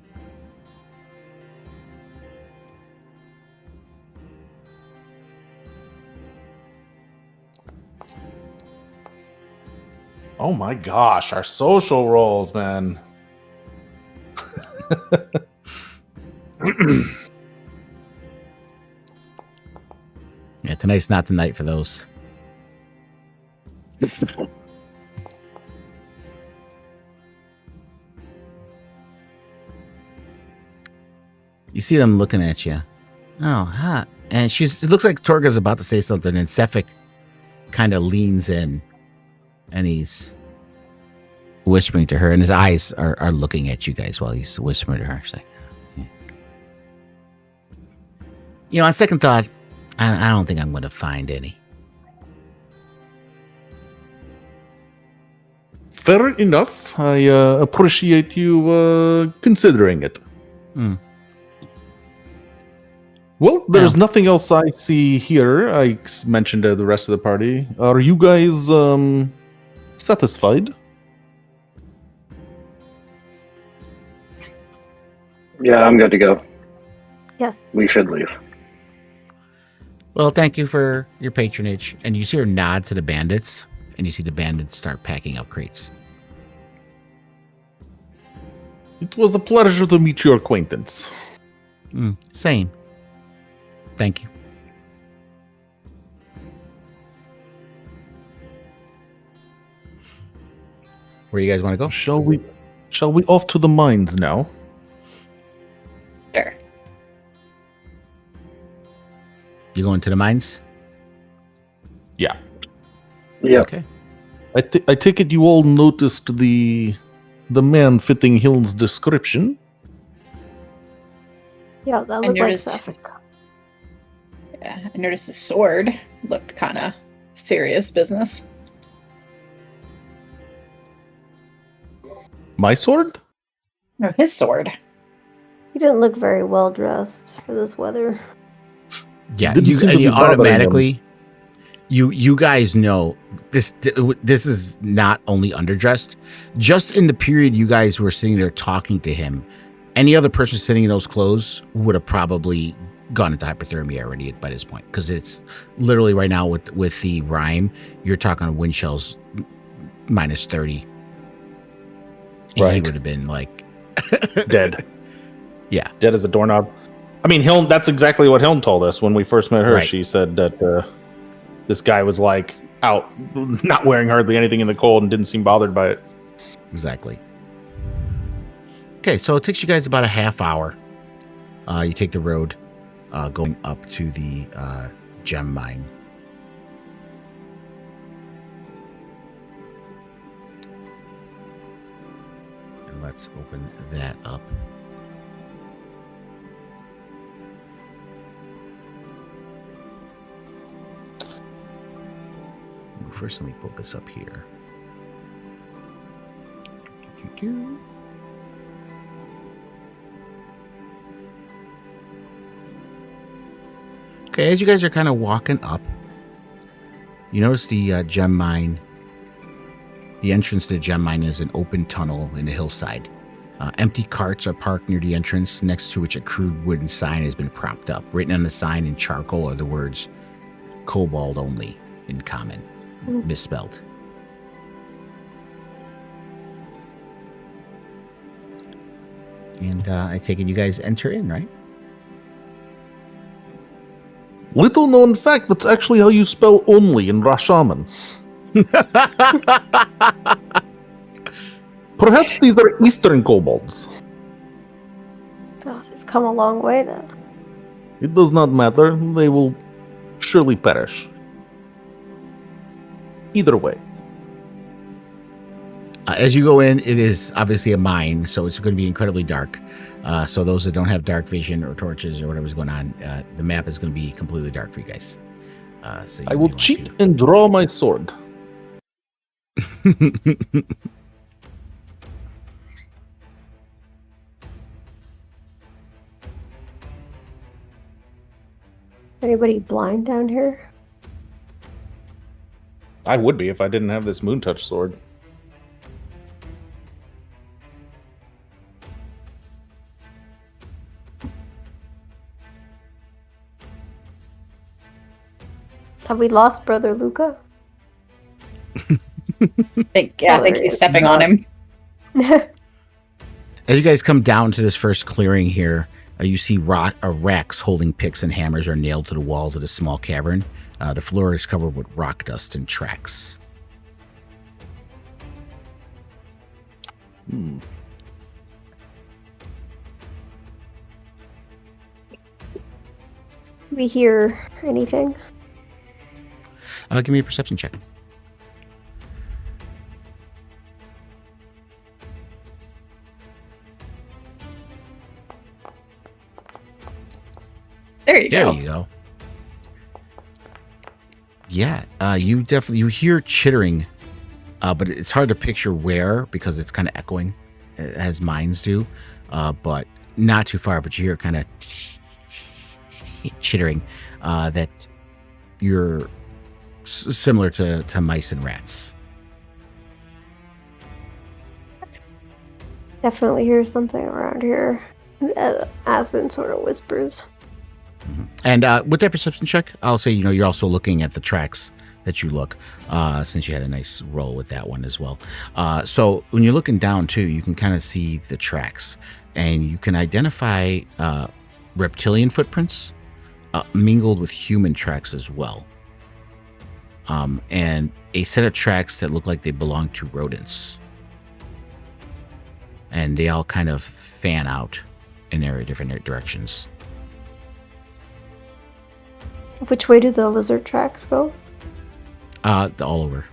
Oh my gosh, our social rolls, man. Yeah, tonight's not the night for those. You see them looking at you. Oh, huh. And it looks like Torga's about to say something, and Sephek kind of leans in, and he's whispering to her, and his eyes are looking at you guys while he's whispering to her. She's like, On second thought, I don't think I'm going to find any. Fair enough. I appreciate you considering it. Hmm. Well, there's nothing else I see here. I mentioned to the rest of the party. Are you guys satisfied? Yeah, I'm good to go. Yes. We should leave. Well, thank you for your patronage. And you see her nod to the bandits, and you see the bandits start packing up crates. It was a pleasure to meet your acquaintance. Same. Thank you. Where you guys want to go? Shall we off to the mines now? Sure. You going to the mines? Yeah. Yeah. Okay. I take it you all noticed the man fitting Hill's description. Yeah, that I looked like noticed- Sephek. Yeah, I noticed the sword looked kind of serious business. My sword? No, his sword. He didn't look very well dressed for this weather. Yeah, Didn't seem to be you bothering automatically. You guys know this is not only underdressed. Just in the period you guys were sitting there talking to him, any other person sitting in those clothes would have probably gone into hypothermia already by this point, because it's literally right now with the Rime, you're talking wind chills minus 30. And he Right. would have been like Dead. Yeah. Dead as a doorknob. I mean, Hiln, that's exactly what Hiln told us when we first met her. Right. She said that this guy was like out, not wearing hardly anything in the cold and didn't seem bothered by it. Exactly. Okay, so it takes you guys about a half hour. You take the road going up to the gem mine. And let's open that up. First, let me pull this up here. Okay, as you guys are kind of walking up, you notice the gem mine. The entrance to the gem mine is an open tunnel in the hillside. Empty carts are parked near the entrance, next to which a crude wooden sign has been propped up. Written on the sign in charcoal are the words "Kobold only" in common, misspelled. And I take it you guys enter in, right? Little known fact, that's actually how you spell only in Rashaman. Perhaps these are Eastern kobolds. God, they've come a long way then. It does not matter. They will surely perish. Either way. As you go in, it is obviously a mine, so it's going to be incredibly dark. So those that don't have dark vision or torches or whatever's going on, the map is going to be completely dark for you guys. So I will cheat and draw my sword. Anybody blind down here? I would be if I didn't have this moon touch sword. Have we lost Brother Luca? I think he's stepping on him. As you guys come down to this first clearing here, you see racks holding picks and hammers are nailed to the walls of this small cavern. The floor is covered with rock dust and tracks. We hear anything? Give me a perception check. There you There go. you go. Yeah, you hear chittering, but it's hard to picture where because it's kind of echoing, as mines do, but not too far. But you hear kind of chittering that you're similar to mice and rats. Definitely hear something around here. Aspen sort of whispers. And with that perception check, I'll say you're also looking at the tracks that you look, since you had a nice roll with that one as well. So when you're looking down too, you can kind of see the tracks, and you can identify reptilian footprints mingled with human tracks as well, and a set of tracks that look like they belong to rodents, and they all kind of fan out in their different directions. Which way do the lizard tracks go? All over.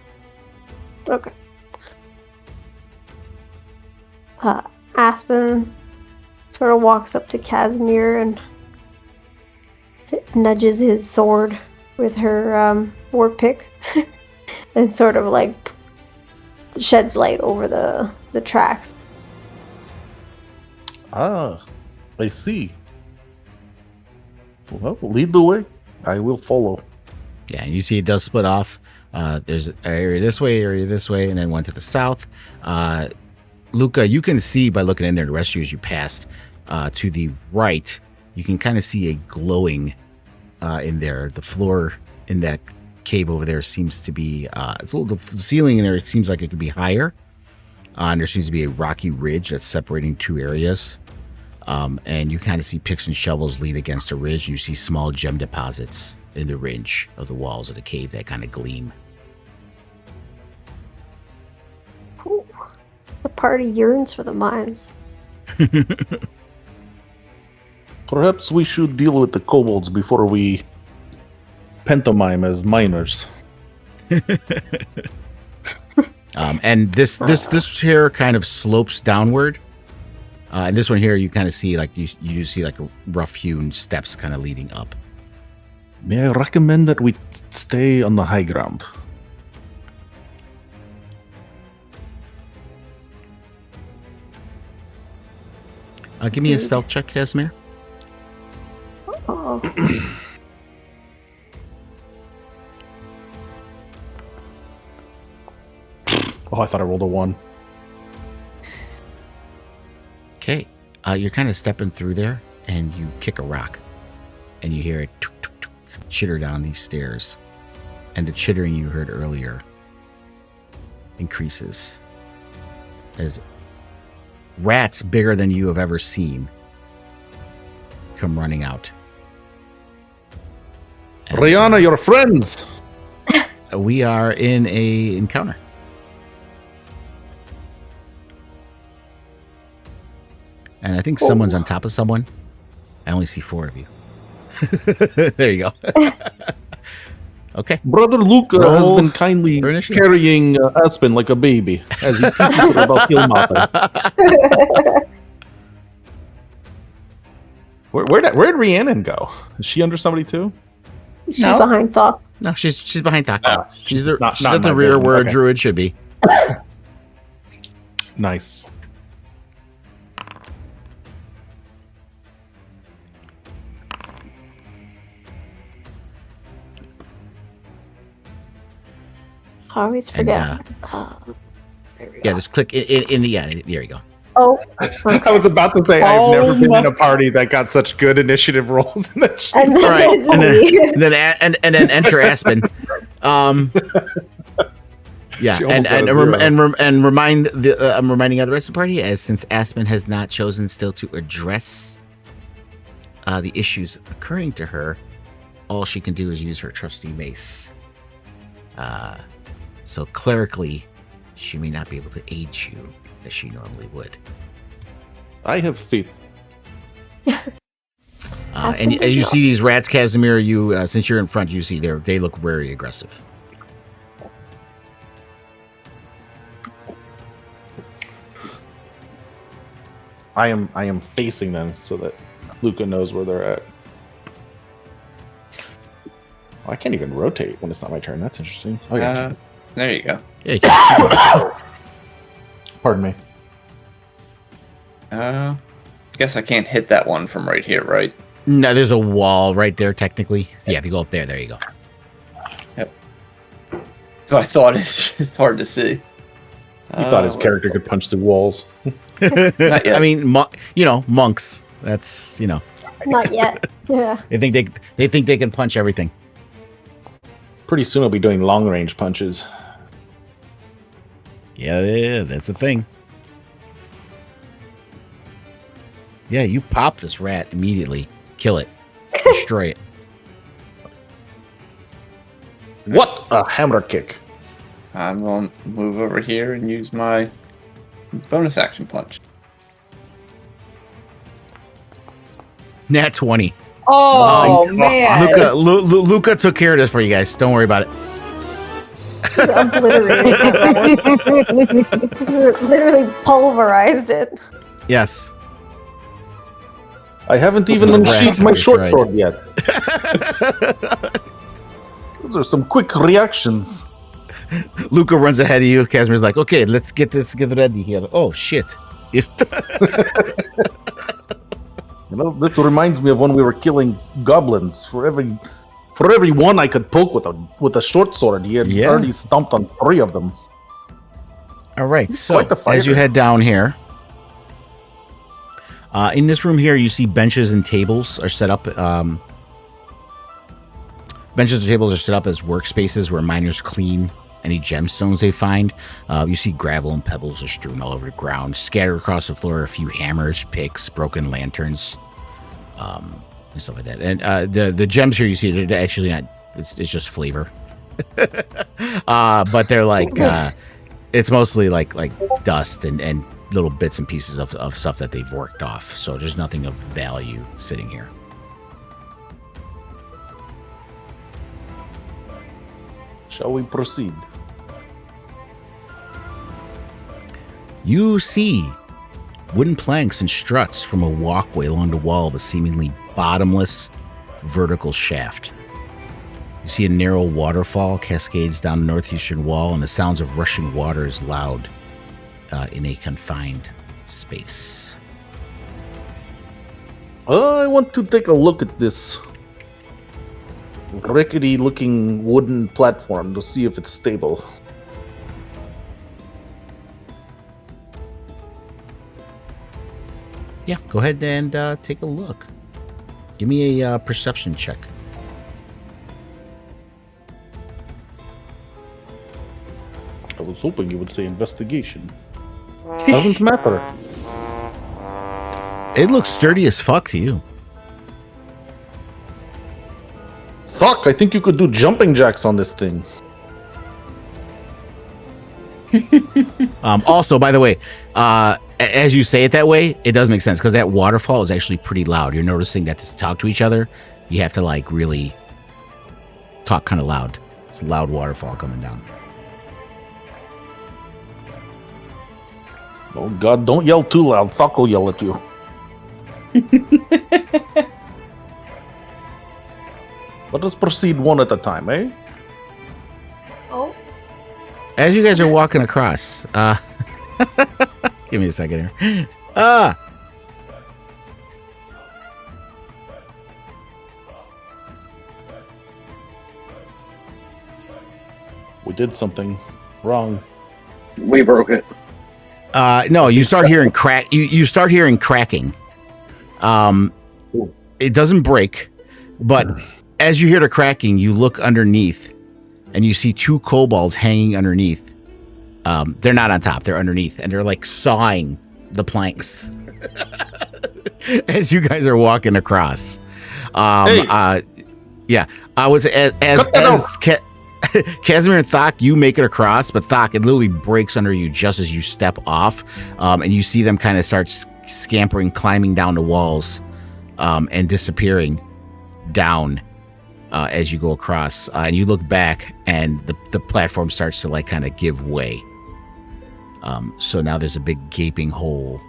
Okay. Aspen sort of walks up to Casimir and nudges his sword with her war pick and sort of like sheds light over the tracks. Ah, I see. Well, lead the way. I will follow. Yeah, and you see it does split off. There's an area this way, and then one to the south. Luca, you can see by looking in there, the rest of you as you passed to the right, you can kind of see a glowing in there. The floor in that cave over there seems to be, the ceiling in there seems like it could be higher. And there seems to be a rocky ridge that's separating two areas. And you kind of see picks and shovels lean against a ridge. You see small gem deposits in the ridge of the walls of the cave that kind of gleam. Ooh, the party yearns for the mines. Perhaps we should deal with the kobolds before we pantomime as miners. And this here kind of slopes downward. And this one here, you kind of see like you see like rough hewn steps kind of leading up. May I recommend that we stay on the high ground? Give me a stealth check, Casimir. Oh. Oh, I thought I rolled a 1. Okay, you're kind of stepping through there, and you kick a rock, and you hear it tuk, tuk, tuk, chitter down these stairs, and the chittering you heard earlier increases as rats bigger than you have ever seen come running out. And, Rihanna, your friends! we are in a encounter. And I think someone's on top of someone. I only see 4 of you. There you go. Okay. Brother Luca has Roll been kindly for initiative. carrying Aspen like a baby as he teaches her about Kilmata. Where'd Rhiannon go? Is she under somebody too? She's No. behind Thok. No, she's behind Taco. Oh, she's not at the my rear vision. where Okay. a druid should be. Nice. I always And, forget. There we go. yeah, just click in the there you go. Oh, I was about to say I've never been my- in a party that got such good initiative rolls in that shit. and then All right, there's and me. then enter Aspen. Yeah, She and almost got a 0. and remind the I'm reminding the rest of the party, as since Aspen has not chosen still to address the issues occurring to her, all she can do is use her trusty mace. So clerically, she may not be able to aid you as she normally would. I have faith. And Aspen as does you not. see these rats, Casimir, you since you're in front, you see they look very aggressive. I am facing them so that Luca knows where they're at. I can't even rotate when it's not my turn. That's interesting. Oh, yeah. There you go. Yeah, you can- Pardon me. Guess I can't hit that one from right here, right? no, there's a wall right there, technically. Yeah, if you go up there, there you go. So I thought it's hard to see. He thought his character could punch through walls. Not yet. I mean, monks. That's Not yet. Yeah. they think they can punch everything. Pretty soon I'll be doing long range punches. Yeah, that's the thing. Yeah, you pop this rat immediately, kill it, destroy it. What a hammer kick! I'm going to move over here and use my bonus action punch. Nat 20. Oh, God. man. Luca took care of this for you guys. Don't worry about it. Just obliterated it. Literally pulverized it. Yes. I haven't even Those rats unsheathed are my short right. sword yet. Those are some quick reactions. Luca runs ahead of you. Casimir's like, okay, let's get ready here. Oh, shit. You know, this reminds me of when we were killing goblins. For every one I could poke with a short sword, he had already stomped on 3 of them. All right, so quite the as you fighter. head down here, in this room here, you see benches and tables are set up. Benches and tables are set up as workspaces where miners clean any gemstones they find. You see gravel and pebbles are strewn all over the ground. Scattered across the floor are a few hammers, picks, broken lanterns, and stuff like that. And the gems here you see, they're actually not, it's just flavor. But they're like, it's mostly like dust and little bits and pieces of stuff that they've worked off. So there's nothing of value sitting here. Shall we proceed? You see wooden planks and struts from a walkway along the wall of a seemingly bottomless vertical shaft. You see a narrow waterfall cascades down the northeastern wall, and the sounds of rushing water is loud in a confined space. I want to take a look at this rickety-looking wooden platform to see if it's stable. Yeah, go ahead and take a look. Give me a perception check. I was hoping you would say investigation. Doesn't matter. It looks sturdy as fuck to you. Fuck, I think you could do jumping jacks on this thing. Also, by the way, as you say it that way, it does make sense because that waterfall is actually pretty loud. You're noticing that to talk to each other, you have to like really talk kind of loud. It's a loud waterfall coming down. Oh god, don't yell too loud. Thok will yell at you. Let us proceed one at a time, eh? Oh. As you guys are walking across, give me a second here. We did something wrong. We broke it. No, you start hearing crack. You start hearing cracking. It doesn't break, but as you hear the cracking, you look underneath, and you see 2 kobolds hanging underneath. They're not on top; they're underneath, and they're like sawing the planks as you guys are walking across. Yeah, I was as Casimir and Thok, you make it across, but Thok, it literally breaks under you just as you step off, and you see them kind of start scampering, climbing down the walls, and disappearing down as you go across. And you look back, and the platform starts to like kind of give way. So now there's a big gaping hole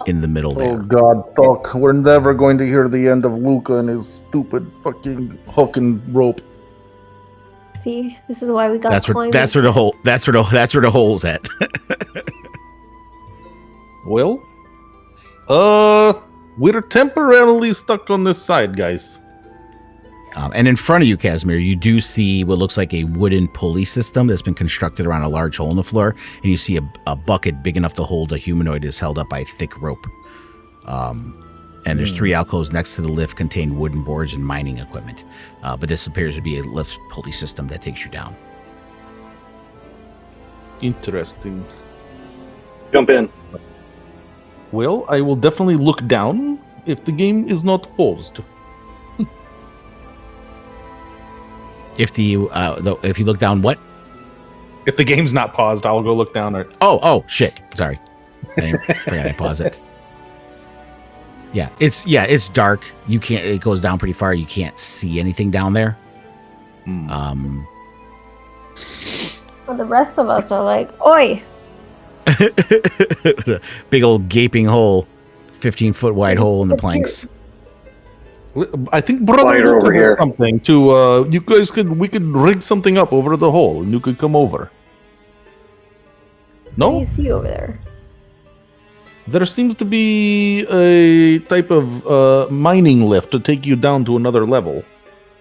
in the middle there. Oh God, Doc, we're never going to hear the end of Luca and his stupid fucking hook and rope. See, this is why we got That's where climbing. that's where the hole that's where the hole's at. Well, we're temporarily stuck on this side, guys. And in front of you, Casimir, you do see what looks like a wooden pulley system that's been constructed around a large hole in the floor, and you see a bucket big enough to hold a humanoid is held up by a thick rope. And there's 3 alcoves next to the lift contain wooden boards and mining equipment. But this appears to be a lift pulley system that takes you down. Interesting. Jump in. Well, I will definitely look down if the game is not paused. If you look down, what? If the game's not paused, I'll go look down. Oh, shit. Sorry. I forgot I paused it. Yeah, it's dark. You can't. It goes down pretty far. You can't see anything down there. Well, the rest of us are like, oi! Big old gaping hole, 15-foot wide hole in the planks. I think brother Lighter Luca over has here. something to you guys we could rig something up over the hole and you could come over. What do No? you see over there? There seems to be a type of mining lift to take you down to another level,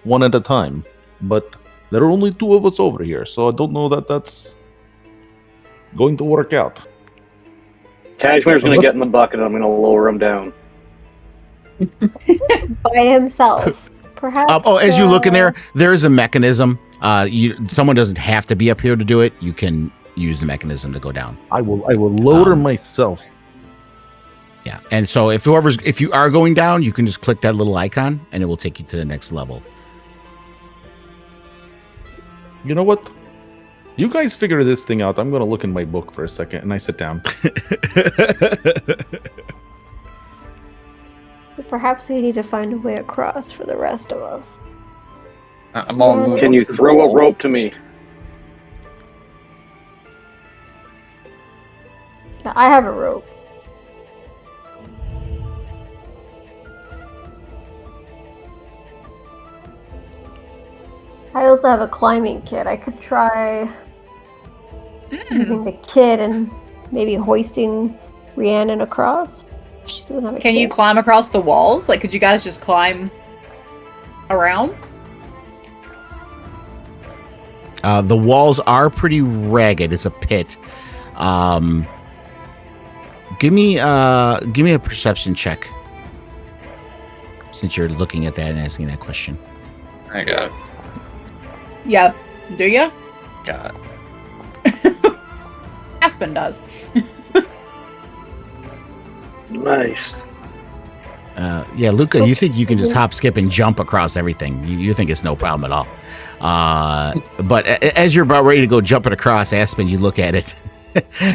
one at a time. But there are only 2 of us over here, so I don't know that that's going to work out. Cashmere's going to get in the bucket and I'm going to lower him down. By himself. Perhaps. As you look in there is a mechanism. Someone doesn't have to be up here to do it. You can use the mechanism to go down. I will lower myself. Yeah, and so if you are going down, you can just click that little icon, and it will take you to the next level. You know what? You guys figure this thing out. I'm going to look in my book for a second, and I sit down. Perhaps we need to find a way across for the rest of us. I'm all moving. Can you throw a rope to me? Yeah, I have a rope. I also have a climbing kit. I could try using the kit and maybe hoisting Rhiannon across. She doesn't have a Can you kit. climb across the walls? Like, could you guys just climb around? The walls are pretty ragged. It's a pit. Give me a perception check, since you're looking at that and asking that question. I got it. Yeah. Do you? Got it. Aspen does. Nice. Yeah, Luca, you think you can just hop, skip, and jump across everything. You think it's no problem at all. But as you're about ready to go jumping across, Aspen, you look at it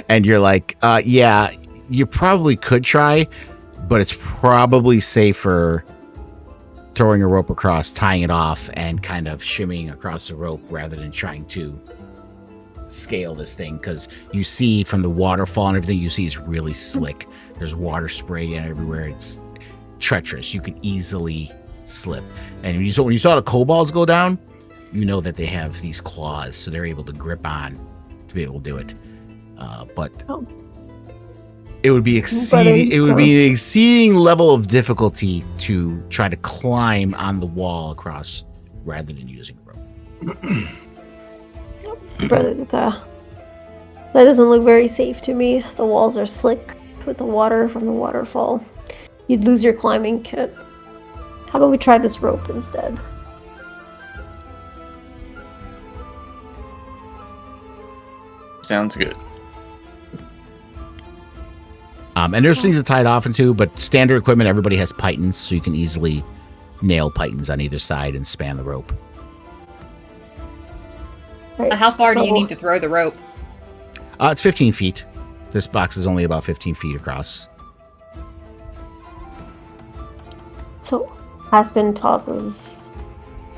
and you're like, yeah, you probably could try, but it's probably safer throwing a rope across, tying it off, and kind of shimmying across the rope rather than trying to scale this thing, because you see from the waterfall and everything, you see it's really slick. There's water spray everywhere. It's treacherous. You can easily slip. And when you saw the kobolds go down, you know that they have these claws, so they're able to grip on to be able to do it. But it would be an exceeding level of difficulty to try to climb on the wall across rather than using a rope. Brother Luca. That doesn't look very safe to me. The walls are slick with the water from the waterfall. You'd lose your climbing kit. How about we try this rope instead? Sounds good. And there's things to tie it off into, but standard equipment, everybody has pythons, so you can easily nail pythons on either side and span the rope. Right, How far do you so- need to throw the rope? It's 15 feet. This box is only about 15 feet across. So Aspen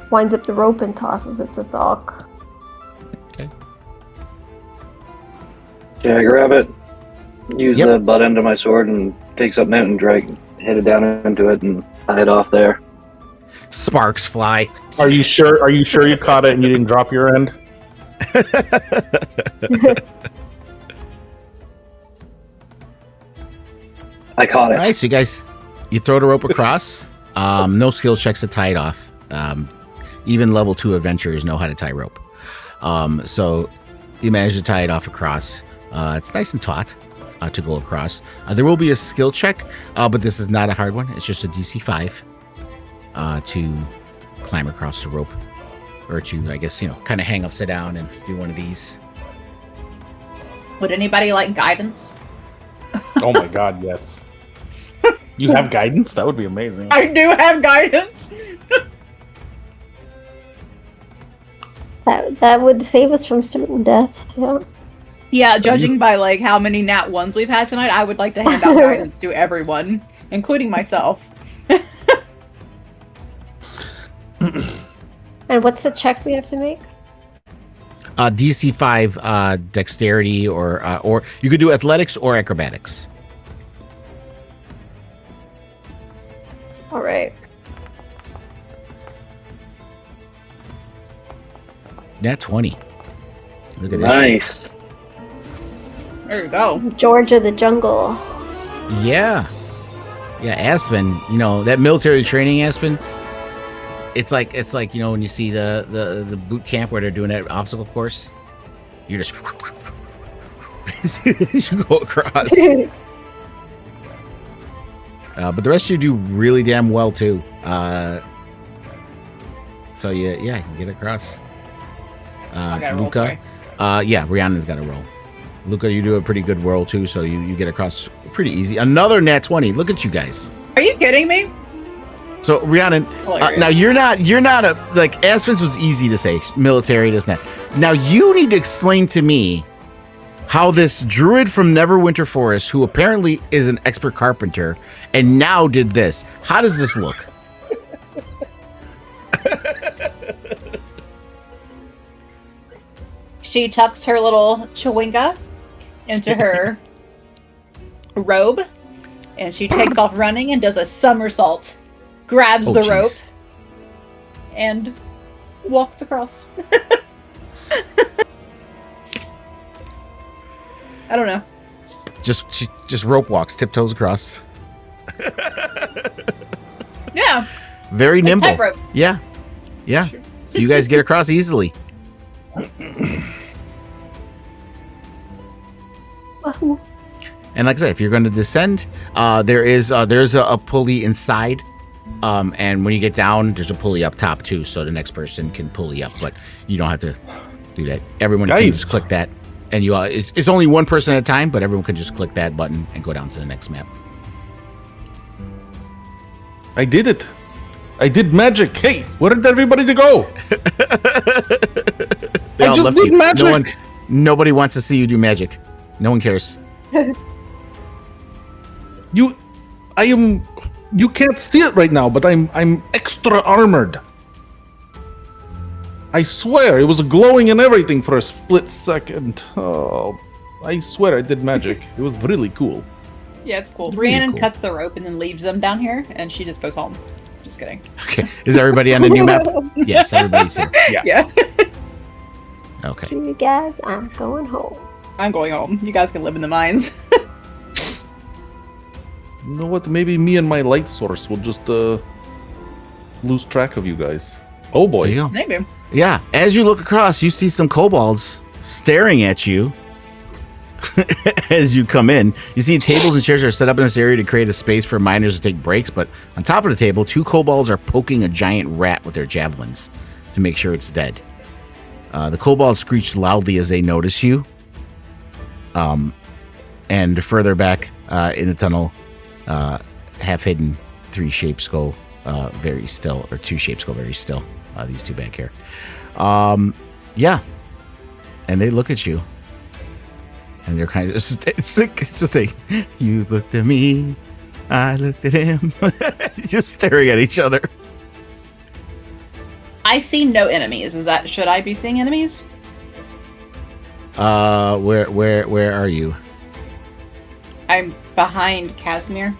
winds up the rope and tosses it to Doc. Yeah, I grab it, use Yep. the butt end of my sword, and take something out and hit it down into it and tie it off there. Sparks fly. Are you sure? Are you sure you caught it and you didn't drop your end? I caught it. All right, so you throw the rope across. No skill checks to tie it off. Even level 2 adventurers know how to tie rope. So you manage to tie it off across. It's nice and taut to go across. There will be a skill check, but this is not a hard one. It's just a DC 5 to climb across the rope, or to, I guess, kind of hang upside down and do one of these. Would anybody like guidance? Oh my god, yes. You have guidance? That would be amazing. I do have guidance. That would save us from certain death. Yeah. Yeah, judging by like how many nat ones we've had tonight, I would like to hand out guidance to everyone, including myself. And what's the check we have to make? DC 5 dexterity, or you could do athletics or acrobatics. All right. Nat 20. Look at this. Nice. There you go. Georgia the jungle. Yeah. Yeah, Aspen, that military training, Aspen. It's like when you see the boot camp where they're doing that obstacle course, you're just you go across. But the rest of you do really damn well too. So you can get across. Luca, Rihanna's got a roll. Luca, you do a pretty good roll too, so you get across pretty easy. Another nat 20. Look at you guys. Are you kidding me? So Rihanna, now you're not a, like, Aspen's was easy to say, military, this and that. Now you need to explain to me how this druid from Neverwinter Forest, who apparently is an expert carpenter, and now did this. How does this look? She tucks her little chewinga into her robe, and she takes off running and does a somersault, grabs the rope, and walks across. I don't know. She just rope walks, tiptoes across. Yeah. Very like nimble. tightrope. Yeah. Yeah. Sure. So you guys get across easily. And like I said, if you're going to descend, there's a pulley inside, and when you get down, there's a pulley up top too, so the next person can pulley up. But you don't have to do that. Everyone can just click that, and it's only one person at a time, but everyone can just click that button and go down to the next map. I did it. I did magic. Hey, where did everybody go? They I all just left did you. magic. Nobody wants to see you do magic. No one cares. You can't see it right now, but I'm extra armored. I swear, it was glowing and everything for a split second. Oh, I swear I did magic. It was really cool. Yeah, it's cool. Really Rhiannon cool. cuts the rope and then leaves them down here, and she just goes home. Just kidding. Okay. Is everybody on the new map? Yes, everybody's here. Yeah. Okay. You guys, I'm going home. I'm going home. You guys can live in the mines. You know what? Maybe me and my light source will just lose track of you guys. Oh boy. There you go. Maybe. Yeah. As you look across, you see some kobolds staring at you. As you come in, you see tables and chairs are set up in this area to create a space for miners to take breaks, but on top of the table, two kobolds are poking a giant rat with their javelins to make sure it's dead. The kobolds screech loudly as they notice you. And further back in the tunnel, half hidden, three shapes go very still, or two shapes go very still. These two back here. Yeah. And they look at you. And they're kind of it's just like, you looked at me, I looked at him, just staring at each other. I see no enemies. Should I be seeing enemies? Where are you? I'm behind Casimir.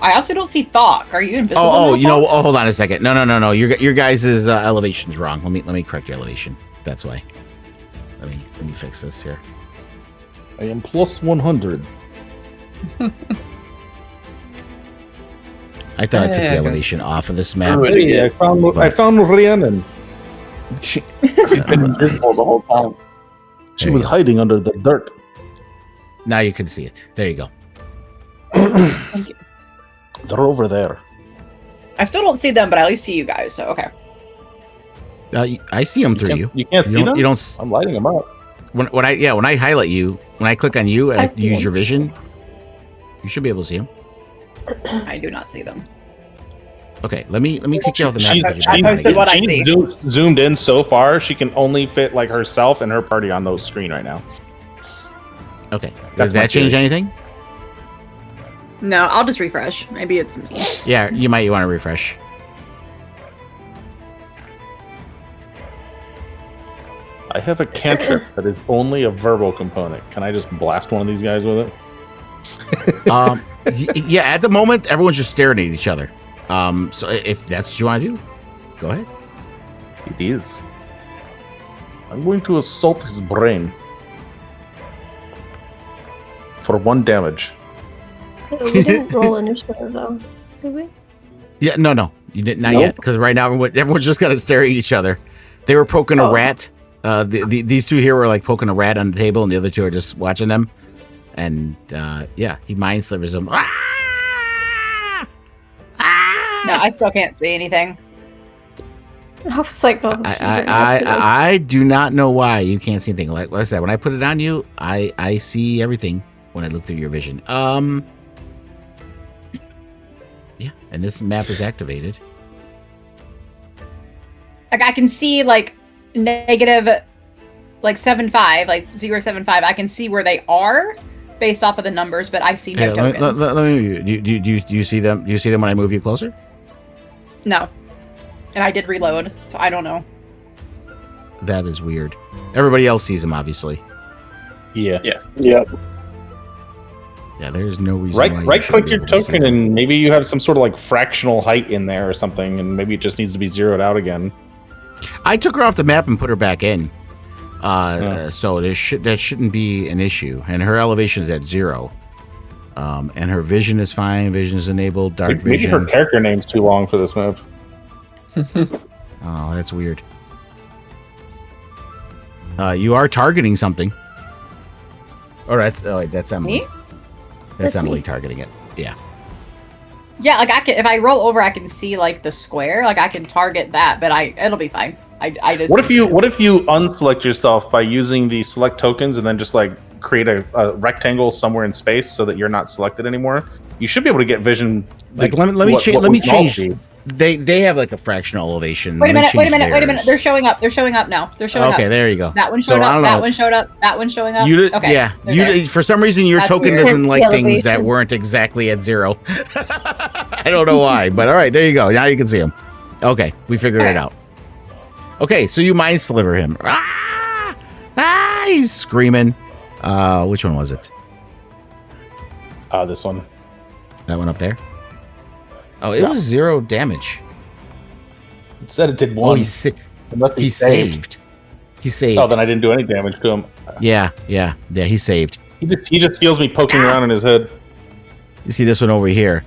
I also don't see Thok. Are you invisible? Oh, now, Thok? hold on a second. No. Your guys' elevation's wrong. Let me correct your elevation. That's why. Let me fix this here. I am plus 100. I thought I took the Yeah, elevation off of this map. Really? Hey, I found Rhiannon. She's been invisible the whole time. She There was you go. hiding under the dirt. Now you can see it. There you go. Thank you. They're over there. I still don't see them, but I at least see you guys. So okay. I see them through you. You can't see them? You don't. I'm lighting them up. When I highlight you, when I click on you and I I see use them. your vision, you should be able to see them. I do not see them. Okay, let me take you off the map. She's, so I posted what I see. zoomed in so far, she can only fit like herself and her party on those screen right now. Okay, does That's my that change theory. anything? No, I'll just refresh. Maybe it's me. Yeah, you might want to refresh. I have a cantrip that is only a verbal component. Can I just blast one of these guys with it? Yeah, at the moment, everyone's just staring at each other. So if that's what you want to do, go ahead. It is. I'm going to assault his brain. For 1 damage. We didn't roll initiative though, did we? Yeah, no, you didn't, not Nope. yet, because right now everyone's just kind of staring at each other. They were poking a Oh. rat. These two here were like poking a rat on the table, and the other two are just watching them. And yeah, he mind slivers them. Ah! Ah! No, I still can't see anything. I was like, oh, I do not know why you can't see anything. Like I said, when I put it on you, I see everything when I look through your vision. Yeah, and this map is activated. Like I can see like negative, like 7.5, like 0.75. I can see where they are based off of the numbers, but I see no Here, let tokens. me. Do you see them? Do you see them when I move you closer? No, and I did reload, so I don't know. That is weird. Everybody else sees them, obviously. Yeah. Yes. Yep. Yeah, there's no reason. why you Right shouldn't click be your able to see token them. and maybe you have some sort of like fractional height in there or something, and maybe it just needs to be zeroed out again. I took her off the map and put her back in. Yeah. So that shouldn't be an issue. And her elevation is at 0. And her vision is fine. Vision is enabled. Dark Maybe vision. her character name's too long for this map. Oh, that's weird. You are targeting something. Oh, that's Emily. Me? That's That's Emily me. targeting it. Yeah. Yeah, like I can. If I roll over, I can see like the square. Like I can target that, but it'll be fine. I just. What if you unselect yourself by using the select tokens and then just like create a rectangle somewhere in space so that you're not selected anymore? You should be able to get vision. Like let me change. Let me change. They have like a fractional elevation. Wait a Let me minute. change theirs. They're showing up. They're showing up now. They're showing up. Okay, there you go. That one So, showed I up. don't That know. one showed up. That one's showing up. You did, Okay. yeah. they're You there. did, for some reason your That's token weird. doesn't like things that Elevation. weren't exactly at 0. I don't know why, but all right, there you go. Now you can see him. Okay, we figured it Okay. out. Okay, so you mind sliver him. Ah! Ah! He's screaming. Which one was it? This one. That one up there. Oh, it Yeah. was 0 damage. It said it did Oh, one. he Unless saved. He saved. Oh, then I didn't do any damage to him. Yeah. He saved. He just feels me poking around in his head. You see this one over here.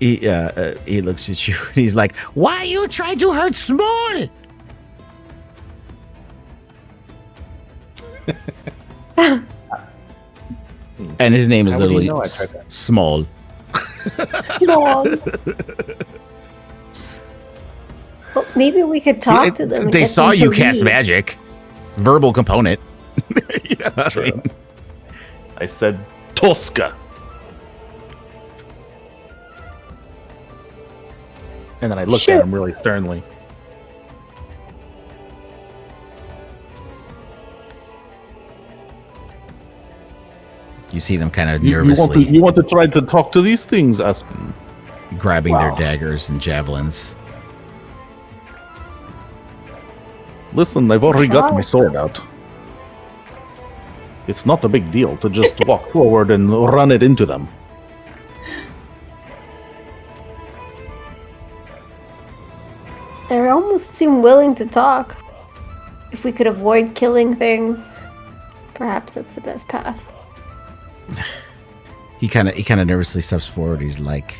He looks at you and he's like, "Why you try to hurt Small?" And his name is How would he literally know I tried that? Small. Small. Well, maybe we could talk to them. and They get saw them you to cast leave. magic. Verbal component. You know what I True. mean? I said Tosca. And then I looked Sure. at him really sternly. You see them kind of You nervously want to try to talk to these things, Aspen? grabbing Wow. their daggers and javelins. Listen, I've already got Try. my sword out. It's not a big deal to just walk forward and run it into them. They almost seem willing to talk. If we could avoid killing things, perhaps that's the best path. He kind of nervously steps forward. He's like,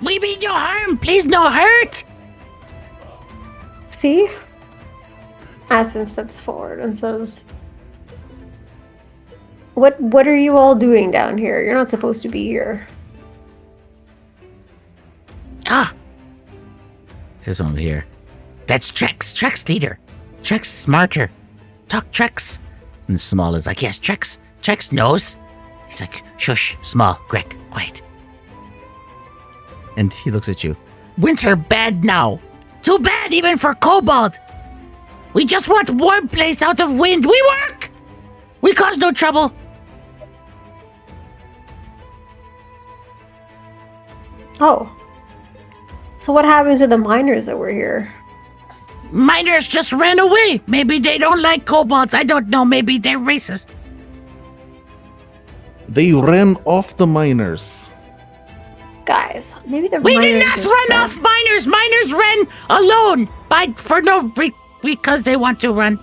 "We mean no harm. Please, no hurt." See? Aspen steps forward and says, What are you all doing down here? You're not supposed to be here. Ah, there's one over here. That's Trex. Trex leader. Trex smarter. Talk Trex. And Small is like, yes, Trex. Trex knows. He's like, shush, Small, Greg, quiet. And he looks at you. Winter bad now. Too bad even for Kobold. We just want warm place out of wind. We work. We cause no trouble. Oh. So what happened to the miners that were here? Miners just ran away. Maybe they don't like kobolds. I don't know. Maybe they're racist. They ran off the miners. Guys, maybe the We miners did not just run ran- off miners. Miners ran alone because they want to run.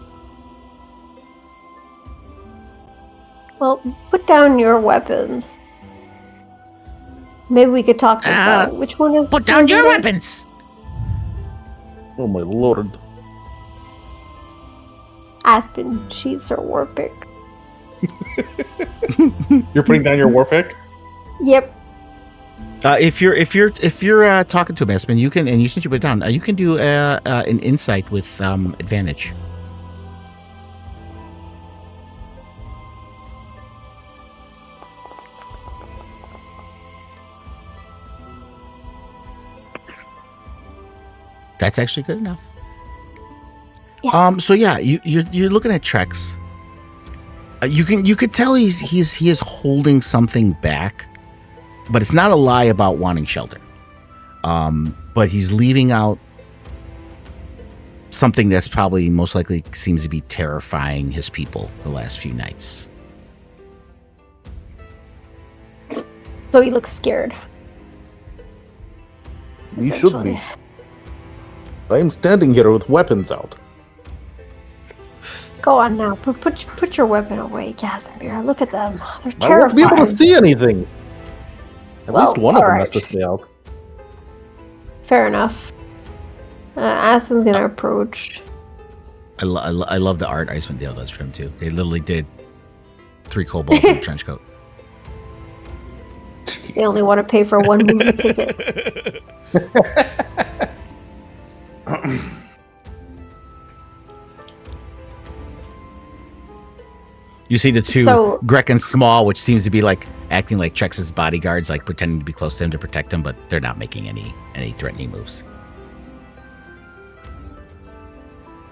Well, put down your weapons. Maybe we could talk this out. Which one is Put the down your leader? weapons. Oh my lord. Aspen sheaths her war pick. You're putting down your war pick? Yep. If you're talking to him, Aspen, you can, and you since you put it down, you can do an insight with advantage. That's actually good enough. Yes. So yeah, you're looking at Trex. You could tell he is holding something back, but it's not a lie about wanting shelter. But he's leaving out something that's probably most likely seems to be terrifying his people the last few nights. So he looks scared. You should be. I am standing here with weapons out. Go on now. Put your weapon away, Casimir. Look at them. They're I won't be able terrifying. to see anything. At Well, least one of them alright. has to stay out. Fair enough. Aspen's gonna approach. I love the art Icewind Dale does for him too. They literally did 3 kobolds in a trench coat. They only want to pay for one movie ticket. You see the two, So- Greg and Small, which seems to be like acting like Trex's bodyguards, like pretending to be close to him to protect him, but they're not making any threatening moves.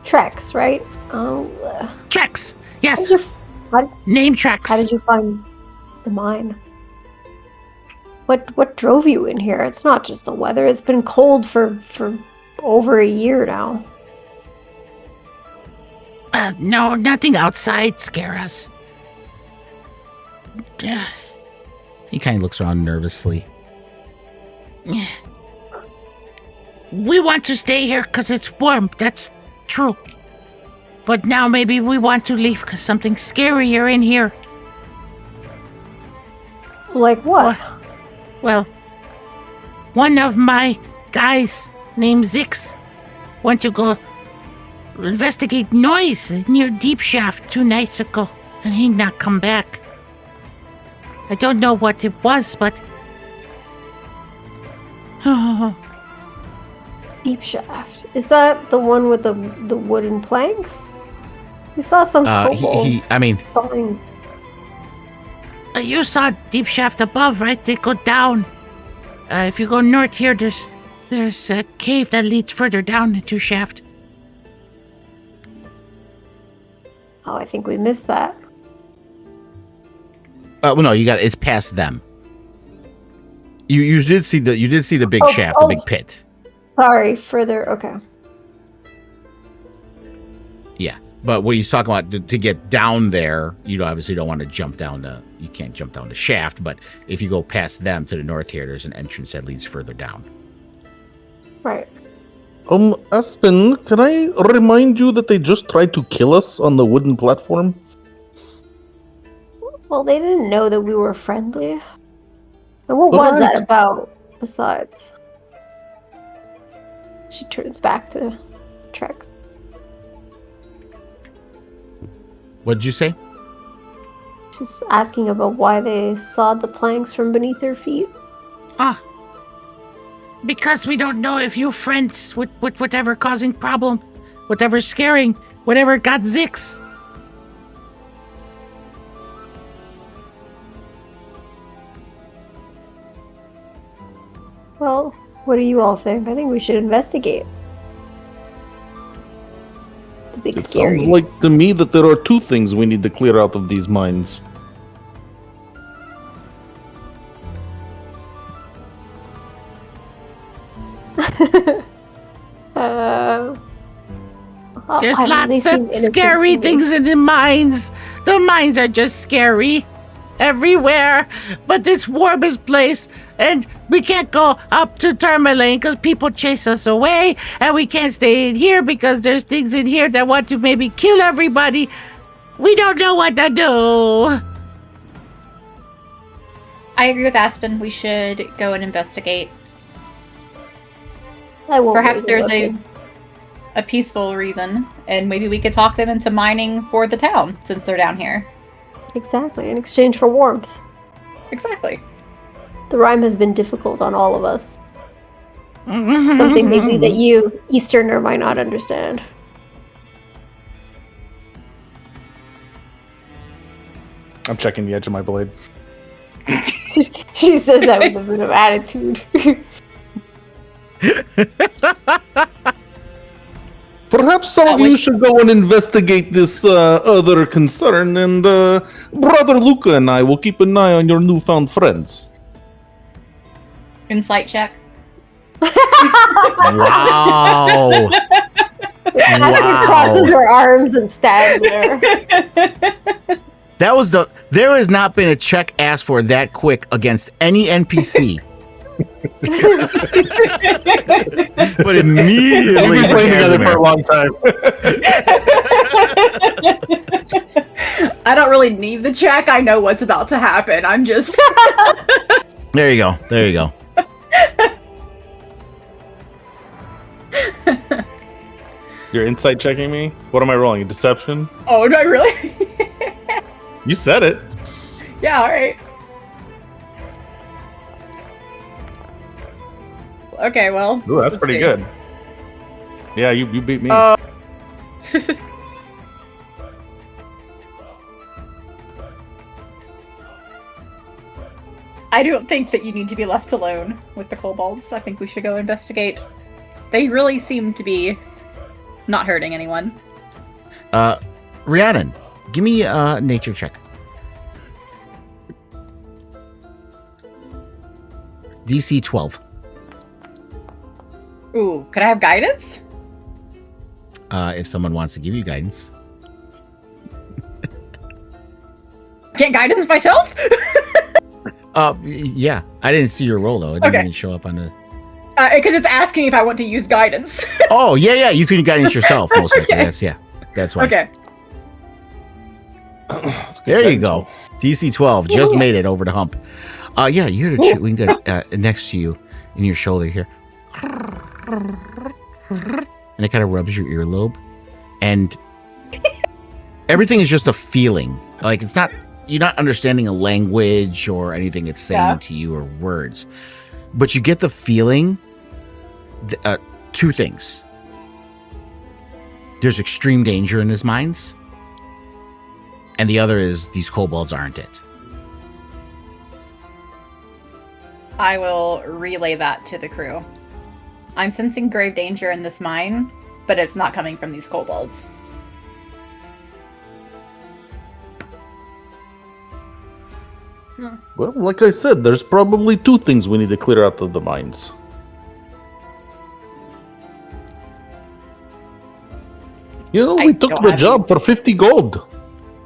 Trex, right? Oh. Trex! How Yes! did you, how, Name Trex! how did you find the mine? What drove you in here? It's not just the weather. It's been cold for over a year now. No, nothing outside scare us. He kind of looks around nervously. We want to stay here because it's warm. That's true. But now maybe we want to leave because something's scarier in here. Like what? Well, one of my guys named Zix went to go investigate noise near Deep Shaft 2 nights ago, and he not come back. I don't know what it was, but... Deep shaft. Is that the one with the wooden planks? We saw some kobolds I mean- sawing. You saw Deep Shaft above, right? They go down. If you go north here, there's a cave that leads further down into Shaft. Oh, I think we missed that. Well, no, it's past them. You did see the big Oh, shaft, oh. the big pit. Sorry, further. Okay. Yeah. But what he's talking about, to get down there, you obviously don't want to jump down you can't jump down the shaft, but if you go past them to the north here, there's an entrance that leads further down. Right. Aspen, can I remind you that they just tried to kill us on the wooden platform? Well, they didn't know that we were friendly. And what Well, was that right. about, besides? She turns back to Trex. What did you say? She's asking about why they sawed the planks from beneath her feet. Ah. Because we don't know if you're friends with whatever causing problem, whatever scaring, whatever got zix. Well, what do you all think? I think we should investigate. The big It scary. sounds like to me that there are two things we need to clear out of these mines. There's I mean, they lots seem of innocent scary to me. things in the mines. The mines are just scary everywhere. But this warmest place, and we can't go up to Tourmaline because people chase us away, and we can't stay in here because there's things in here that want to maybe kill everybody. We don't know what to do. I agree with Aspen. We should go and investigate. I won't Perhaps raise there's weapon. a peaceful reason, and maybe we could talk them into mining for the town since they're down here. Exactly, in exchange for warmth. Exactly. The rhyme has been difficult on all of us. Something maybe that you, Easterner, might not understand. I'm checking the edge of my blade. She says that with a bit of attitude. Perhaps some of you should go and investigate this other concern, and Brother Luca and I will keep an eye on your newfound friends. Insight check. Wow. Aspen crosses her arms and stands there. There has not been a check asked for that quick against any NPC. But immediately We've been playing together for a Casimir. long time. I don't really need the check. I know what's about to happen. I'm just. There you go. There you go. You're insight checking me? What am I rolling? A deception? Oh, do I really? You said it. Yeah, alright. Okay, well. Ooh, that's let's pretty see. good. Yeah, you beat me. I don't think that you need to be left alone with the kobolds. I think we should go investigate. They really seem to be not hurting anyone. Rhiannon, give me a nature check. DC 12. Ooh, could I have guidance? If someone wants to give you guidance. Get guidance myself? Yeah. I didn't see your roll, though. It didn't Okay. even show up on the... Because it's asking if I want to use guidance. Oh, yeah. You can guidance yourself, most likely. Okay. That's why. Okay. There you go. DC 12. Just made it over the hump. Yeah, you heard a chewing next to you in your shoulder here. And it kind of rubs your earlobe. And everything is just a feeling. Like, it's not... You're not understanding a language or anything it's saying to you or words. But you get the feeling... two things. There's extreme danger in his mines. And the other is these kobolds aren't it. I will relay that to the crew. I'm sensing grave danger in this mine, but it's not coming from these kobolds. Well, like I said, there's probably two things we need to clear out of the mines. You know, I we took don't the have job for 50 gold.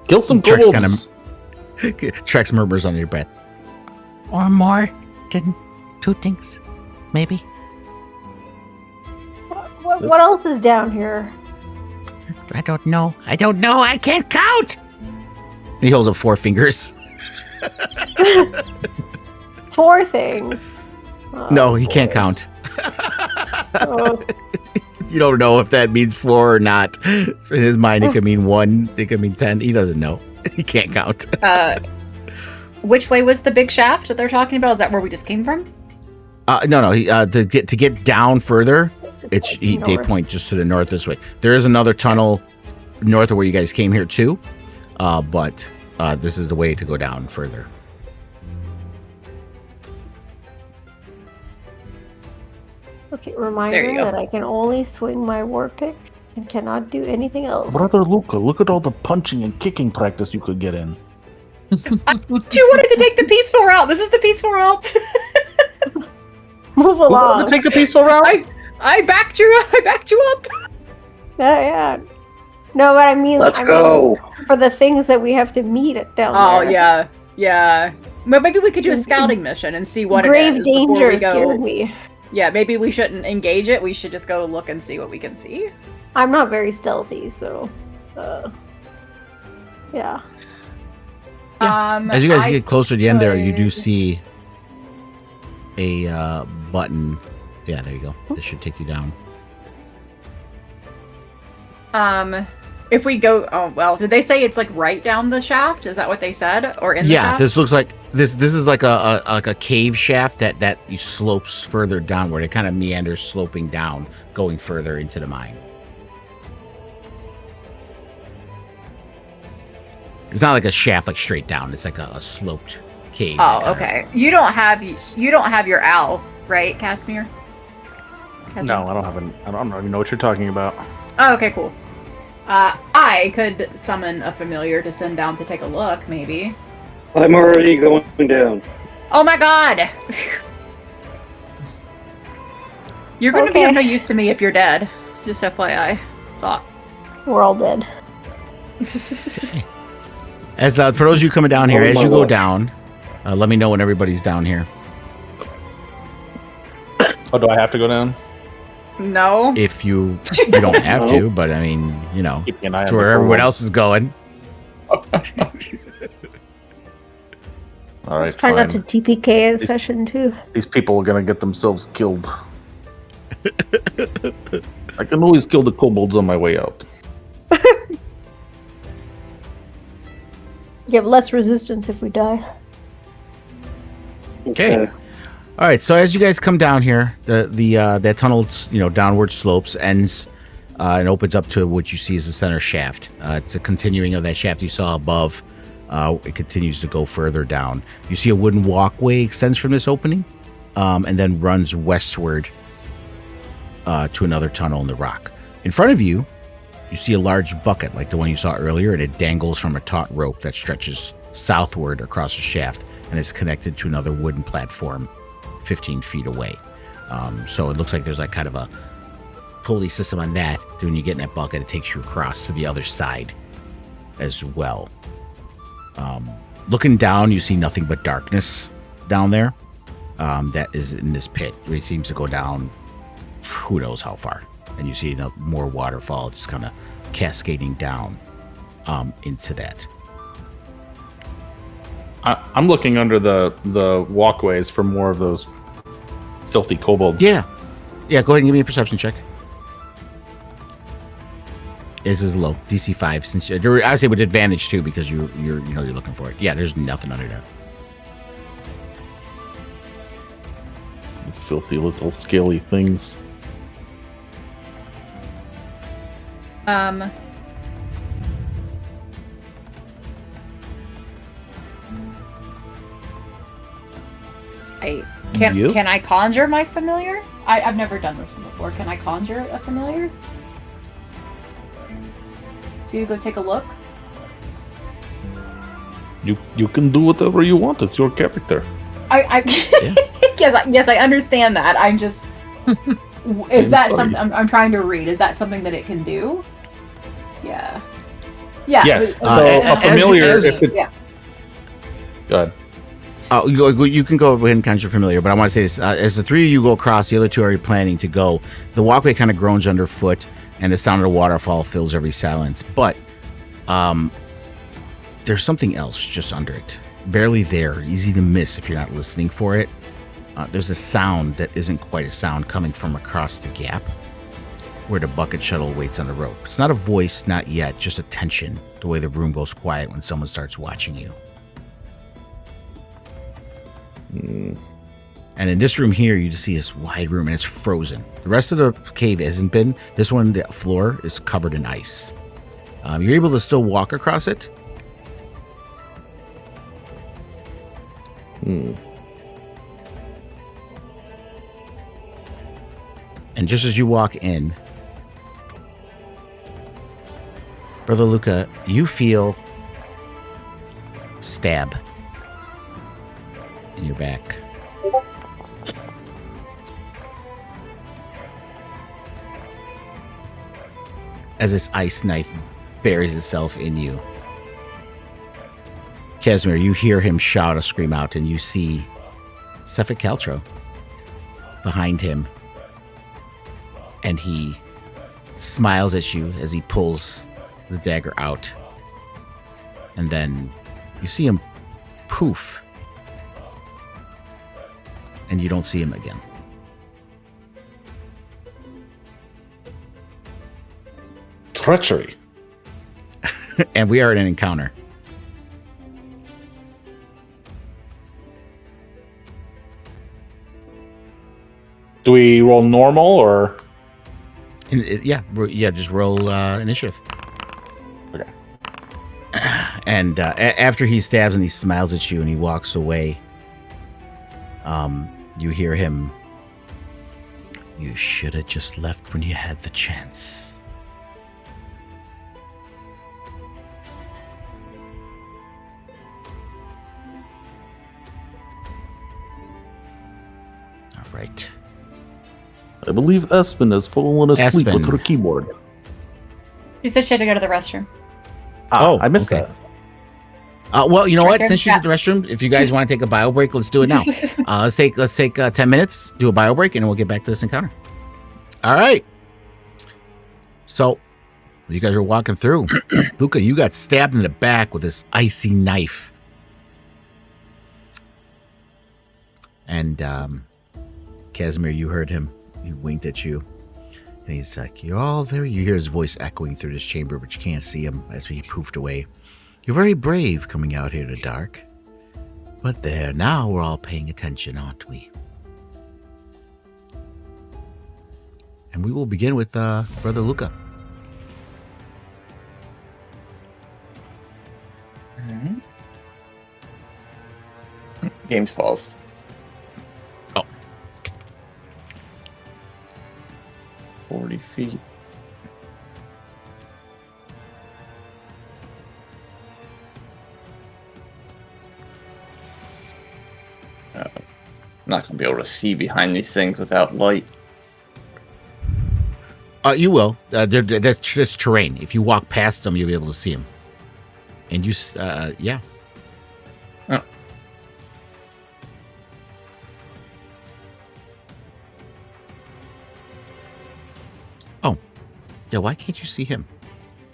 Kill some Trex kobolds. Trex murmurs under your breath. Or more than 2 things, maybe. What else is down here? I don't know. I can't count. He holds up 4 fingers. 4 things. Oh, No, he can't boy. count. Oh, You don't know if that means 4 or not. In his mind, it could mean 1. It could mean 10. He doesn't know. He can't count. Which way was the big shaft that they're talking about? Is that where we just came from? No. To get down further, they North. point just to the north this way. There is another tunnel north of where you guys came here too, but this is the way to go down further. okay, There you reminder go. that I can only swing my war pick and cannot do anything else. Brother Luca, look at all the punching and kicking practice you could get in. You wanted to take the peaceful route. This is the peaceful route. Move Who wanted along. to take the peaceful route? I backed you. I backed you up. Yeah. No, but I mean, Let's I go. mean, for the things that we have to meet down Oh there. yeah. But maybe we could do a scouting mission and see what Grave it is before danger we go. scared me. Yeah, maybe we shouldn't engage it. We should just go look and see what we can see. I'm not very stealthy, so. Yeah. As you guys I get closer to the end there, you do could- see a button. Yeah, there you go. This should take you down. If we go, oh well, did they say it's like right down the shaft? Is that what they said, or in the Yeah, shaft? this looks like this is like a cave shaft that slopes further downward. It kind of meanders, sloping down, going further into the mine. It's not like a shaft like straight down. It's like a sloped cave. that Oh, kinda- okay. You don't have your owl, right, Casimir? No, I don't even know what you're talking about. Oh, okay, cool. I could summon a familiar to send down to take a look, maybe. I'm already going down. Oh my god! You're going to be Okay. of no use to me if you're dead. Just FYI. Thought. We're all dead. As for those of you coming down here, Oh as my you go lord. down, let me know when everybody's down here. Oh, do I have to go down? No. If you don't have to, but I mean, you know, Keeping an eye that's on where the everyone kobolds. else is going. All right, Try not fine. to TPK a These- session too. These people are gonna get themselves killed. I can always kill the kobolds on my way out. You have less resistance if we die. Okay. All right. So as you guys come down here, that tunnel, downward slopes, ends and opens up to what you see as the center shaft. It's a continuing of that shaft you saw above. It continues to go further down. You see a wooden walkway extends from this opening, and then runs westward to another tunnel in the rock. In front of you, you see a large bucket like the one you saw earlier, and it dangles from a taut rope that stretches southward across the shaft and is connected to another wooden platform 15 feet away. So it looks like there's like kind of a pulley system on that. When you get in that bucket, it takes you across to the other side as well. Looking down, you see nothing but darkness down there. That is in this pit. It seems to go down who knows how far. And you see more waterfall just kind of cascading down into that. I'm looking under the walkways for more of those filthy kobolds. Yeah. Go ahead and give me a perception check. This is low, DC 5. Since I say with advantage too, because you're looking for it. Yeah, there's nothing under there. You filthy little scaly things. Yes? Can I conjure my familiar? I've never done this one before. Can I conjure a familiar? So you go take a look. You can do whatever you want. It's your character. I yes, I understand that. I'm just is I'm that sorry. something I'm trying to read? Is that something that it can do? Yeah. Yeah. Yes. we- So as- a familiar. as- if it, Yeah. Go ahead. Oh, you can go ahead and count your familiar, but I want to say this. As the three of you go across, the other two are planning to go. The walkway kind of groans underfoot, and the sound of the waterfall fills every silence. But there's something else just under it. Barely there, easy to miss if you're not listening for it. There's a sound that isn't quite a sound coming from across the gap where the bucket shuttle waits on the rope. It's not a voice, not yet, just a tension, the way the room goes quiet when someone starts watching you. And in this room here, you just see this wide room, and it's frozen. The rest of the cave hasn't been. This one, the floor is covered in ice. You're able to still walk across it. And just as you walk in, Brother Luca, you feel stab in your back. As this ice knife buries itself in you. Casimir, you hear him shout or scream out, and you see Sephek Caltro behind him. And he smiles at you as he pulls the dagger out. And then you see him poof. And you don't see him again. Treachery. And we are in an encounter. Do we roll normal or? Just roll initiative. Okay. And after he stabs and he smiles at you and he walks away, you hear him. You should have just left when you had the chance. All right. I believe Espen has fallen asleep with Espen. her keyboard. She said she had to go to the restroom. Oh, I missed okay. that. Well, you know Right what? there. Since she's at the restroom, if you guys want to take a bio break, let's do it now. Let's take 10 minutes, do a bio break, and then we'll get back to this encounter. All right. So, you guys are walking through. Luca, you got stabbed in the back with this icy knife. And Casimir, you heard him. He winked at you. And he's like, you're all very... You hear his voice echoing through this chamber, but you can't see him as he poofed away. You're very brave coming out here in the dark. But there, now we're all paying attention, aren't we? And we will begin with Brother Luca. Alright. Game's paused. Oh. 40 feet. I'm not going to be able to see behind these things without light. You will. That's just terrain. If you walk past them, you'll be able to see them. And you, yeah. Oh. Oh. Yeah, why can't you see him?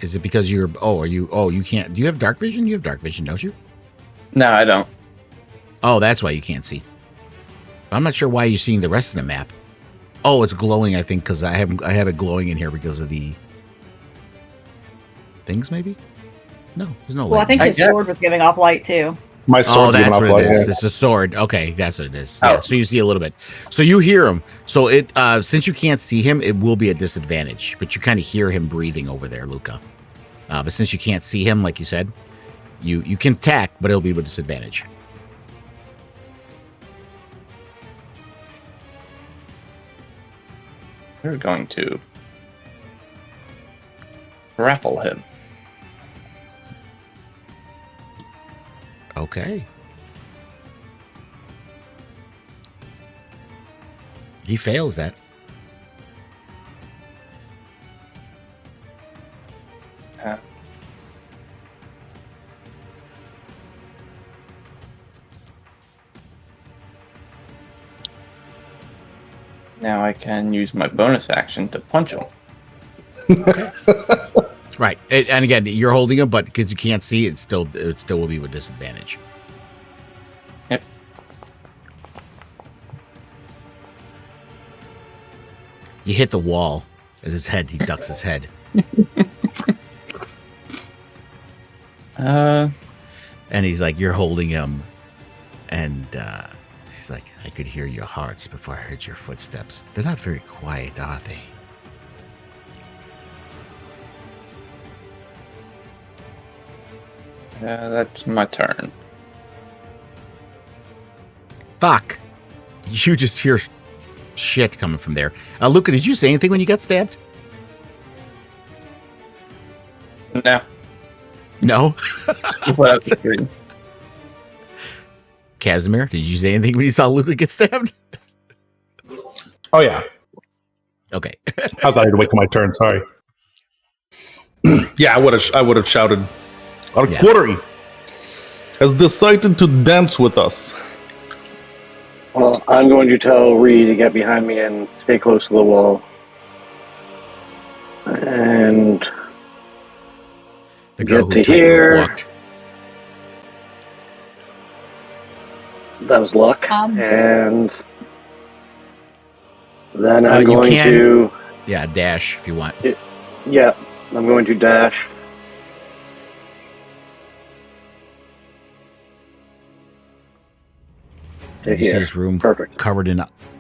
Is it because you're, you can't, do you have dark vision? You have dark vision, don't you? No, I don't. Oh, that's why you can't see. I'm not sure why you're seeing the rest of the map. Oh, it's glowing, I think, because I have it glowing in here because of the things, maybe? No, there's no light. Well, I think I his guess- sword was giving off light too. My sword's giving that's off what it light. is. Yeah. It's the sword. Okay, that's what it is. Oh. Yeah, so you see a little bit. So you hear him. So it since you can't see him, it will be a disadvantage. But you kind of hear him breathing over there, Luca. But since you can't see him, like you said, you can attack, but it'll be a disadvantage. We're going to grapple him. Okay. He fails that. Now I can use my bonus action to punch him. Right. And again, you're holding him, but because you can't see, it still will be with disadvantage. Yep. You hit the wall as he ducks his head. And he's like, you're holding him. And he's like, I could hear your hearts before I heard your footsteps. They're not very quiet, are they? That's my turn. Fuck. You just hear shit coming from there. Luca, did you say anything when you got stabbed? No. No? Well, that's good. Casimir, did you say anything when you saw Luca get stabbed? Oh yeah. Okay. I thought I had to wait till my turn. Sorry. Yeah, I would have shouted. Our quarry has decided to dance with us. Well, I'm going to tell Ree to get behind me and stay close to the wall. And The girl get who to here. walked. That was luck. And then I'm you going can- to... Yeah, dash if you want. Yeah, I'm going to dash. To You see here. this room Perfect.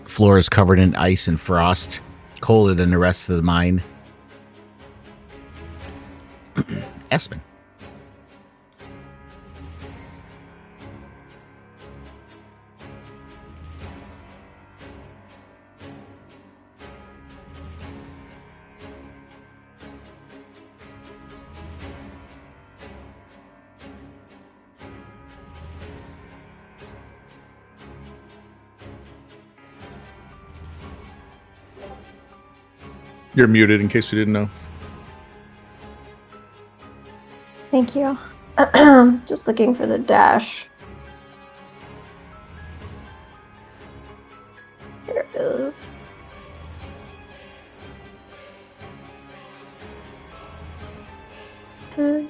floor is covered in ice and frost, colder than the rest of the mine. Espen. You're muted in case you didn't know. Thank you. Just looking for the dash. Here it is. Okay.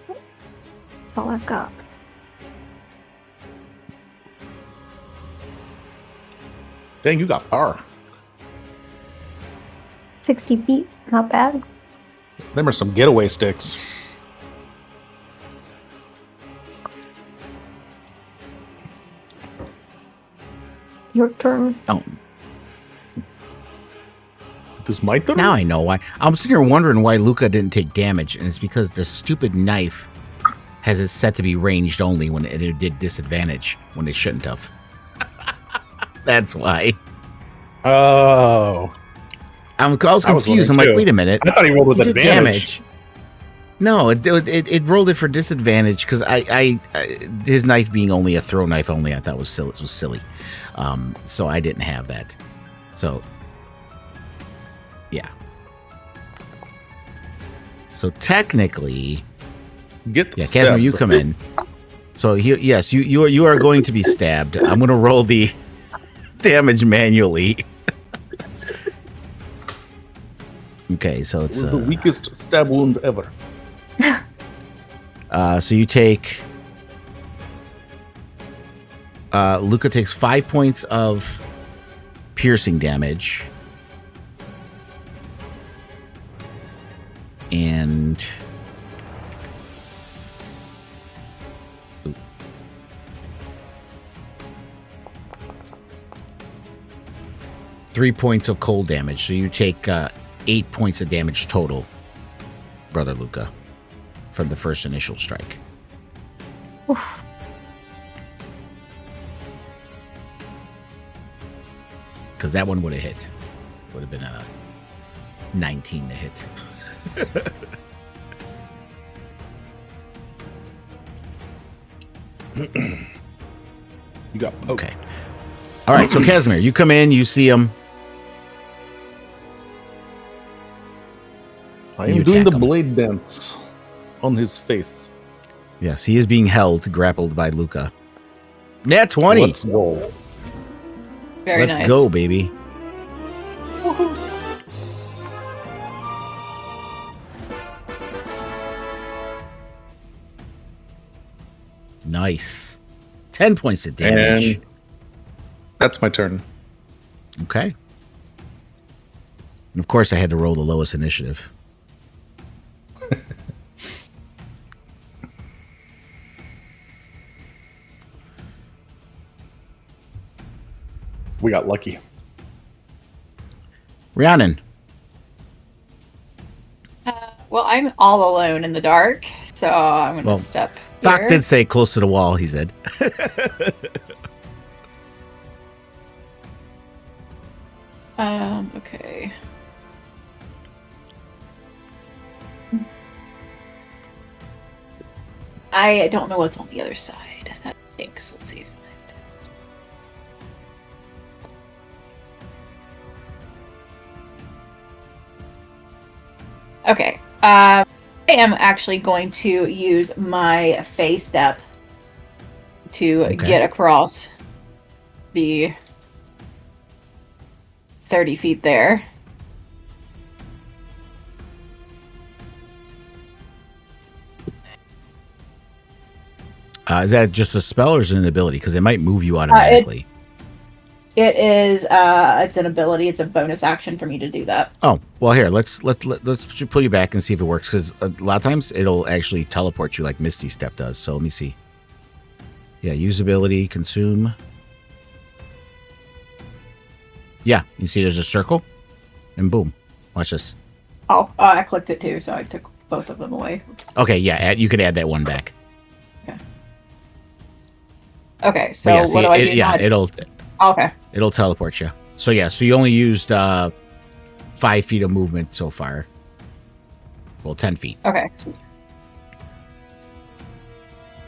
That's all I've got. Dang, you got far. 60 feet, not bad. Them are some getaway sticks. Your turn. Oh, This might turn? now I know why. I'm sitting here wondering why Luca didn't take damage, and it's because the stupid knife has it set to be ranged only when it did disadvantage when it shouldn't have. That's why. Oh. I was I was confused. I'm wondering like, too. wait a minute. I thought he rolled with He did advantage. No, it rolled it for disadvantage because I his knife being only a throw knife only I thought was silly. It was silly, so I didn't have that. So, yeah. So technically, Get yeah, Casimir, you come in. So yes, you are going to be stabbed. I'm going to roll the damage manually. Okay, so It it's was the weakest stab wound ever. so you take Luca takes 5 points of piercing damage. And 3 points of cold damage. So you take 8 points of damage total, Brother Luca, from the first initial strike. Oof. Because that one would have hit. Would have been a 19 to hit. You got poked. Okay. All right, so Casimir, you come in, you see him. I You am doing the attack him. blade dance on his face. Yes, he is being held, grappled by Luca. Yeah, 20. Let's go. Very Let's nice. go, baby. Nice. 10 points of damage. And that's my turn. Okay. And of course, I had to roll the lowest initiative. We got lucky. Rhiannon. Well, I'm all alone in the dark, so I'm going to Well, step Doc here. did say close to the wall, he said. Okay. I don't know what's on the other side. That stinks. Let's see if Okay. I am actually going to use my Fey step to Okay. get across the 30 feet there. Is that just a spell or is it an ability? Because it might move you automatically. It is it's an ability. It's a bonus action for me to do that. Oh, well, here, let's pull you back and see if it works. Because a lot of times it'll actually teleport you like Misty Step does. So let me see. Yeah, use ability, consume. Yeah, you see there's a circle, and boom. Watch this. Oh, I clicked it too, so I took both of them away. Okay, yeah, you could add that one back. Okay, so But yeah, see, what do I do? yeah, Okay. it'll teleport you. So yeah, so you only used 5 feet of movement so far. Well, 10 feet. Okay.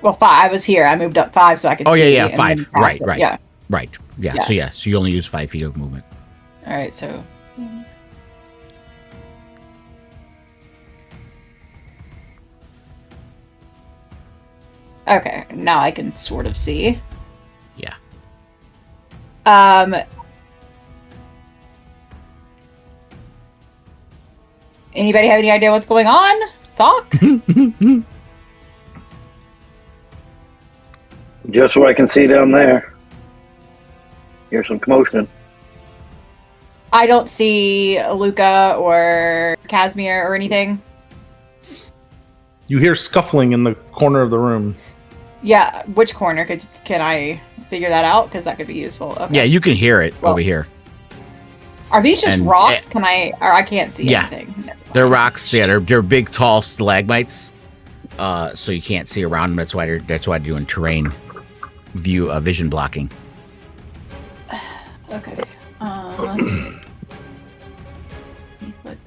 Well, 5. I was here. I moved up 5 so I could Oh, see. yeah, and 5. then pass Right, it. right. Yeah. Right. Yeah. Yeah. So you only use 5 feet of movement. All right, so. Okay, now I can sort of see. Yeah. Anybody have any idea what's going on? Talk? Just what I can see down there. Here's some commotion. I don't see Luca or Casimir or anything. You hear scuffling in the corner of the room. Yeah, which corner? Can I figure that out? Because that could be useful. Okay. Yeah, you can hear it Well, over here. Are these just and- rocks? Can I? Or I can't see Yeah. anything. Never mind. They're rocks. Yeah, they're big, tall stalagmites. So you can't see around them. That's why they're doing terrain vision blocking. Okay. What?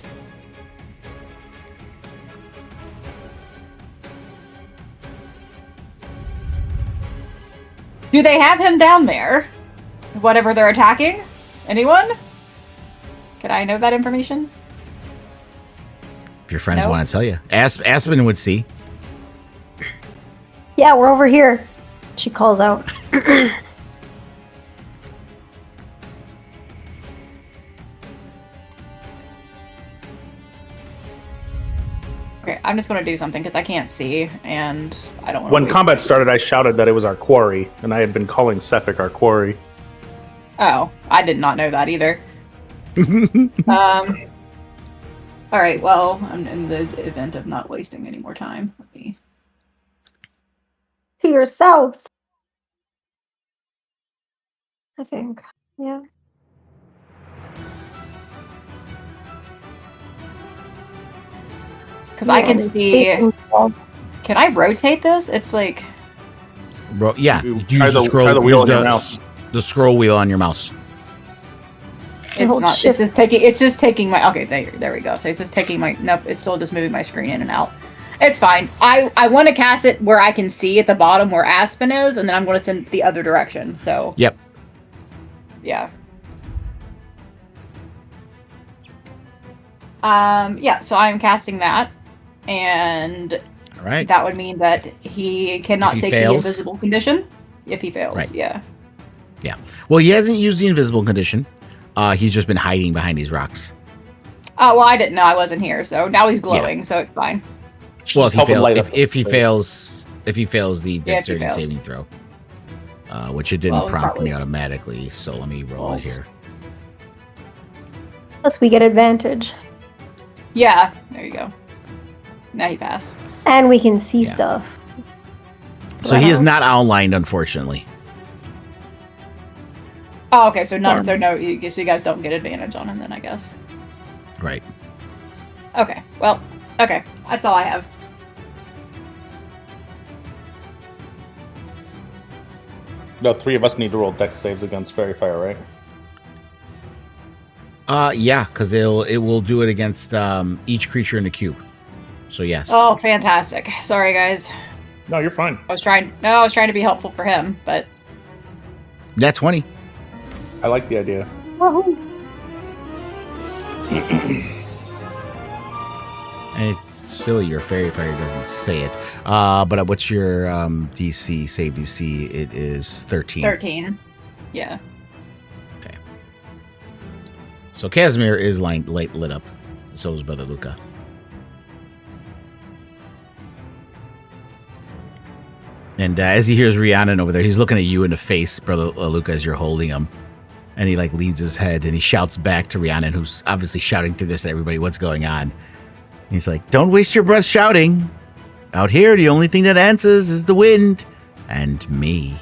Do they have him down there? Whatever they're attacking? Anyone? Can I know that information? If your friends No. want to tell you, Aspen would see. Yeah, we're over here. She calls out. Okay, I'm just gonna do something because I can't see and I don't want When combat started, I shouted that it was our quarry, and I had been calling Sephek our quarry. Oh, I did not know that either. All right. Well, I'm in the event of not wasting any more time. Let me. To your south. I think. Yeah. Because I Yeah, can it's see. facing south. Can I rotate this? It's like. Yeah, You use try the wheel on your mouse. The scroll wheel on your mouse. It's Hold not. shift. It's just taking my. Okay, there we go. So it's just taking my. Nope. It's still just moving my screen in and out. It's fine. I want to cast it where I can see at the bottom where Aspen is, and then I'm going to send the other direction. So. Yep. Yeah. Yeah, so I'm casting that, and All right. that would mean that he cannot he take fails? the invisible condition if he fails. Right. Yeah. Well, he hasn't used the invisible condition. He's just been hiding behind these rocks. Oh, well, I didn't know. I wasn't here, so now he's glowing, so it's fine. Well, Just help him light up if he the fails, the dexterity fails. saving throw, which it didn't Well, prompt probably. me automatically, so let me roll it here. Plus, we get advantage. Yeah, there you go. Now he passed. And we can see Yeah. stuff. So he is not outlined, unfortunately. Oh, okay, so so you guys don't get advantage on him then, I guess. Right. Okay, well, okay, that's all I have. No, 3 of us need to roll dex saves against fairy fire, right? Yeah, because it will do it against each creature in the cube. So yes. Oh, fantastic. Sorry, guys. No, you're fine. I was trying to be helpful for him, but That's 20. I like the idea. Woohoo. And it's silly your fairy fire doesn't say it. But what's your DC, save DC? It is 13. 13. Yeah. Okay. So Casimir is lit up. So is Brother Luca. And as he hears Rhiannon over there, he's looking at you in the face, Brother Luca, as you're holding him. And he leans his head and he shouts back to Rhiannon, who's obviously shouting through this at everybody, what's going on? He's like, don't waste your breath shouting. Out here, the only thing that answers is the wind and me.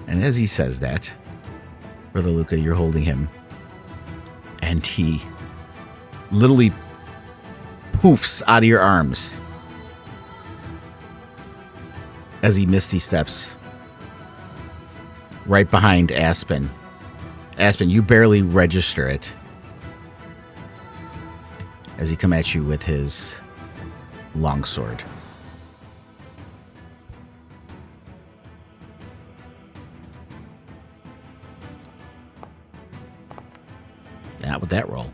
And as he says that, Brother Luca, you're holding him. And he literally poofs out of your arms as he misty steps right behind Aspen. Aspen, you barely register it as he come at you with his longsword. Not with that roll.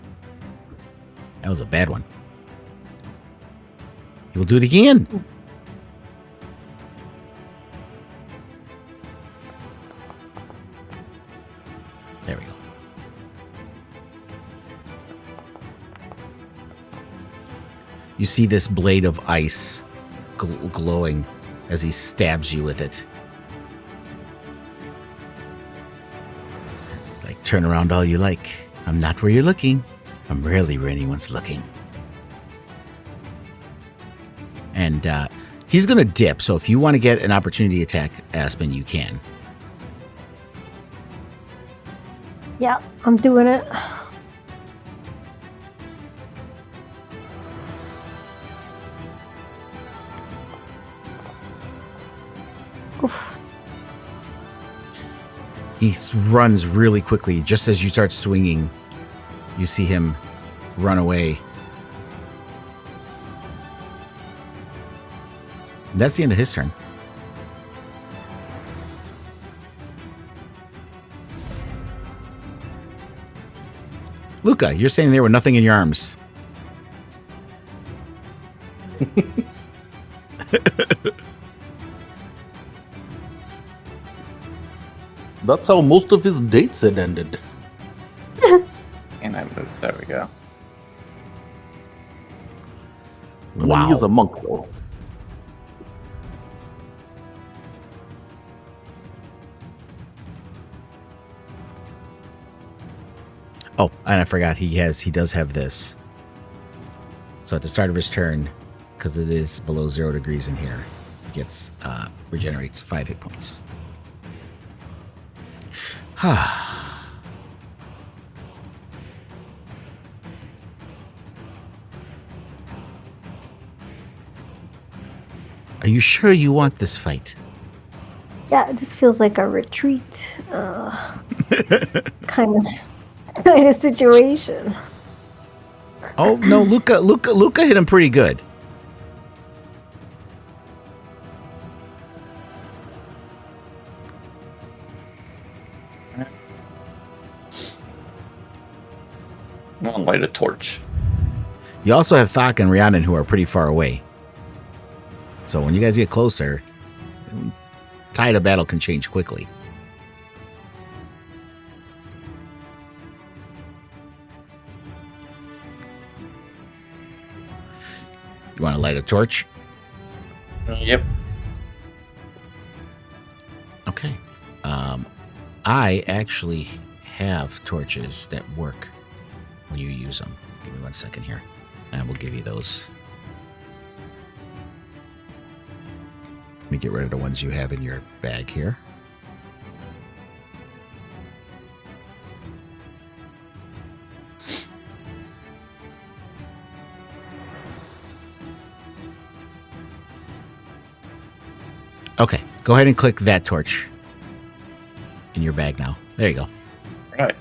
That was a bad one. He will do it again. There we go. You see this blade of ice glowing as he stabs you with it. Like, turn around all you like. I'm not where you're looking. I'm rarely where anyone's looking. And he's going to dip, so if you want to get an opportunity attack, Aspen, you can. Yeah, I'm doing it. Oof. He runs really quickly. Just as you start swinging, you see him run away. That's the end of his turn. Luca, you're standing there with nothing in your arms. That's how most of his dates had ended. And I moved. There we go. Wow. He is a monk, though. Oh, and I forgot he does have this. So at the start of his turn, because it is below 0 degrees in here, he gets regenerates 5 hit points. Are you sure you want this fight? Yeah, this feels like a retreat kind of situation. Oh no, Luca hit him pretty good. torch. You also have Thok and Rhiannon who are pretty far away. So when you guys get closer, tide of battle can change quickly. You want to light a torch? Yep. Okay. I actually have torches that work when you use them. Give me 1 second here, and we'll give you those. Let me get rid of the ones you have in your bag here. Okay, go ahead and click that torch in your bag now. There you go. All right.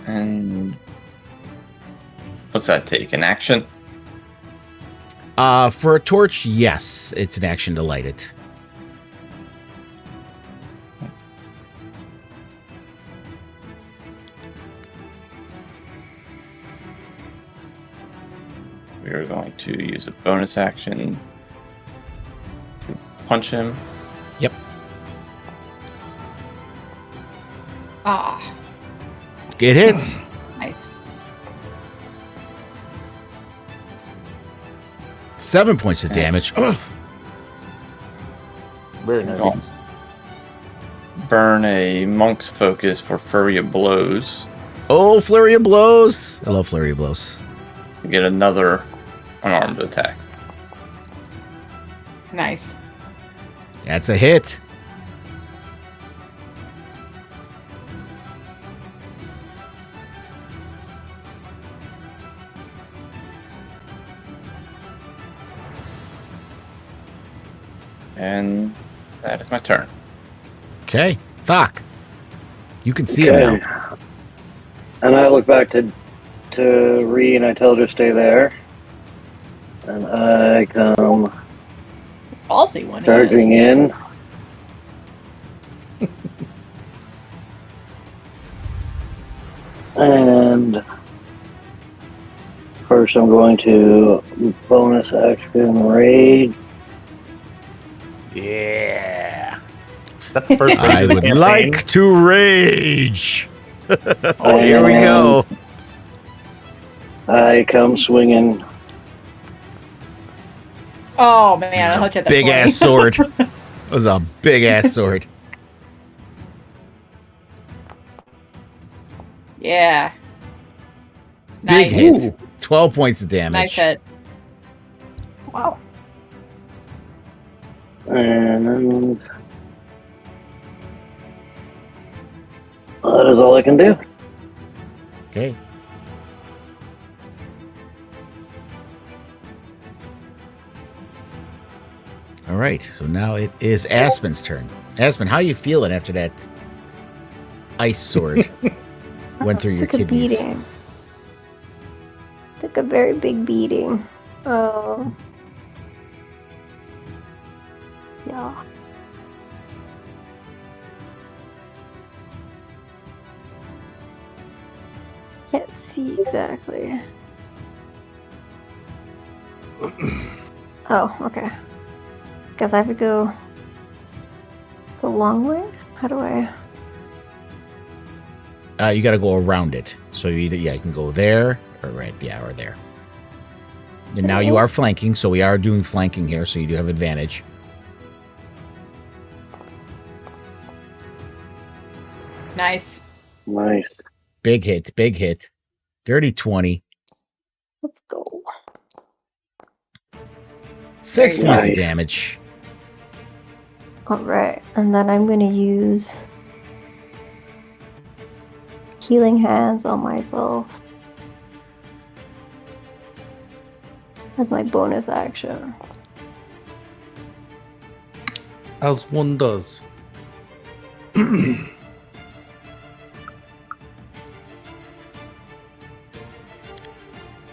And what's that take? An action? For a torch, yes, it's an action to light it. We are going to use a bonus action to punch him. Yep. Ah, It hits. nice. 7 points of damage. Ugh. Very nice. Oh. Burn a monk's focus for flurry of blows. Oh, flurry of blows. I love flurry of blows. You get another unarmed attack. Nice. That's a hit. And that is my turn. Okay. Thok. You can see him Okay. now. And I look back to Ree and I tell her to stay there. And I come Ballsy one. charging in. And first I'm going to bonus action rage. Yeah. Is that the first I rage of the would campaign? like to rage. Oh, here we go. I come swinging. Oh man, I looked at that Big 20. ass sword. That was a big ass sword. Yeah. Big Nice. hit. 12 points of damage. Nice hit. Wow. And that is all I can do. Okay. All right. So now it is Aspen's turn. Aspen, how are you feeling after that ice sword went through your Took a kidneys? beating. Took a very big beating. Oh. Yeah. Can't see exactly. Oh, okay. Guess I have to go the long way? How do I? You got to go around it. So you you can go there or right, or there. And now you are flanking, so we are doing flanking here, so you do have advantage. Nice. Nice. Big hit, big hit. Dirty 20. Let's go. 6 Very points of nice. damage. Alright, and then I'm gonna use healing hands on myself as my bonus action. As one does. My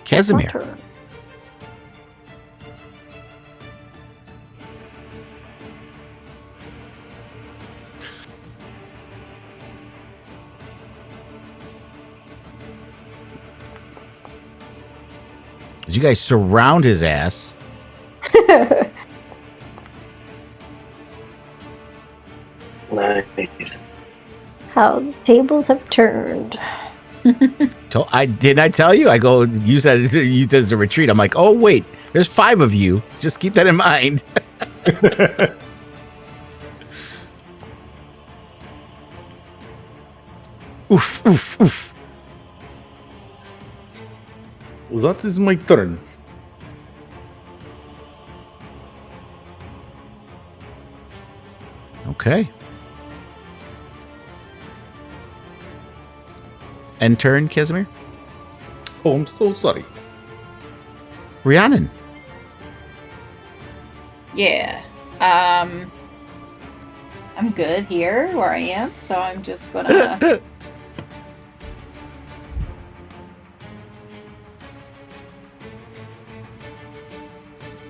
Casimir. turn. As you guys surround his ass. Nice. How the tables have turned. I tell you? I go use that as a retreat. I'm like, oh wait, there's 5 of you. Just keep that in mind. Oof, oof, oof. That is my turn. Okay. End turn, Casimir. Oh, I'm so sorry. Rhiannon. Yeah. I'm good here where I am, so I'm just gonna.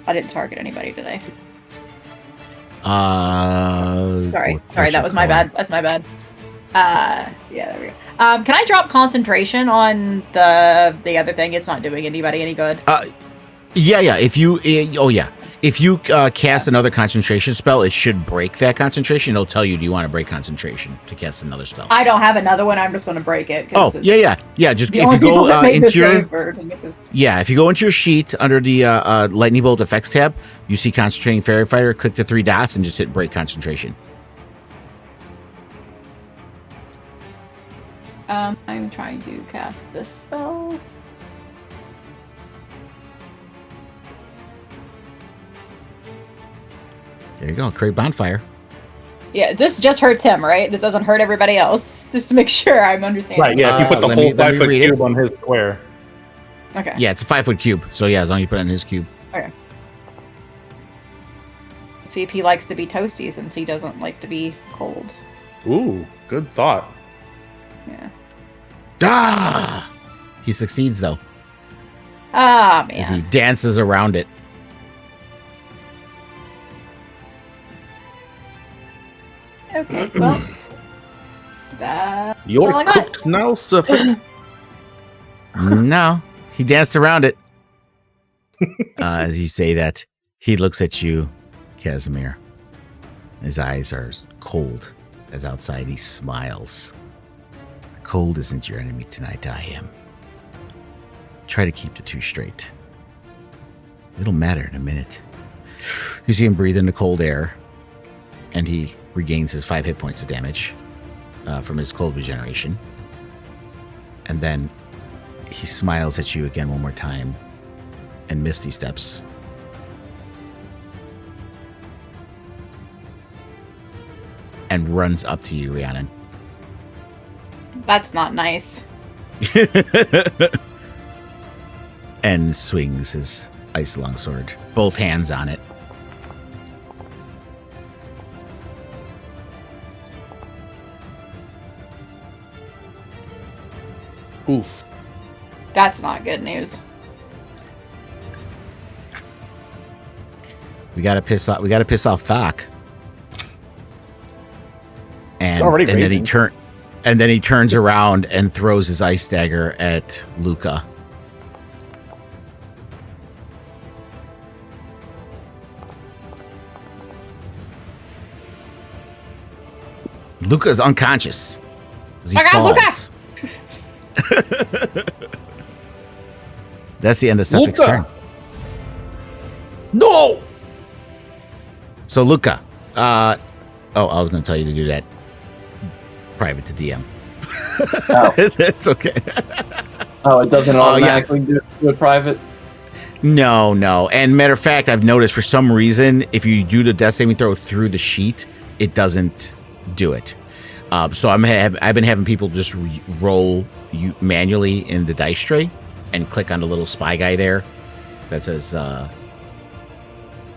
I didn't target anybody today. Sorry, that was my bad. That's my bad. Yeah, there we go. Can I drop concentration on the other thing? It's not doing anybody any good. Yeah. If you cast another concentration spell, it should break that concentration. It'll tell you, do you want to break concentration to cast another spell? I don't have another one. I'm just going to break it. Oh, yeah. Just The if only you go people that make into this your game for- if you go into your sheet under the lightning bolt effects tab, you see concentrating fairy fighter. Click the 3 dots and just hit break concentration. I'm trying to cast this spell. There you go. Create bonfire. Yeah, this just hurts him, right? This doesn't hurt everybody else. Just to make sure I'm understanding. Right, yeah, if you put the let whole me- let me 5-foot read it. cube on his square. Okay. Yeah, it's a 5-foot cube. So yeah, as long as you put it in his cube. Okay. See if he likes to be toasty since he doesn't like to be cold. Ooh, good thought. Yeah. Ah! He succeeds though, Ah, as he man. dances around it. Okay, well. That's all You're I got. cooked now, Sephek. No, he danced around it. As you say that, he looks at you, Casimir. His eyes are cold as outside he smiles. The cold isn't your enemy tonight, I am. Try to keep the 2 straight. It'll matter in a minute. You see him breathe in the cold air, and he regains his 5 hit points of damage from his cold regeneration. And then he smiles at you again one more time and misty steps. And runs up to you, Rhiannon. That's not nice. And swings his ice longsword, both hands on it. Oof. That's not good news. We gotta piss off Thok. And, It's already and then he raging. turns around and throws his ice dagger at Luca. Luca's unconscious as he My God, falls. That's the end of Sephek's Luca! turn. No! So Luca, I was going to tell you to do that private to DM. Oh. That's okay. Oh, it doesn't Oh, yeah. automatically do it private? No. And matter of fact, I've noticed for some reason, if you do the death saving throw through the sheet, it doesn't do it. So I've been having people just roll you manually in the dice tray and click on the little spy guy there that says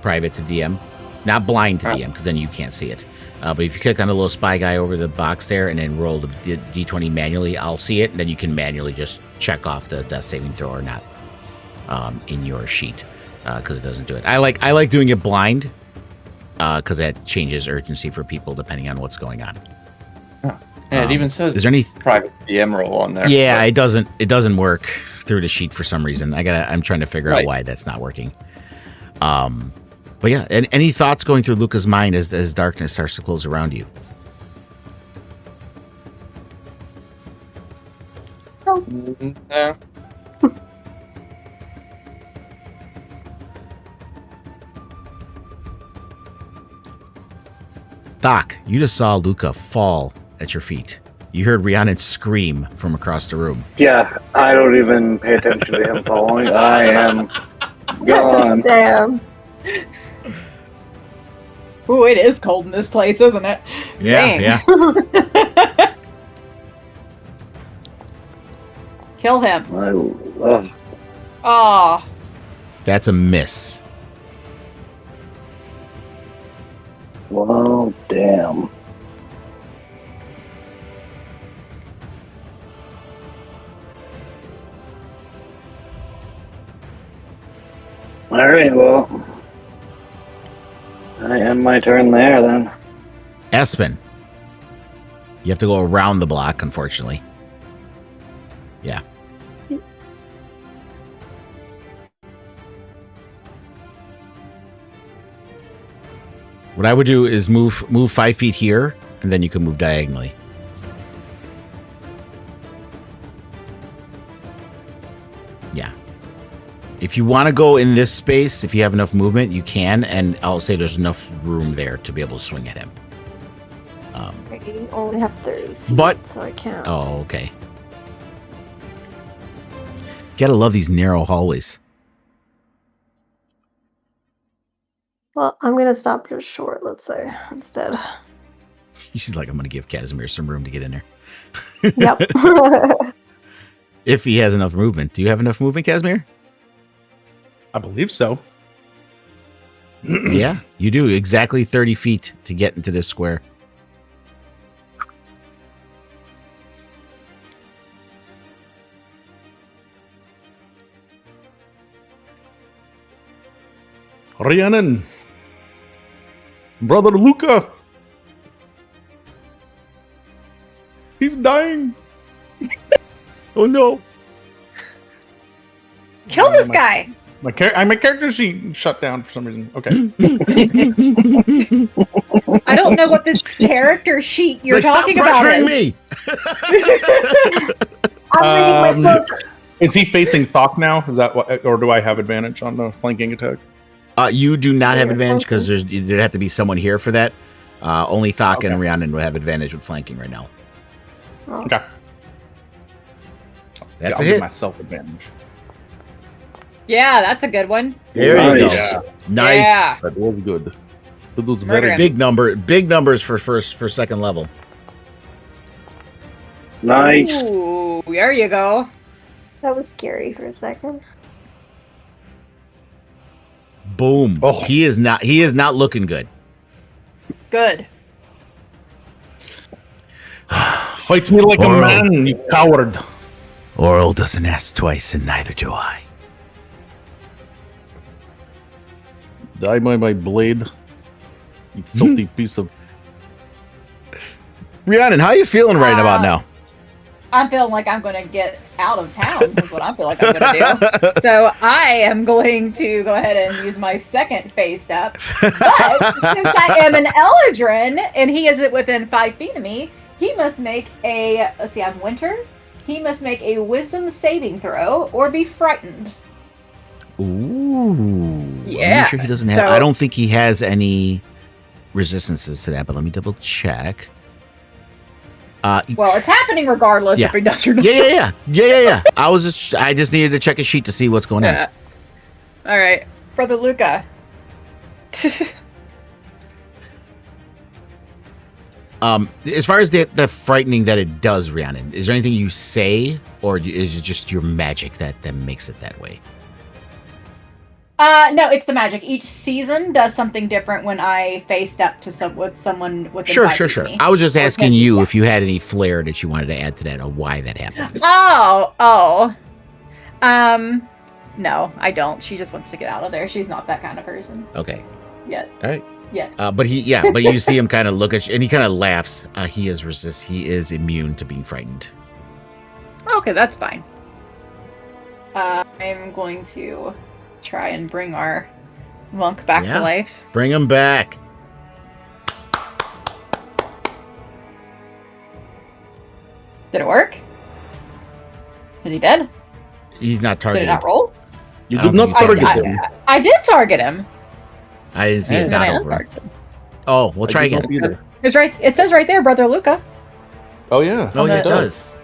private to DM. Not blind to DM, because then you can't see it. But if you click on the little spy guy over the box there and then roll the D20 manually, I'll see it. And then you can manually just check off the death saving throw or not in your sheet, because it doesn't do it. I like doing it blind, because that changes urgency for people depending on what's going on. Yeah, it even says is there any private DM role on there. Yeah, but- it doesn't work through the sheet for some reason. I'm trying to figure out Right. why that's not working. But yeah, any thoughts going through Luca's mind as darkness starts to close around you? No. Doc, you just saw Luca fall at your feet. You heard Rhiannon scream from across the room. Yeah, I don't even pay attention to him falling. I am gone. Damn. Ooh, it is cold in this place, isn't it? Dang. yeah. Kill him. Oh, That's a miss. Well, damn. Alright, well. I end my turn there then. Espen. You have to go around the block, unfortunately. Yeah. What I would do is move 5 feet here, and then you can move diagonally. Yeah. If you want to go in this space, if you have enough movement, you can, and I'll say there's enough room there to be able to swing at him. I only have 30 feet, But- so I can't. Oh, okay. Gotta love these narrow hallways. Well, I'm gonna stop just short, let's say, instead. She's like, I'm gonna give Casimir some room to get in there. Yep. If he has enough movement. Do you have enough movement, Casimir? I believe so. Yeah, you do. Exactly 30 feet to get into this square. Rhiannon. Brother Luca. He's dying. Oh no. kill this guy. My character sheet shut down for some reason. Okay. I don't know what this character sheet you're It's like, talking stop about pressuring is. me. I'm reading my book. Is he facing Thok now? Is that what, or do I have advantage on the flanking attack? You do not have Yeah, advantage because flanking. there'd have to be someone here for that. Only Thok and Okay. Rhiannon would have advantage with flanking right now. Oh, Okay. That's I'll a give hit. myself advantage. Yeah, that's a good one. There you go. Nice. Yeah, Nice. Yeah. that was good. That was Murder very him. good. Big numbers for second level. Nice. Ooh, there you go. that was scary for a second. Boom. Oh. He is not looking good. Good. Fight me like a Oral. man, you coward. Oral doesn't ask twice, and neither do I. Die by my blade. You filthy piece of. Rhiannon, how are you feeling right about now? I'm feeling like I'm going to get out of town. Is what I feel like I'm going to do. So I am going to go ahead and use my second phase step. But since I am an Eldrin and he is within 5 feet of me, he must make a. Let's see, I'm Winter. He must make a Wisdom saving throw or be frightened. Ooh. Yeah, I'm sure he doesn't have. so- I don't think he has any resistances to that, but let me double check. Well, it's happening regardless Yeah. if he does or not. Yeah. I just needed to check a sheet to see what's going on. Yeah. All right, Brother Luca. As far as the frightening that it does, Rhiannon, is there anything you say, or is it just your magic that makes it that way? No, it's the magic. Each season does something different when I face step to someone within Sure. 5 feet of me. I was just Or asking 10 feet, you yeah. if you had any flair that you wanted to add to that, or why that happens. No, I don't. She just wants to get out of there. She's not that kind of person Okay. yet. All right. Yeah. But you see him kind of look at you, and he kind of laughs. He is immune to being frightened. Okay, that's fine. I'm going to try and bring our monk back Yeah. to life. Bring him back. Did it work? Is he dead? He's not Did it targeted. not roll? You I did don't not think you target targeted him. I did target him. I didn't see Yeah. it Then I dot over him. untargeted him. Oh, we'll I try did not again. either. It's right. It says right there, Brother Luca. Oh yeah. Oh, yeah, the- it does.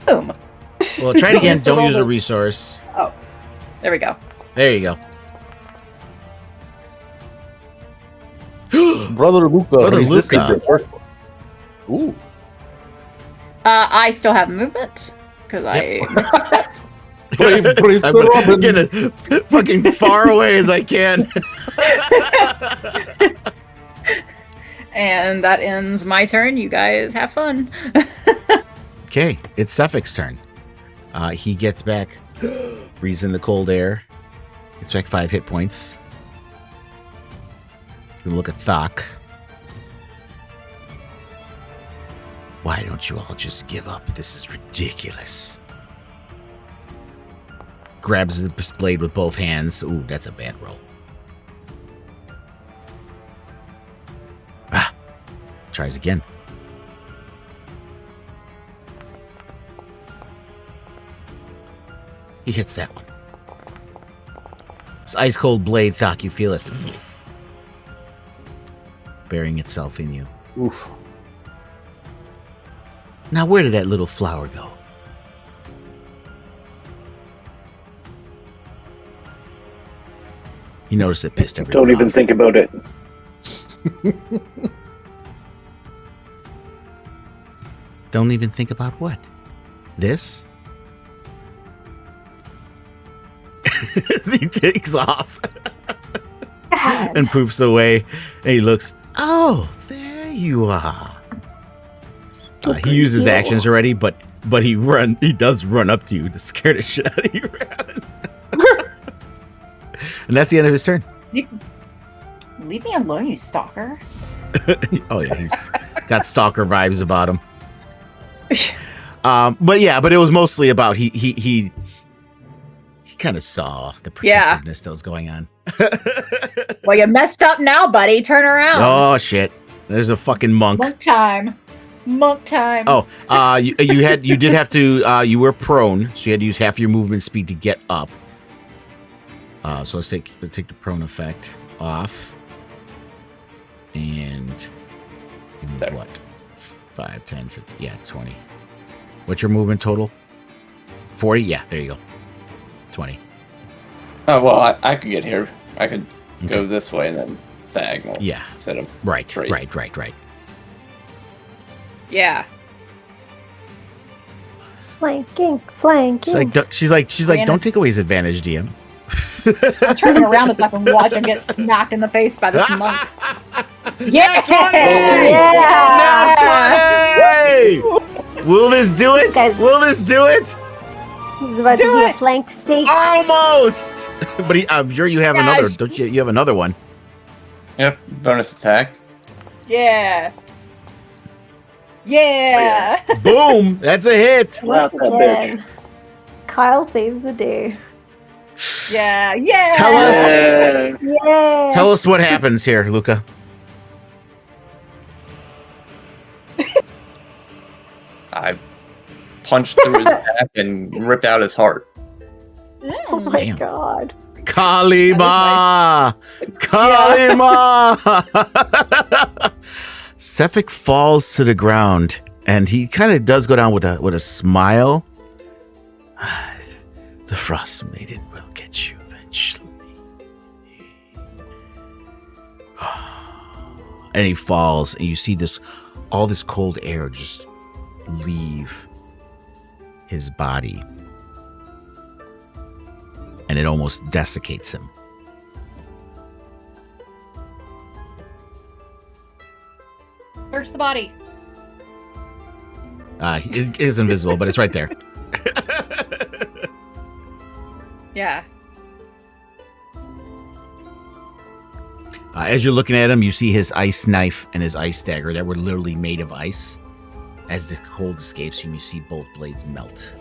Boom. Well, try it again. Still Don't use a rolled resource. There we go. There you go. Brother Luca Brother resisted Luca. your first one. Ooh. I still have movement because I missed a step. Brave I'm Sir Robin. getting as fucking far away as I can. And that ends my turn. You guys have fun. Okay, it's Sephek's turn. He gets back, breathes in the cold air, gets back 5 hit points. He's gonna look at Thok. Why don't you all just give up? This is ridiculous. Grabs the blade with both hands. Ooh, that's a bad roll. Tries again. He hits that one. This ice cold blade, Thok, you feel it burying itself in you. Oof. Now, where did that little flower go? You notice it pissed everyone Don't even off. think about it. Don't even think about what? This? He takes off God. and poofs away. And he looks, oh, there you are. He uses Super actions already, but he does run up to you to scare the shit out of you. And that's the end of his turn. Leave me alone, you stalker. Oh yeah, he's got stalker vibes about him. But it was mostly about he kind of saw the Yeah. protectiveness that was going on. Well, you messed up now, buddy. Turn around. Oh shit! There's a fucking monk. Monk time. Monk time. Oh, you did have to. You were prone, so you had to use half your movement speed to get up. So let's take the prone effect off, and you moved There. what? 5, 10, 15, yeah, 20. What's your movement total? 40? Yeah, there you go. 20. Oh well, I could get here. I could go Okay. this way and then diagonal. Yeah, Instead of right, Straight. right. Yeah. Flanking. She's like, don't take away his advantage, DM. I'm turning around so I can watch him get smacked in the face by this monk. Yeah. Hey! Will this do it? Guys- Will this do it? He's about Do to do a it! flank steak. Almost. But I'm sure you have another. Gosh. Don't you? You have another one. Yep, bonus attack. Yeah. Yeah. Boom! That's a hit. Slap that Again. bitch. Kyle saves the day. Yeah. Yeah. Tell us- Yeah. Yeah. Tell us what happens here, Luca. I punched through his back and ripped out his heart. Oh my Damn. god. Kalima! Kalima! Sephek falls to the ground, and he kind of does go down with a smile. The Frost Maiden will get you eventually. And he falls, and you see all this cold air just leave his body. And it almost desiccates him. Search the body. It is invisible, but it's right there. Yeah. As you're looking at him, you see his ice knife and his ice dagger that were literally made of ice. As the cold escapes him, you see both blades melt.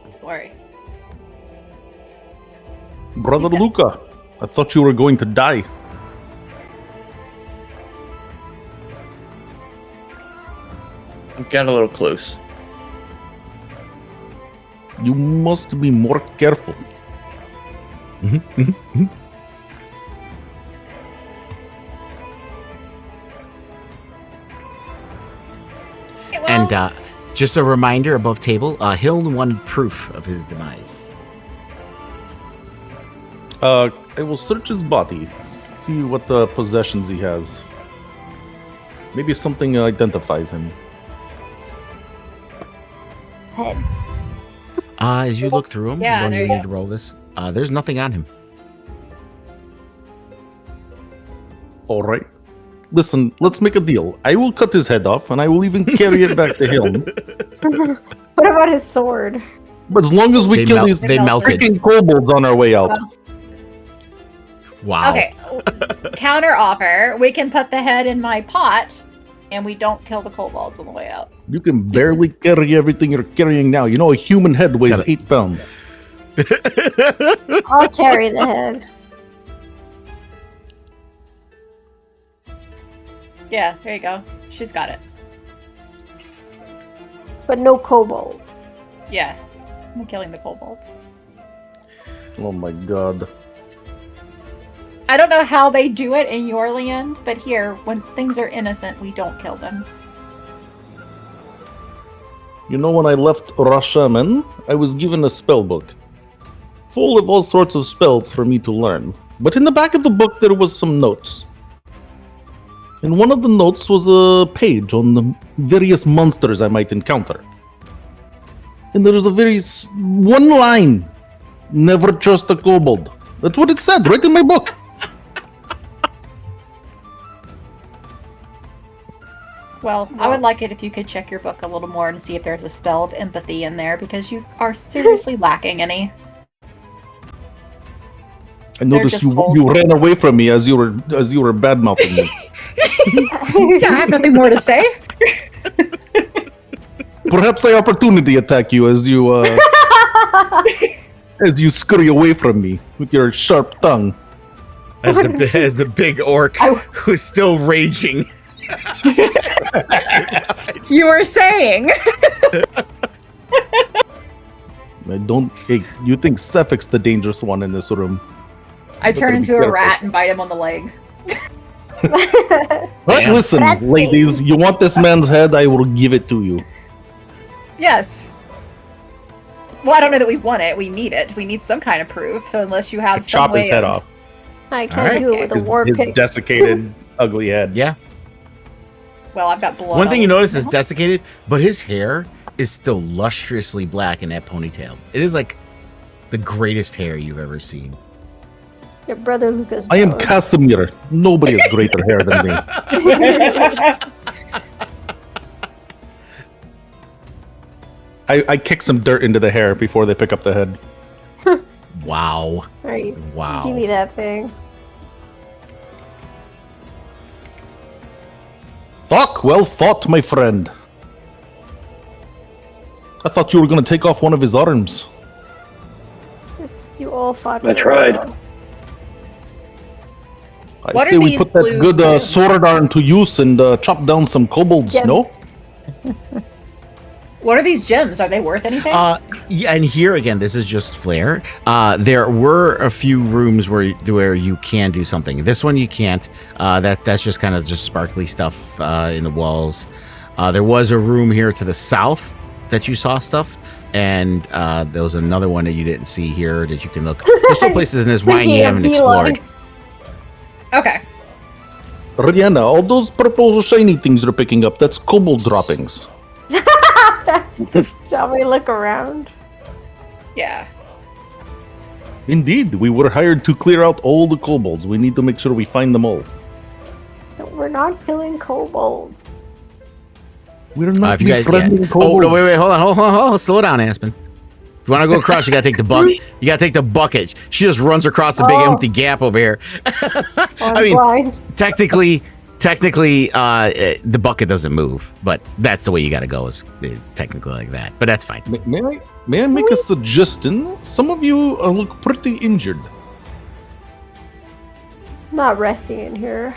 Don't worry. Brother Luca, I thought you were going to die. Got a little close. You must be more careful. And just a reminder above table, Hill wanted proof of his demise. I will search his body, see what possessions he has. Maybe something identifies him. Head. As you look through him, Yeah, you there don't you need to roll this. There's nothing on him. All right. Listen, let's make a deal. I will cut his head off, and I will even carry it back to him. What about his sword? But as long as we kill these They melted. freaking kobolds on our way out. Wow. Okay. Counter offer. We can put the head in my pot, and we don't kill the kobolds on the way out. You can barely carry everything you're carrying now. You know, a human head weighs Got it. 8 pounds. I'll carry the head. Yeah, there you go. She's got it. But no kobold. Yeah. I'm killing the kobolds. Oh my god. I don't know how they do it in your land, but here, when things are innocent, we don't kill them. You know, when I left Rashaman, I was given a spell book. Full of all sorts of spells for me to learn. But in the back of the book, there was some notes. And one of the notes was a page on the various monsters I might encounter. And there was one line. Never trust a kobold. That's what it said, right in my book. Well, I would like it if you could check your book a little more and see if there's a spell of empathy in there, because you are seriously lacking any. I noticed just you cold. you ran away from me as you were bad mouthing me. Yeah, I have nothing more to say. Perhaps I opportunity attack you as you as you scurry away from me with your sharp tongue. As the big orc who's still raging. You were saying. I don't. Hey, you think Sephek's the dangerous one in this room? I turn be into a careful. rat and bite him on the leg. Right, Yeah. listen, That's ladies. You want this man's head? I will give it to you. Yes. Well, I don't know that we want it. We need it. We need some kind of proof. So unless you have some Chop way his head of... off. I can't Alright. do it with His, a war his pick. desiccated, ugly head. Yeah. Well, I've got blood. One thing all you notice over is him. desiccated, but his hair is still lustrously black in that ponytail. It is like the greatest hair you've ever seen. Your brother Lucas. I am jealous. Casimir. Nobody has greater hair than me. I kick some dirt into the hair before they pick up the head. Wow. Right. Wow. Give me that thing. Thok, well fought, my friend. I thought you were going to take off one of his arms. Yes, you all fought. I very tried. well. I What say are we these put that blue good gems? sword arm to use and chop down some kobolds, Gems. no? What are these gems? Are they worth anything? Yeah, and here again, this is just flair. There were a few rooms where you can do something. This one you can't. That's just kind of just sparkly stuff in the walls. There was a room here to the south that you saw stuff, and there was another one that you didn't see here that you can look. There's still places in this wine you Making a haven't beeline. explored. Okay. Rihanna, all those purple shiny things you're picking up, that's kobold droppings. Shall we look around? Yeah. Indeed, we were hired to clear out all the kobolds. We need to make sure we find them all. Don't We're not killing kobolds. We're not if you guys, befriending Oh, kobolds. no, wait, hold on. Slow down, Aspen. If you want to go across, you gotta take the bucket. You gotta take the bucket. She just runs across the big empty gap over here. I mean, blind. technically, the bucket doesn't move, but that's the way you gotta go. Is it's technically like that, but that's fine. May I make a suggestion? Some of you look pretty injured. I'm not resting in here.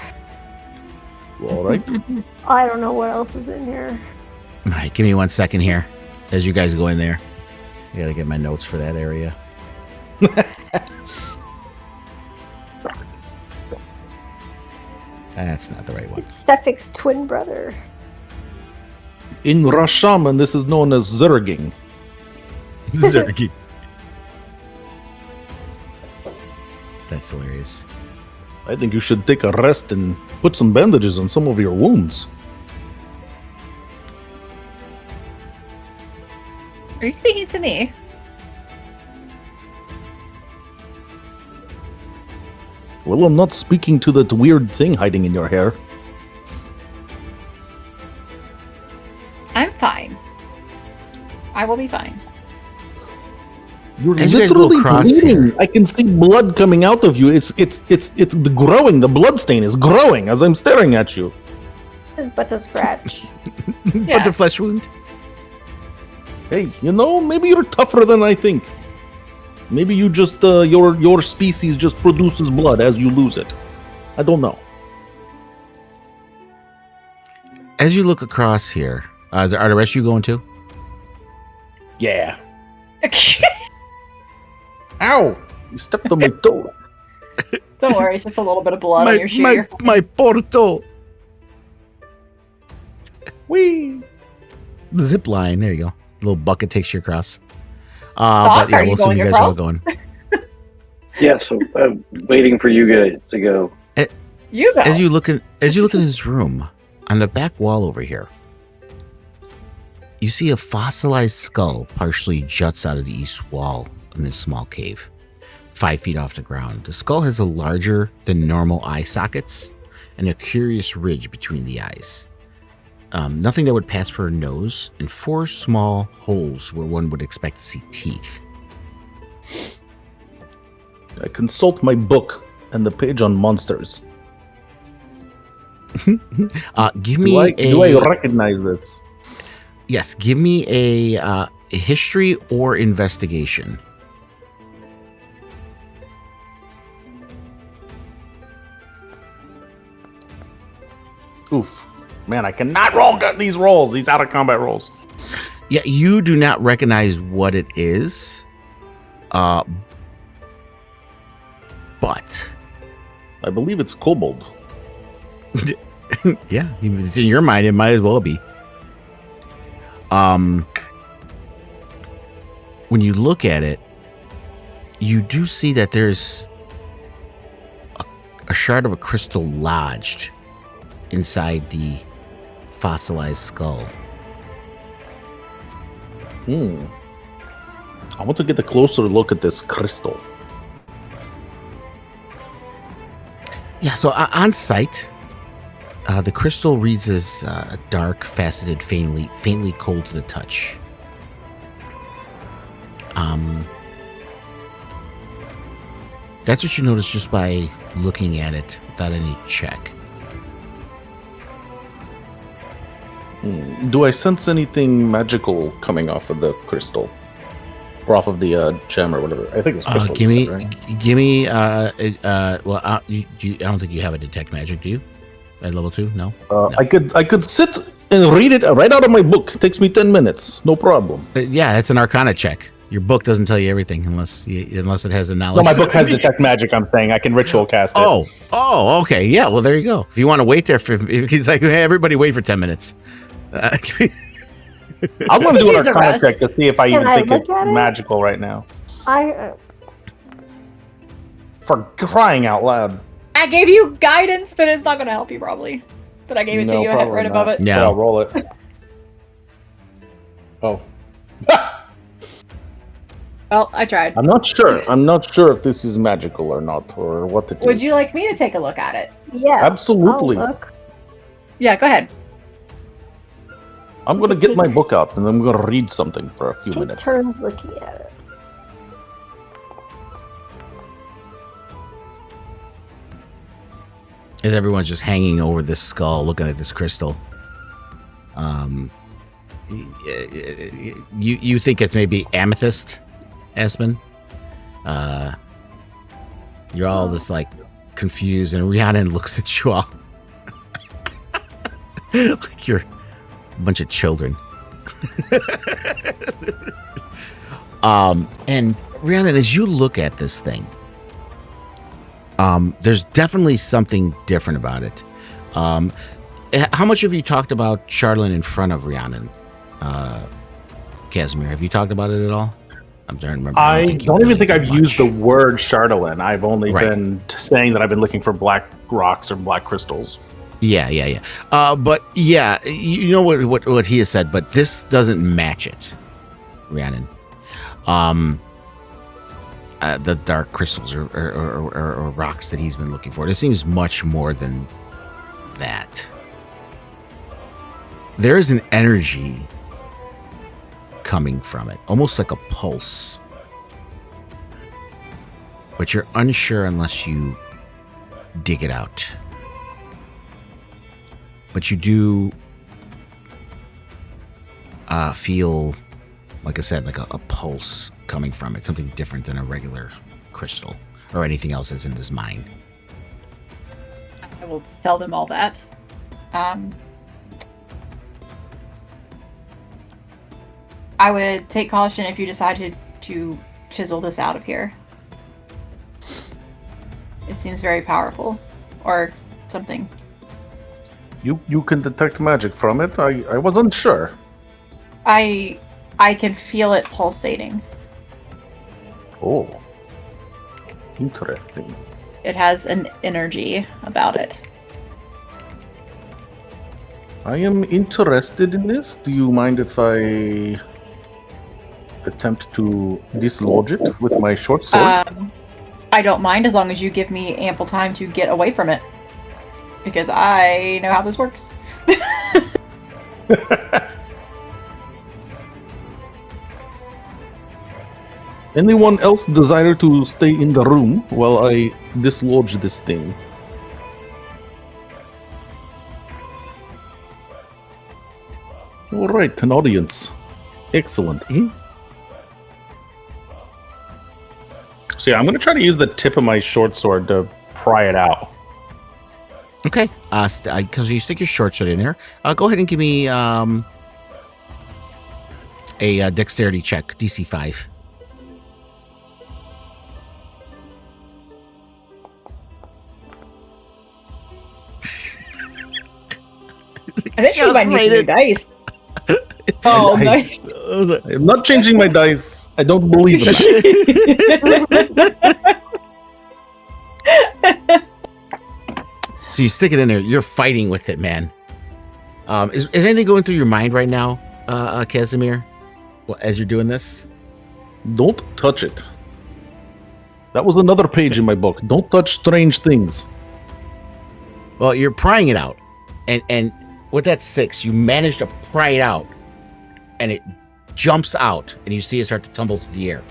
All right. I don't know what else is in here. All right, give me 1 second here as you guys go in there. I gotta get my notes for that area. That's not the right one. It's Sephek's twin brother. In Rashaman, this is known as zerging. Zergy. That's hilarious. I think you should take a rest and put some bandages on some of your wounds. Are you speaking to me? Well, I'm not speaking to that weird thing hiding in your hair. I'm fine. I will be fine. You're As you guys go literally across bleeding. here- I can see blood coming out of you. It's the growing. The blood stain is growing as I'm staring at you. It's but a scratch. Yeah. What's a flesh wound? Hey, maybe you're tougher than I think. Maybe you just your species just produces blood as you lose it. I don't know. As you look across here, are the rest of you going too? Yeah. Ow! You stepped on my toe. Don't worry, it's just a little bit of blood on your shoe. my porto. Whee! Zip line. There you go. Little bucket takes you across. Doc, But yeah, are you we'll assume going you guys are all across? going. Yeah, so I'm waiting for you guys to go. You go. As you look in this room, on the back wall over here, you see a fossilized skull partially juts out of the east wall in this small cave, 5 feet off the ground. The skull has a larger than normal eye sockets and a curious ridge between the eyes. Nothing that would pass for a nose, and 4 small holes where one would expect to see teeth. I consult my book and the page on monsters. Give me Do I recognize this? Yes, give me a history or investigation. Oof. Man, I cannot roll these rolls, these out of combat rolls. Yeah, you do not recognize what it is, but I believe it's kobold. yeah, it's in your mind, it might as well be. When you look at it, you do see that there's a shard of a crystal lodged inside the fossilized skull. I want to get a closer look at this crystal. Yeah, so on site, the crystal reads as dark, faceted, faintly cold to the touch. That's what you notice just by looking at it without any check. Do I sense anything magical coming off of the crystal? Or off of the gem or whatever? I think it's crystal. Give me, you said, right? give me. I don't think you have a detect magic, do you? At level 2, no. I could sit and read it right out of my book. It takes me 10 minutes, no problem. Yeah, that's an Arcana check. Your book doesn't tell you everything unless it has the knowledge. No, my book has detect magic. I'm saying I can ritual cast it. Oh, okay. Yeah, well, there you go. If you want to wait there for, he's like, hey, everybody, wait for 10 minutes. I'm going to do an Here's a Arcana rest. check to see if I Can even I think look it's at it? magical right now. I For crying out loud. I gave you guidance, but it's not going to help you probably. But I gave it to No, you probably right above not. it. Yeah. But I'll roll it. Oh. Well, I tried. I'm not sure. I'm not sure if this is magical or not, or what it is. Would you like me to take a look at it? yeah. Absolutely. I'll look. Yeah, go ahead. I'm going to get my book out and I'm going to read something for a few Take minutes. turns looking at it. As everyone's just hanging over this skull, looking at this crystal, you think it's maybe amethyst, Aspen? You're all just like confused, and Rhiannon looks at you all like you're a bunch of children. And Rhiannon, as you look at this thing, there's definitely something different about it. How much have you talked about Charlene in front of Rhiannon, Casimir? Have you talked about it at all? I'm trying to remember. I don't even think I've much. used the word Chardolin. I've only Right. been saying that I've been looking for black rocks or black crystals. Yeah. But yeah, you know what he has said, but this doesn't match it, Rhiannon. The dark crystals or rocks that he's been looking for. This seems much more than that. There is an energy coming from it, almost like a pulse. But you're unsure unless you dig it out. But you do feel, like I said, like a pulse coming from it, something different than a regular crystal or anything else that's in his mind. I will tell them all that. I would take caution if you decided to chisel this out of here. It seems very powerful, or something. You can detect magic from it? I wasn't sure. I can feel it pulsating. Oh. Interesting. It has an energy about it. I am interested in this. Do you mind if I attempt to dislodge it with my short sword? I don't mind as long as you give me ample time to get away from it. Because I know how this works. Anyone else desire to stay in the room while I dislodge this thing? All right, an audience. Excellent. So yeah, I'm going to try to use the tip of my short sword to pry it out. Okay, because you stick your short sword in there. Go ahead and give me a dexterity check, DC 5. I think you might need some new dice. Oh, nice. I'm not changing my dice. I don't believe in that. So you stick it in there. You're fighting with it, man. Is anything going through your mind right now, Casimir, as you're doing this? Don't touch it. That was another page in my book. Don't touch strange things. Well, you're prying it out, and with that 6, you manage to pry it out, and it jumps out, and you see it start to tumble through the air.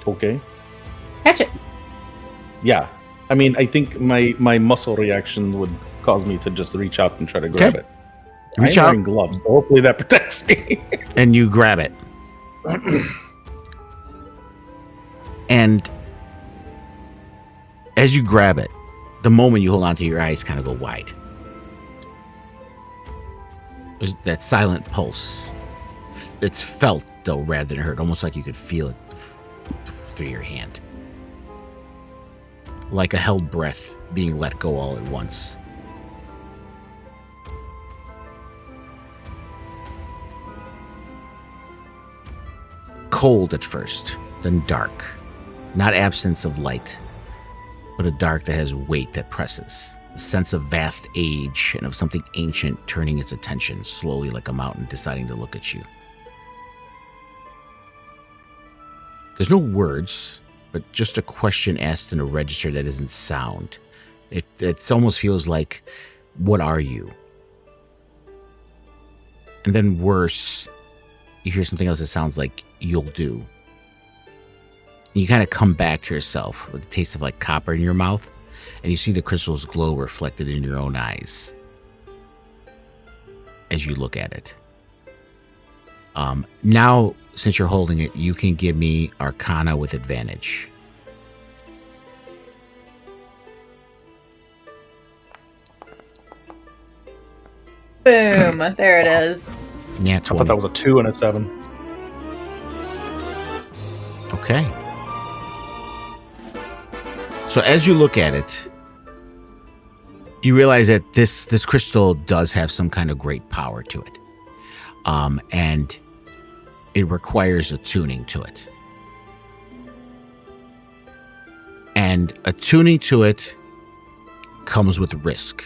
Okay. Catch it. Yeah. I mean, I think my muscle reaction would cause me to just reach out and try to grab it. Reach I'm out. wearing gloves, so hopefully that protects me. And you grab it. And as you grab it, the moment you hold on to your eyes kind of go wide. There's that silent pulse. It's felt, though, rather than heard, almost like you could feel it through your hand. Like a held breath being let go all at once. Cold at first, then dark. Not absence of light, but a dark that has weight that presses. A sense of vast age and of something ancient turning its attention, slowly like a mountain deciding to look at you. There's no words, but just a question asked in a register that isn't sound. It almost feels like, what are you? And then worse, you hear something else that sounds like, you'll do. You kind of come back to yourself with a taste of like copper in your mouth, and you see the crystal's glow reflected in your own eyes as you look at it. Now, since you're holding it, you can give me Arcana with advantage. Boom. There it is. Yeah, I thought that was a 2 and a 7. Okay. So as you look at it, you realize that this crystal does have some kind of great power to it. And it requires attuning to it. And attuning to it comes with risk.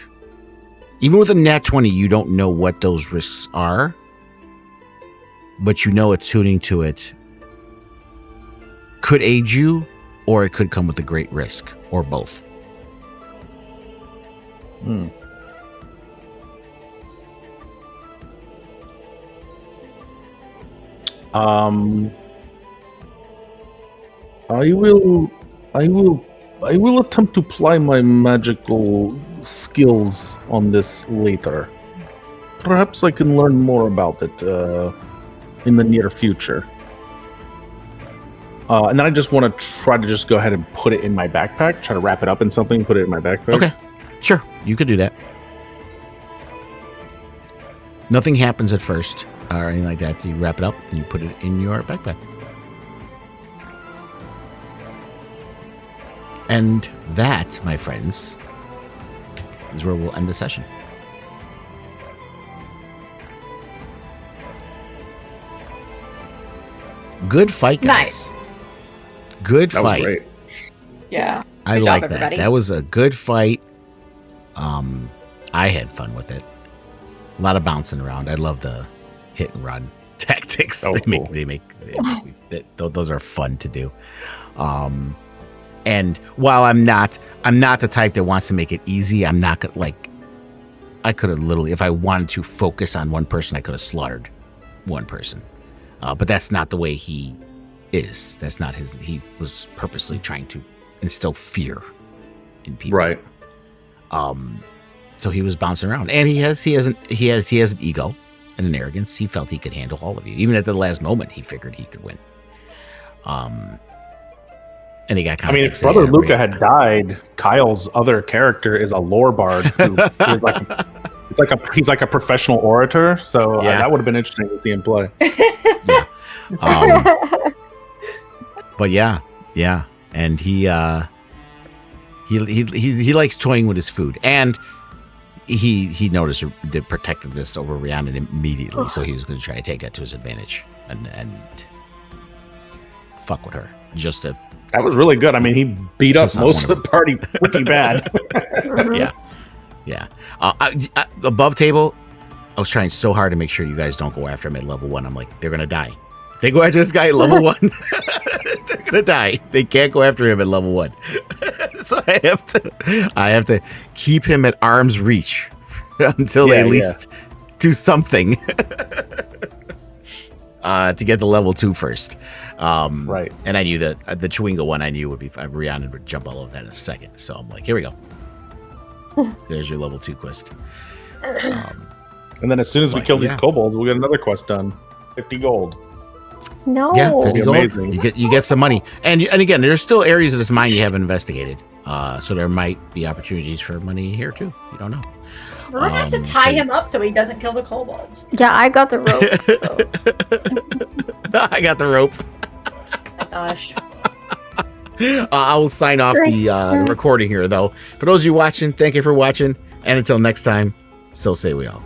Even with a nat 20, you don't know what those risks are, but you know attuning to it could aid you, or it could come with a great risk, or both. I will attempt to apply my magical skills on this later. Perhaps I can learn more about it in the near future. And then I just want to try to just go ahead and put it in my backpack, try to wrap it up in something, put it in my backpack. Okay, sure, you could do that. Nothing happens at first or anything like that. You wrap it up and you put it in your backpack. And that, my friends, is where we'll end the session. Good fight, guys. Nice. Good That fight. was great. Yeah. I Good job, like that. everybody. That was a good fight. I had fun with it. A lot of bouncing around. I love the hit and run tactics. Oh, cool. Those are fun to do. And while I'm not the type that wants to make it easy, I'm not gonna I could have literally, if I wanted to focus on one person, I could have slaughtered one person. But that's not the way he is. That's not his. He was purposely trying to instill fear in people. Right. So he was bouncing around, and he has an ego and an arrogance. He felt he could handle all of you. Even at the last moment, he figured he could win. And he got kind of. If Brother Luca had died, Kyle's other character is a lore bard who is he's like a professional orator. So Yeah. that would have been interesting to see him play. But yeah, and he likes toying with his food, and he noticed the protectiveness over Rhiannon immediately, so he was going to try to take that to his advantage and fuck with her just to. That was really good. He beat up That's not most of one the party pretty bad. Yeah. Above table, I was trying so hard to make sure you guys don't go after him at level 1. I'm like, they're gonna die. If they go after this guy at level 1, they're gonna die. They can't go after him at level 1. So I have to keep him at arm's reach until they at least do something to get to level 2 first. Right. And I knew that the Chewinga one I knew would be fine. Rhiannon would jump all over that in a second. So I'm like, here we go. There's your level 2 quest. And then as soon as we kill these yeah. kobolds, we'll get another quest done. 50 gold. No. Yeah, 50 gold. Amazing. You get some money. And again, there's still areas of this mine you haven't investigated. So there might be opportunities for money here too. You don't know. We're gonna have to tie him up so he doesn't kill the kobolds. Yeah, I got the rope. So. I got the rope. My gosh. I will sign off the recording here, though. For those of you watching, thank you for watching. And until next time, so say we all.